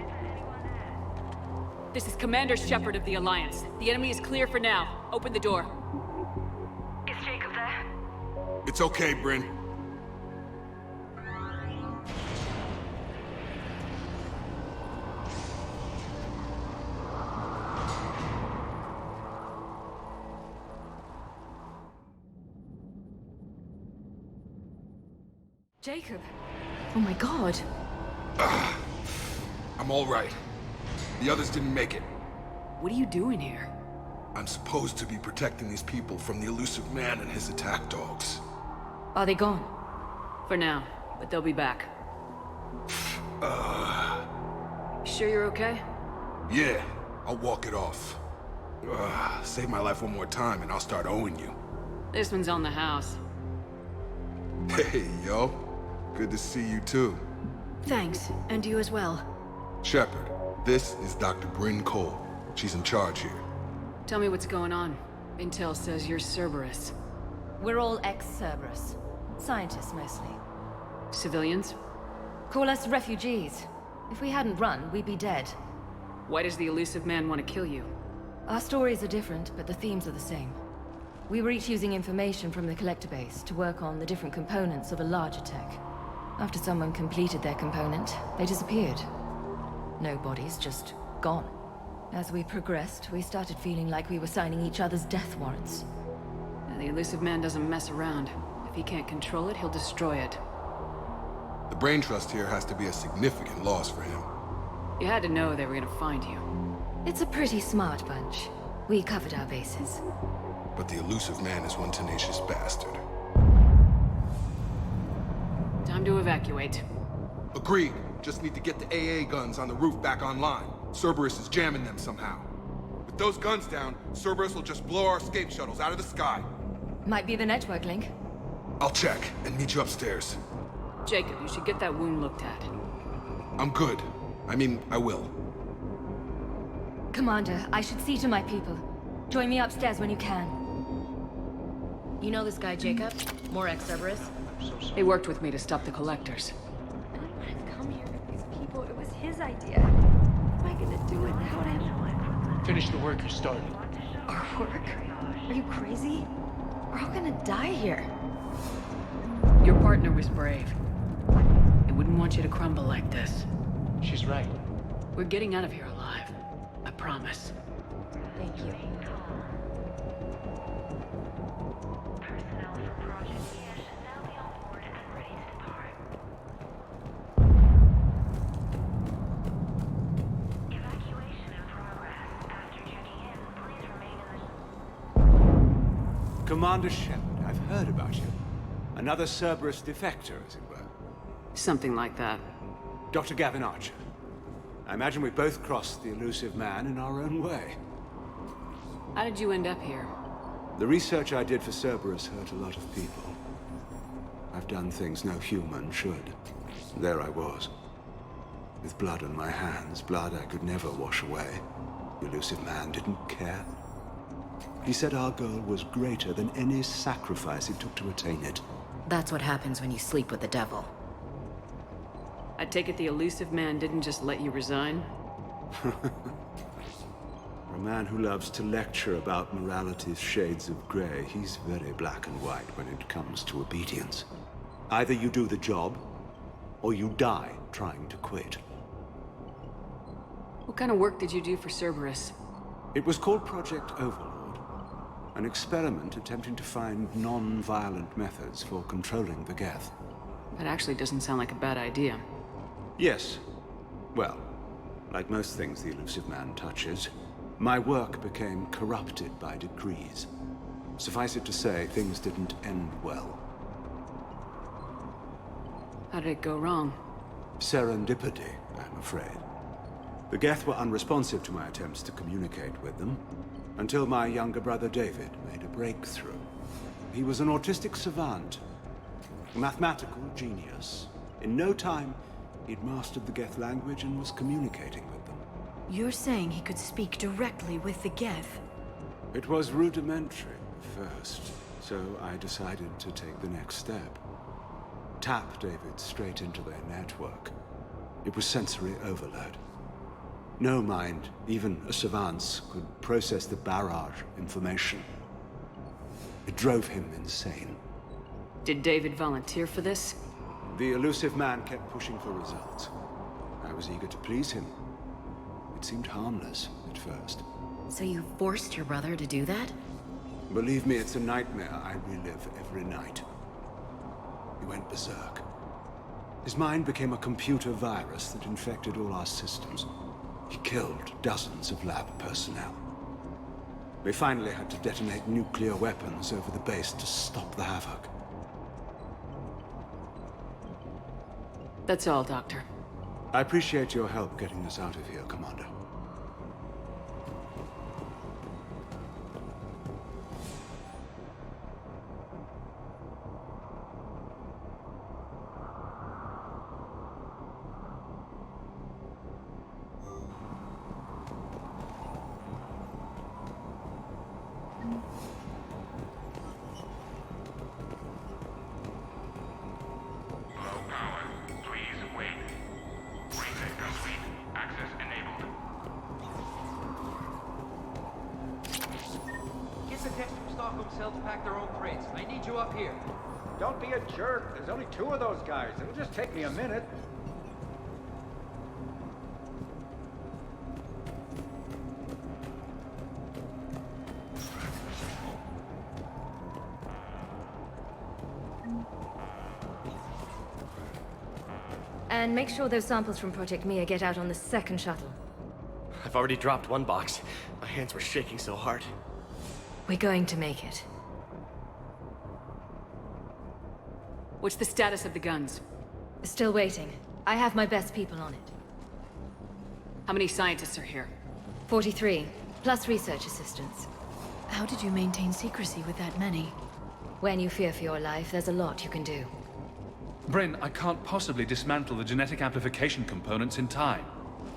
Is there anyone there? This is Commander Shepard of the Alliance. The enemy is clear for now. Open the door. Is Jacob there? It's okay, Bryn. Jacob. Oh my god. I'm all right. The others didn't make it. What are you doing here? I'm supposed to be protecting these people from the elusive man and his attack dogs. Are they gone? For now, but they'll be back. Sure you're okay? Yeah, I'll walk it off. Save my life one more time and I'll start owing you. This one's on the house. Hey, yo. Good to see you too. Thanks, and you as well. Shepard, this is Dr. Bryn Cole. She's in charge here. Tell me what's going on. Intel says you're Cerberus. We're all ex-Cerberus. Scientists, mostly. Civilians? Call us refugees. If we hadn't run, we'd be dead. Why does the elusive man want to kill you? Our stories are different, but the themes are the same. We were each using information from the collector base to work on the different components of a larger tech. After someone completed their component, they disappeared. No bodies, just gone. As we progressed, we started feeling like we were signing each other's death warrants. The elusive man doesn't mess around. If he can't control it, he'll destroy it. The brain trust here has to be a significant loss for him. You had to know they were gonna find you. It's a pretty smart bunch. We covered our bases. But the elusive man is one tenacious bastard. Time to evacuate. Agreed. Just need to get the AA guns on the roof back online. Cerberus is jamming them somehow. With those guns down, Cerberus will just blow our escape shuttles out of the sky. Might be the network link. I'll check and meet you upstairs. Jacob, you should get that wound looked at. I'm good. I mean, I will. Commander, I should see to my people. Join me upstairs when you can. You know this guy, Jacob? More ex-Cerberus? He worked with me to stop the collectors. I didn't want to come here with these people. It was his idea. What am I gonna do without him? Finish the work you started. Our work? Are you crazy? We're all gonna die here. Your partner was brave. They wouldn't want you to crumble like this. She's right. We're getting out of here alive. I promise. Thank you. Commander Shepard, I've heard about you. Another Cerberus defector, as it were. Something like that. Dr. Gavin Archer. I imagine we both crossed the elusive man in our own way. How did you end up here? The research I did for Cerberus hurt a lot of people. I've done things no human should. There I was. With blood on my hands, blood I could never wash away. The elusive man didn't care. He said our goal was greater than any sacrifice it took to attain it. That's what happens when you sleep with the devil. I take it the elusive man didn't just let you resign? For a man who loves to lecture about morality's shades of gray, he's very black and white when it comes to obedience. Either you do the job, or you die trying to quit. What kind of work did you do for Cerberus? It was called Project Overlord. An experiment attempting to find non-violent methods for controlling the Geth. That actually doesn't sound like a bad idea. Yes. Well, like most things the elusive man touches, my work became corrupted by degrees. Suffice it to say, things didn't end well. How did it go wrong? Serendipity, I'm afraid. The Geth were unresponsive to my attempts to communicate with them, until my younger brother David made a breakthrough. He was an autistic savant, a mathematical genius. In no time, he'd mastered the Geth language and was communicating with them. You're saying he could speak directly with the Geth? It was rudimentary at first, so I decided to take the next step. Tap David straight into their network. It was sensory overload. No mind, even a savant's, could process the barrage of information. It drove him insane. Did David volunteer for this? The elusive man kept pushing for results. I was eager to please him. It seemed harmless at first. So you forced your brother to do that? Believe me, it's a nightmare I relive every night. He went berserk. His mind became a computer virus that infected all our systems. He killed dozens of lab personnel. We finally had to detonate nuclear weapons over the base to stop the havoc. That's all, Doctor. I appreciate your help getting us out of here, Commander. Stockholm cells pack their own crates. I need you up here. Don't be a jerk. There's only 2 of those guys. It'll just take me a minute. And make sure those samples from Project Mia get out on the second shuttle. I've already dropped one box. My hands were shaking so hard. We're going to make it. What's the status of the guns? Still waiting. I have my best people on it. How many scientists are here? 43, plus research assistants. How did you maintain secrecy with that many? When you fear for your life, there's a lot you can do. Bryn, I can't possibly dismantle the genetic amplification components in time.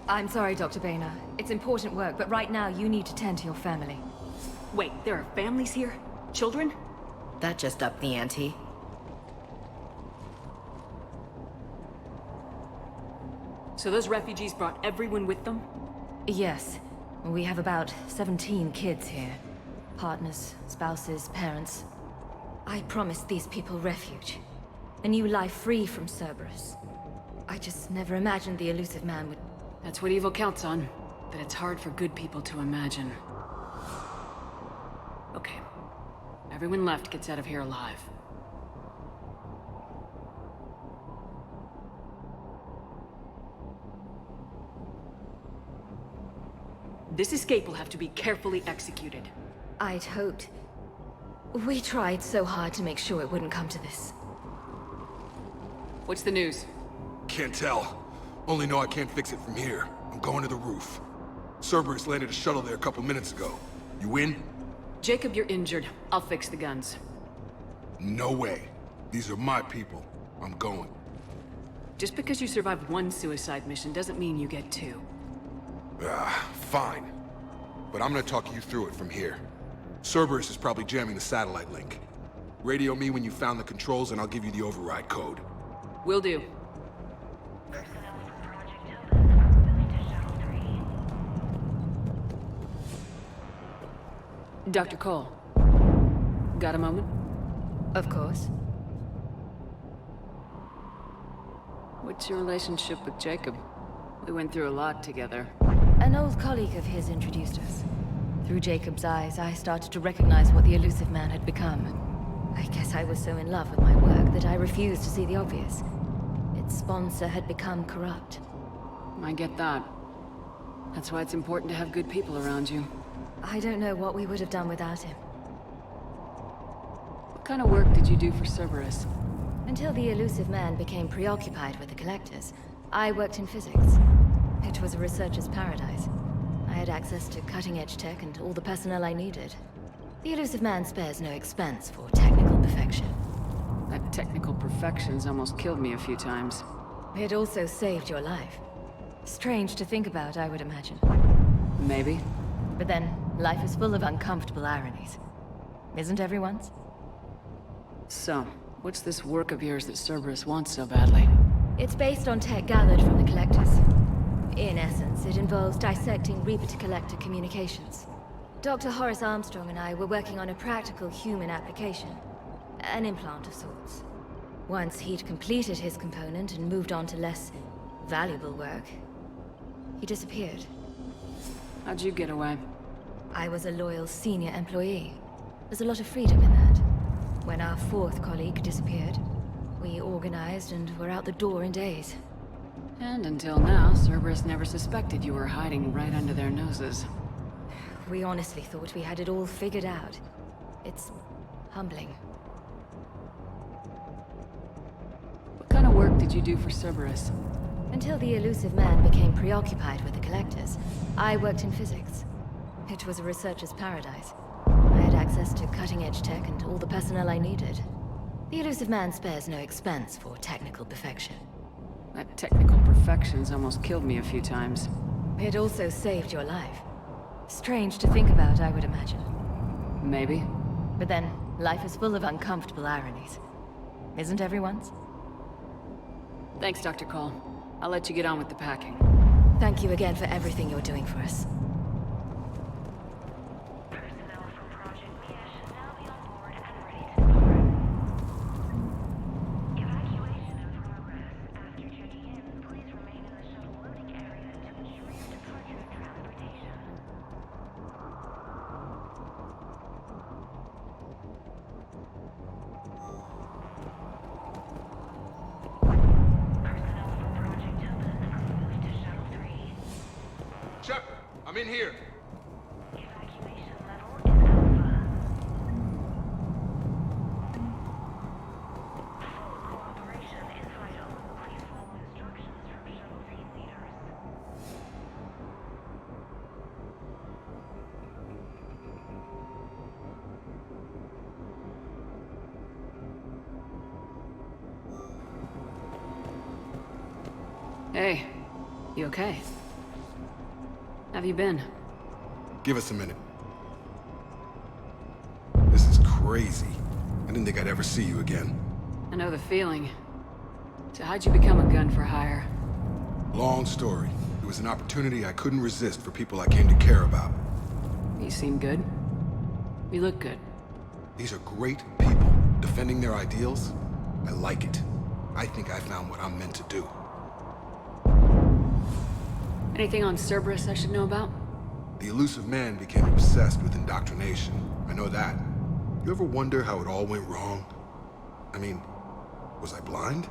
I'm sorry, Dr. Boehner. It's important work, but right now you need to tend to your family. Wait, there are families here? Children? That just upped the ante. So those refugees brought everyone with them? Yes. We have about 17 kids here. Partners, spouses, parents. I promised these people refuge. A new life free from Cerberus. I just never imagined the elusive man would... That's what evil counts on. But it's hard for good people to imagine. Okay. Everyone left gets out of here alive. This escape will have to be carefully executed. I'd hoped. We tried so hard to make sure it wouldn't come to this. What's the news? Can't tell. Only know I can't fix it from here. I'm going to the roof. Cerberus landed a shuttle there a couple minutes ago. You in? Jacob, you're injured. I'll fix the guns. No way. These are my people. I'm going. Just because you survived one suicide mission doesn't mean you get 2. Fine. But I'm gonna talk you through it from here. Cerberus is probably jamming the satellite link. Radio me when you found the controls and I'll give you the override code. Will do. Dr. Cole. Got a moment? Of course. What's your relationship with Jacob? We went through a lot together. An old colleague of his introduced us. Through Jacob's eyes, I started to recognize what the elusive man had become. I guess I was so in love with my work that I refused to see the obvious. Its sponsor had become corrupt. I get that. That's why it's important to have good people around you. I don't know what we would have done without him. What kind of work did you do for Cerberus? Until the elusive man became preoccupied with the Collectors, I worked in physics. It was a researcher's paradise. I had access to cutting-edge tech and all the personnel I needed. The elusive man spares no expense for technical perfection. That technical perfection's almost killed me a few times. It also saved your life. Strange to think about, I would imagine. Maybe. But then, life is full of uncomfortable ironies. Isn't everyone's? So, what's this work of yours that Cerberus wants so badly? It's based on tech gathered from the Collectors. In essence, it involves dissecting Reaper-to-Collector communications. Dr. Horace Armstrong and I were working on a practical human application. An implant of sorts. Once he'd completed his component and moved on to less valuable work, he disappeared. How'd you get away? I was a loyal senior employee. There's a lot of freedom in that. When our 4th colleague disappeared, we organized and were out the door in days. And until now, Cerberus never suspected you were hiding right under their noses. We honestly thought we had it all figured out. It's humbling. What kind of work did you do for Cerberus? Until the elusive man became preoccupied with the Collectors, I worked in physics. It was a researcher's paradise. I had access to cutting-edge tech and all the personnel I needed. The elusive man spares no expense for technical perfection. That technical perfection's almost killed me a few times. It also saved your life. Strange to think about, I would imagine. Maybe. But then, life is full of uncomfortable ironies. Isn't everyone's? Thanks, Dr. Cole. I'll let you get on with the packing. Thank you again for everything you're doing for us. Personnel from Project Mia should now be I'm in here. Hey, you okay? Have you been? Give us a minute. This is crazy. I didn't think I'd ever see you again. I know the feeling. So how'd you become a gun for hire? Long story. It was an opportunity I couldn't resist for people I came to care about. You seem good. You look good. These are great people, defending their ideals. I like it. I think I found what I'm meant to do. Anything on Cerberus I should know about? The elusive man became obsessed with indoctrination. I know that. You ever wonder how it all went wrong? I mean, was I blind?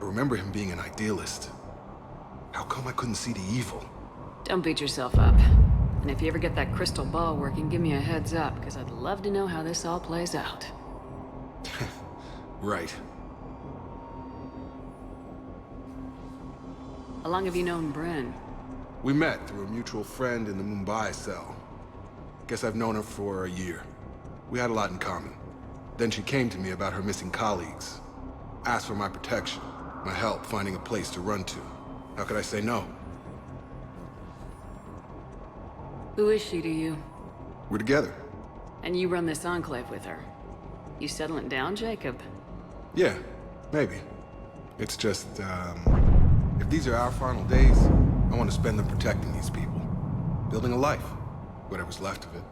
I remember him being an idealist. How come I couldn't see the evil? Don't beat yourself up. And if you ever get that crystal ball working, give me a heads up, because I'd love to know how this all plays out. Right. How long have you known Bryn? We met through a mutual friend in the Mumbai cell. Guess I've known her for a year. We had a lot in common. Then she came to me about her missing colleagues. Asked for my protection, my help finding a place to run to. How could I say no? Who is she to you? We're together. And you run this enclave with her. You settling down, Jacob? Yeah, maybe. It's just, if these are our final days, I want to spend them protecting these people. Building a life. Whatever's left of it.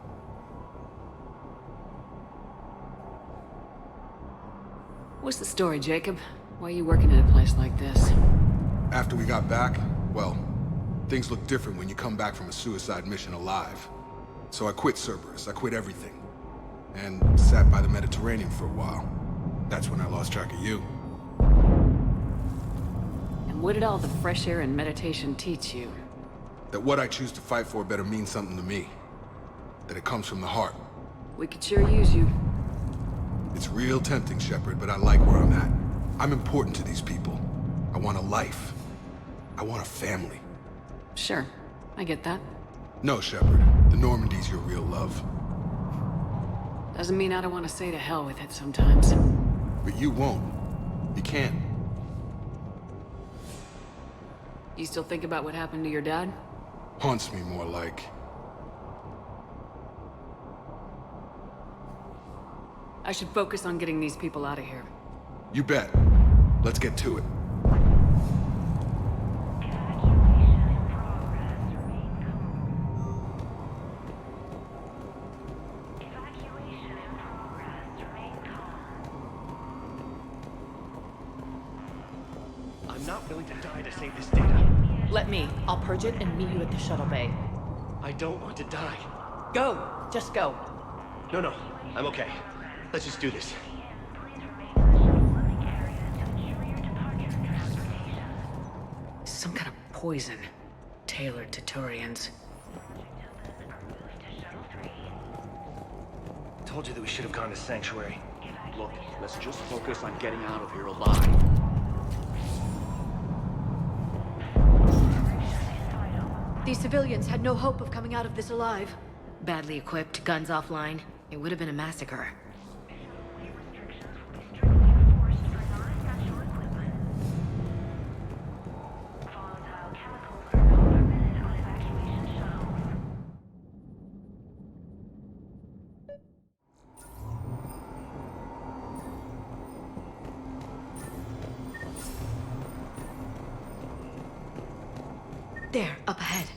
What's the story, Jacob? Why are you working at a place like this? After we got back, well, things look different when you come back from a suicide mission alive. So I quit Cerberus, I quit everything. And sat by the Mediterranean for a while. That's when I lost track of you. And what did all the fresh air and meditation teach you? That what I choose to fight for better mean something to me. That it comes from the heart. We could sure use you. It's real tempting, Shepard, but I like where I'm at. I'm important to these people. I want a life. I want a family. Sure, I get that. No, Shepard. The Normandy's your real love. Doesn't mean I don't want to say to hell with it sometimes. But you won't. You can't. You still think about what happened to your dad? Haunts me more like. I should focus on getting these people out of here. You bet. Let's get to it. I'm not willing to die to save this data. Let me. I'll purge it and meet you at the shuttle bay. I don't want to die. Go! Just go. No, I'm okay. Let's just do this. Some kind of poison, tailored to Turians. Told you that we should have gone to Sanctuary. Look, let's just focus on getting out of here alive. These civilians had no hope of coming out of this alive. Badly equipped, guns offline. It would have been a massacre. There, up ahead.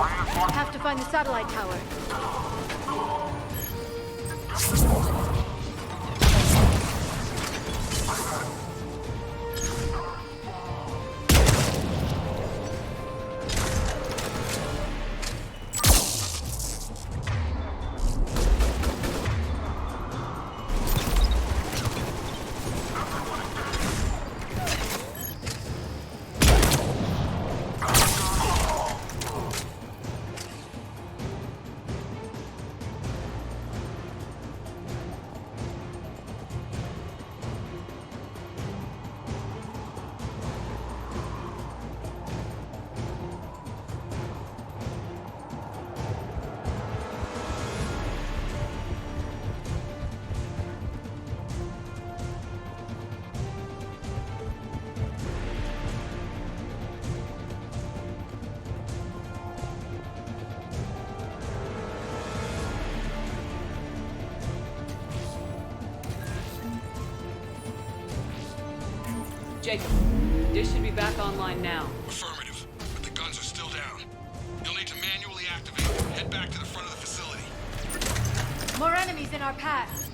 Have to find the satellite tower. Jacob, dish should be back online now. Affirmative, but the guns are still down. You'll need to manually activate them and head back to the front of the facility. More enemies in our path.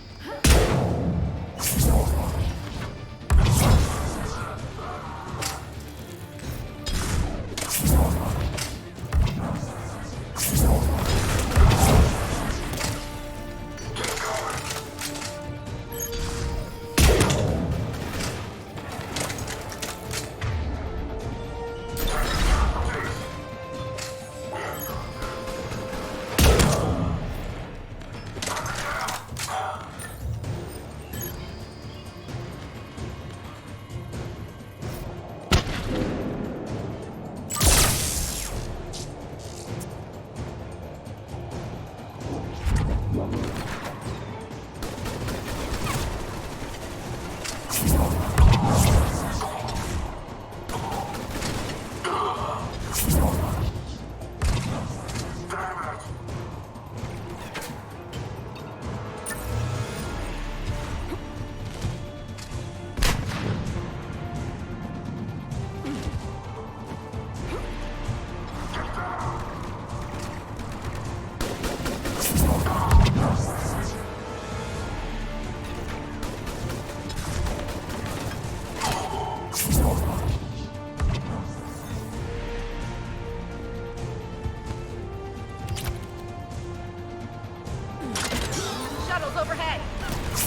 Overhead.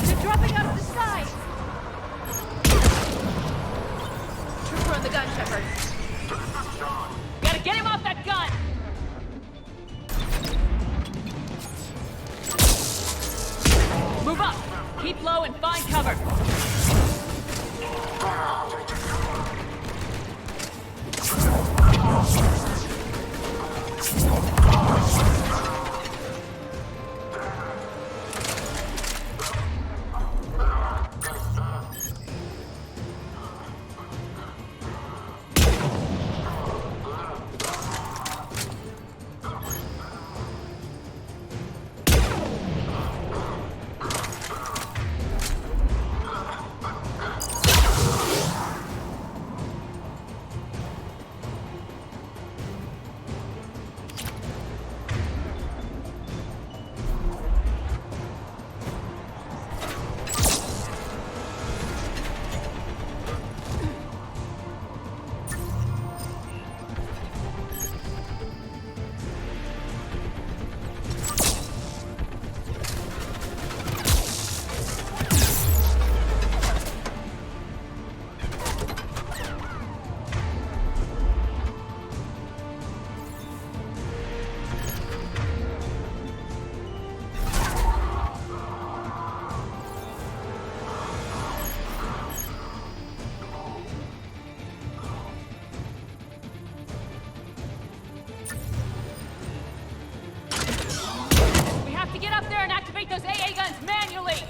They're dropping out of the sky. Trooper on the gun, Shepard. Gotta get him off that gun! Move up! Keep low and find cover! Those AA guns manually!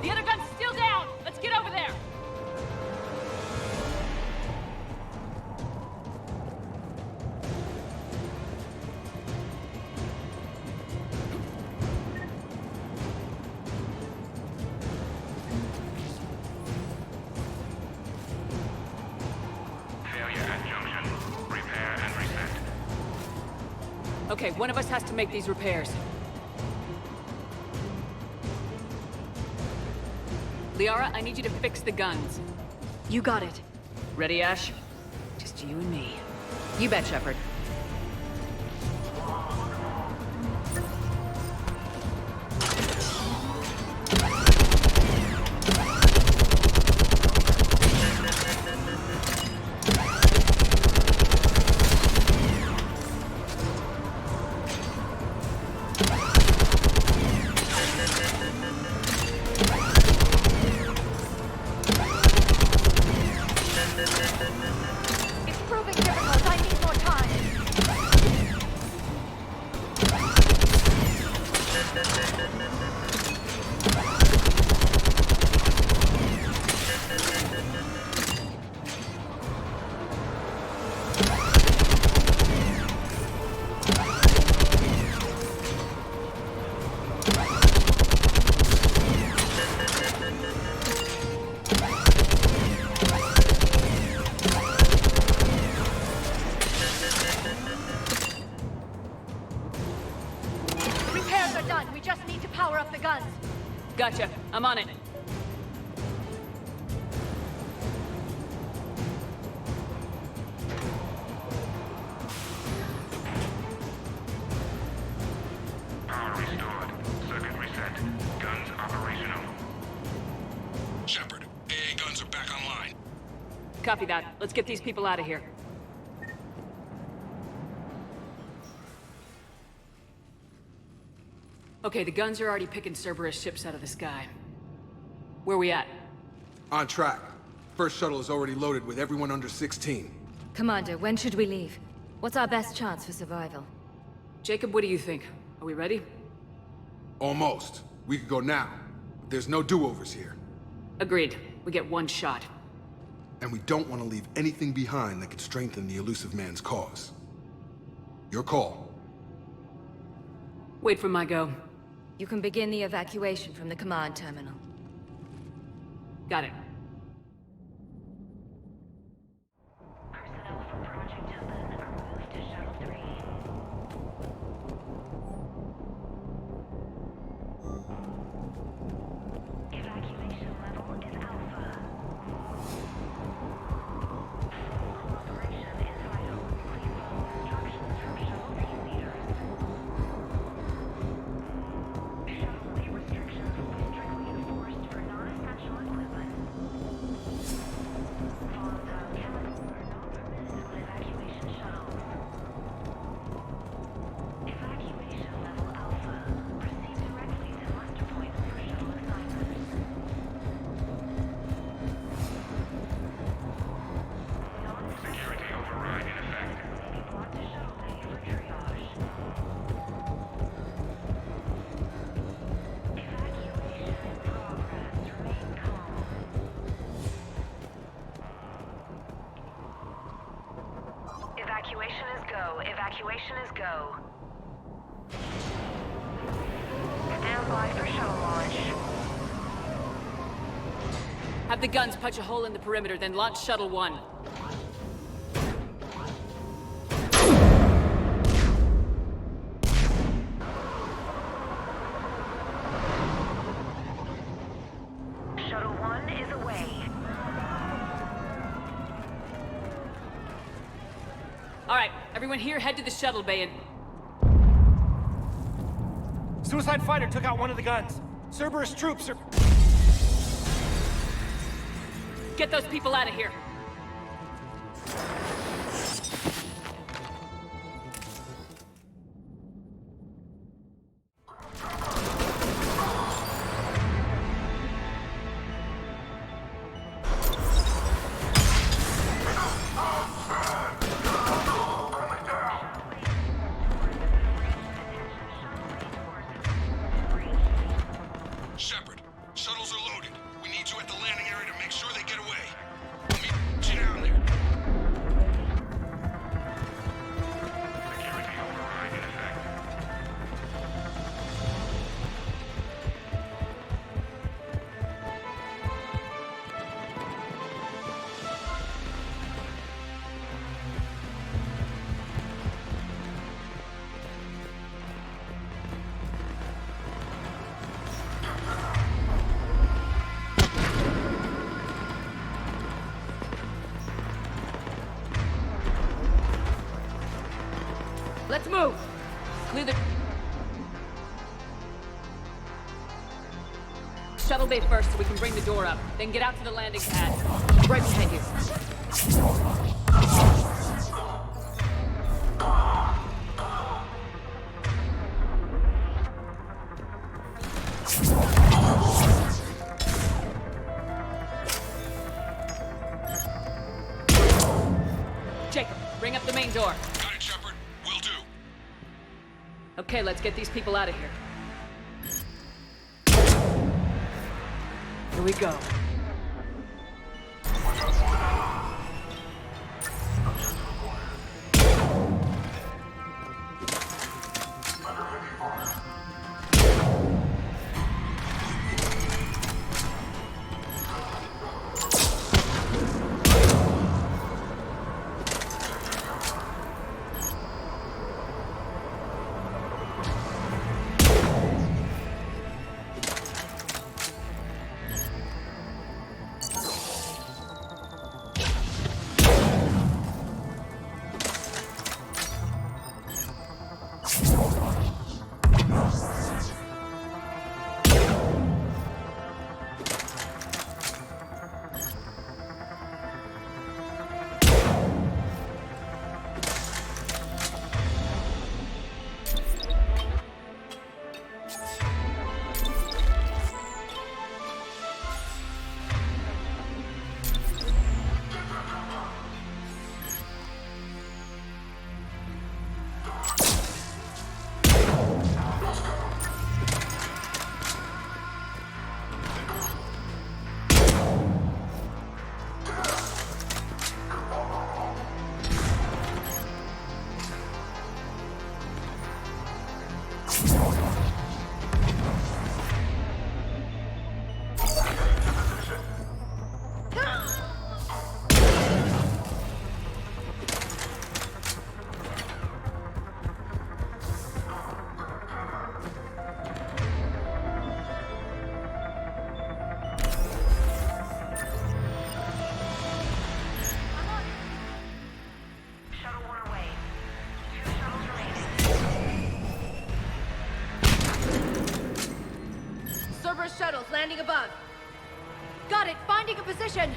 The other gun's still down! Let's get over there! Failure at junction. Repair and reset. Okay, one of us has to make these repairs. Liara, I need you to fix the guns. You got it. Ready, Ash? Just you and me. You bet, Shepard. It's proving difficult. I need more time. Repairs are done. We just need to power up the guns. Gotcha. I'm on it. Power restored. Circuit reset. Guns operational. Shepard, AA guns are back online. Copy that. Let's get these people out of here. Okay, the guns are already picking Cerberus ships out of the sky. Where we at? On track. First shuttle is already loaded with everyone under 16. Commander, when should we leave? What's our best chance for survival? Jacob, what do you think? Are we ready? Almost. We could go now. But there's no do-overs here. Agreed. We get one shot. And we don't want to leave anything behind that could strengthen the elusive man's cause. Your call. Wait for my go. You can begin the evacuation from the command terminal. Got it. Personnel from Project Helen are moved to Shuttle 3. Evacuation level is Alpha. Full operation is vital. Please follow instructions from Shuttle team leaders. Shuttle restrictions will be strictly enforced for non-essential equipment. Volatile chemicals are not permitted on evacuation shuttles. Evacuation level Alpha. Proceed directly to muster points for shuttle assignments. Security override in effect. May be brought to shuttle bay for triage. Evacuation in progress. Remain calm. Evacuation is go. Evacuation is go. Stand by for shuttle launch. Have the guns punch a hole in the perimeter, then launch Shuttle 1. Everyone here, head to the shuttle bay and... Suicide fighter took out one of the guns. Cerberus troops are... Get those people out of here. Shepard, shuttles are loaded. We need you at the landing area to make sure they get away. We'll meet you down there. Security override in effect. Let's move! Clear the... Shuttle bay first so we can bring the door up. Then get out to the landing pad. Right behind you. Jacob, bring up the main door. Got it, Shepard. Will do. Okay, let's get these people out of here. Here we go. Shuttles landing above. Got it! Finding a position!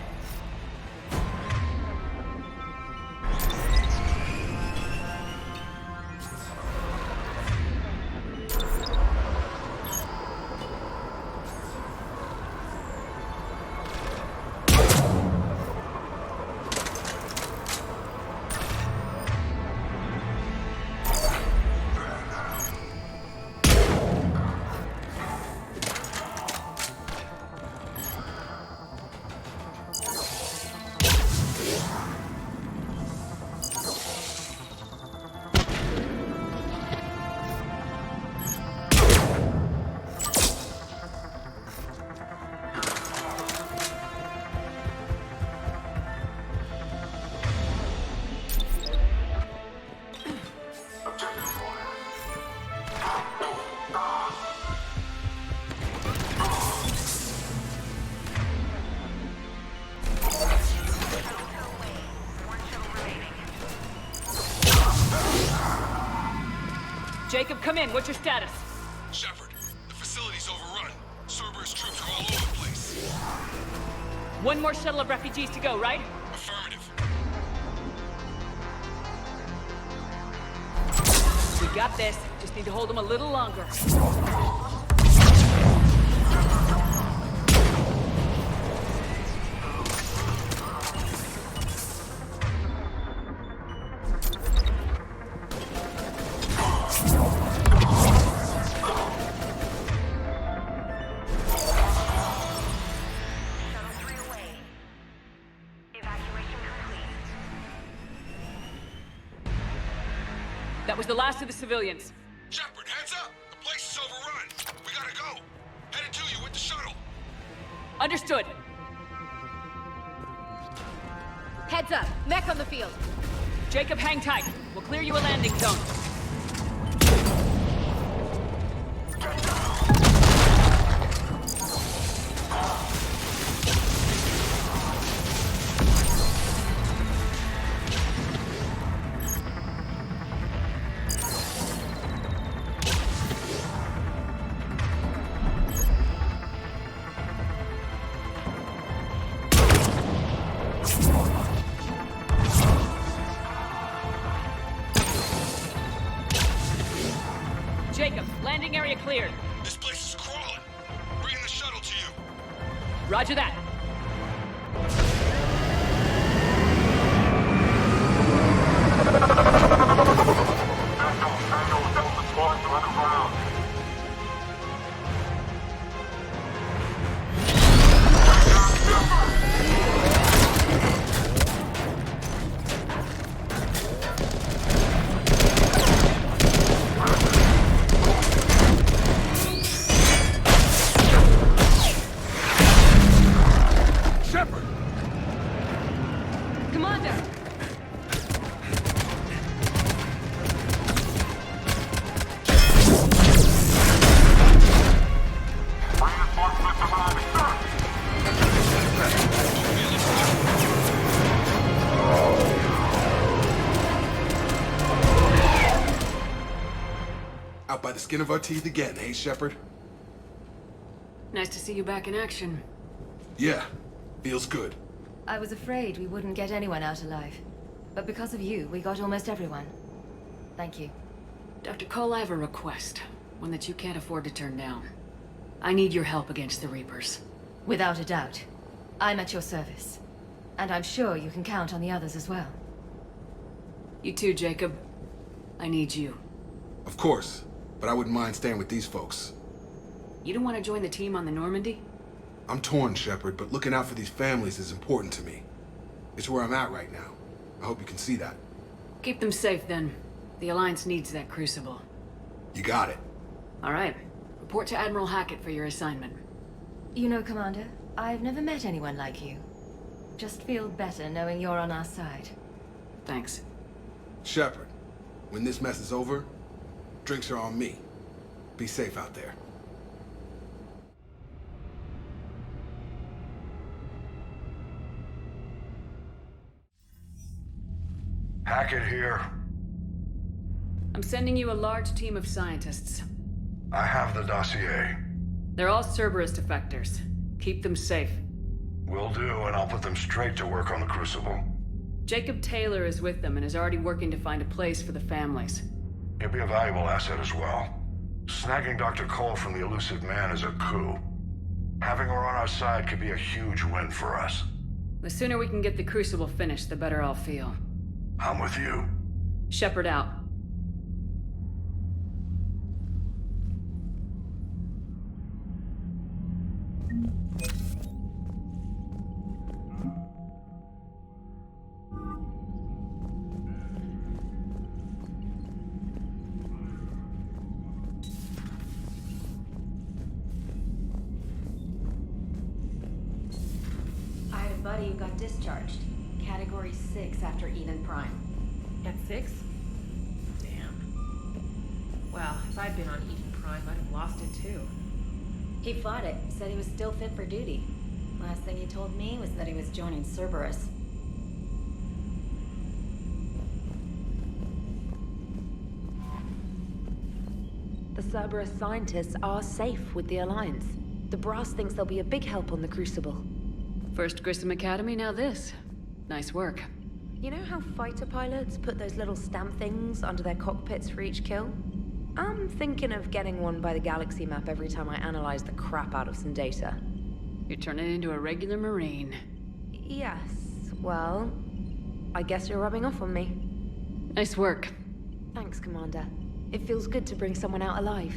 Jacob, come in. What's your status? Shepard, the facility's overrun. Cerberus troops are all over the place. One more shuttle of refugees to go, right? Affirmative. We got this. Just need to hold them a little longer. That was the last of the civilians. Shepard, heads up! The place is overrun. We gotta go. Headed to you with the shuttle. Understood. Heads up! Mech on the field! Jacob, hang tight. We'll clear you a landing zone. Jacob, landing area cleared. This place is crawling. Bringing the shuttle to you. Roger that. Commander! Out by the skin of our teeth again, hey, Shepard? Nice to see you back in action. Yeah, feels good. I was afraid we wouldn't get anyone out alive. But because of you, we got almost everyone. Thank you. Dr. Cole, I have a request. One that you can't afford to turn down. I need your help against the Reapers. Without a doubt. I'm at your service. And I'm sure you can count on the others as well. You too, Jacob. I need you. Of course, but I wouldn't mind staying with these folks. You don't want to join the team on the Normandy? I'm torn, Shepard, but looking out for these families is important to me. It's where I'm at right now. I hope you can see that. Keep them safe, then. The Alliance needs that crucible. You got it. All right. Report to Admiral Hackett for your assignment. You know, Commander, I've never met anyone like you. Just feel better knowing you're on our side. Thanks. Shepard, when this mess is over, drinks are on me. Be safe out there. Hackett here. I'm sending you a large team of scientists. I have the dossier. They're all Cerberus defectors. Keep them safe. Will do, and I'll put them straight to work on the Crucible. Jacob Taylor is with them and is already working to find a place for the families. He'll be a valuable asset as well. Snagging Dr. Cole from the elusive man is a coup. Having her on our side could be a huge win for us. The sooner we can get the Crucible finished, the better I'll feel. I'm with you. Shepard out. I had a buddy who got discharged. Category 6 after Eden Prime. At 6? Damn. Well, if I'd been on Eden Prime, I'd have lost it too. He fought it, said he was still fit for duty. Last thing he told me was that he was joining Cerberus. The Cerberus scientists are safe with the Alliance. The brass thinks they'll be a big help on the Crucible. First Grissom Academy, now this. Nice work. You know how fighter pilots put those little stamp things under their cockpits for each kill? I'm thinking of getting one by the galaxy map every time I analyze the crap out of some data. You're turning into a regular Marine. Yes, well, I guess you're rubbing off on me. Nice work. Thanks, Commander. It feels good to bring someone out alive.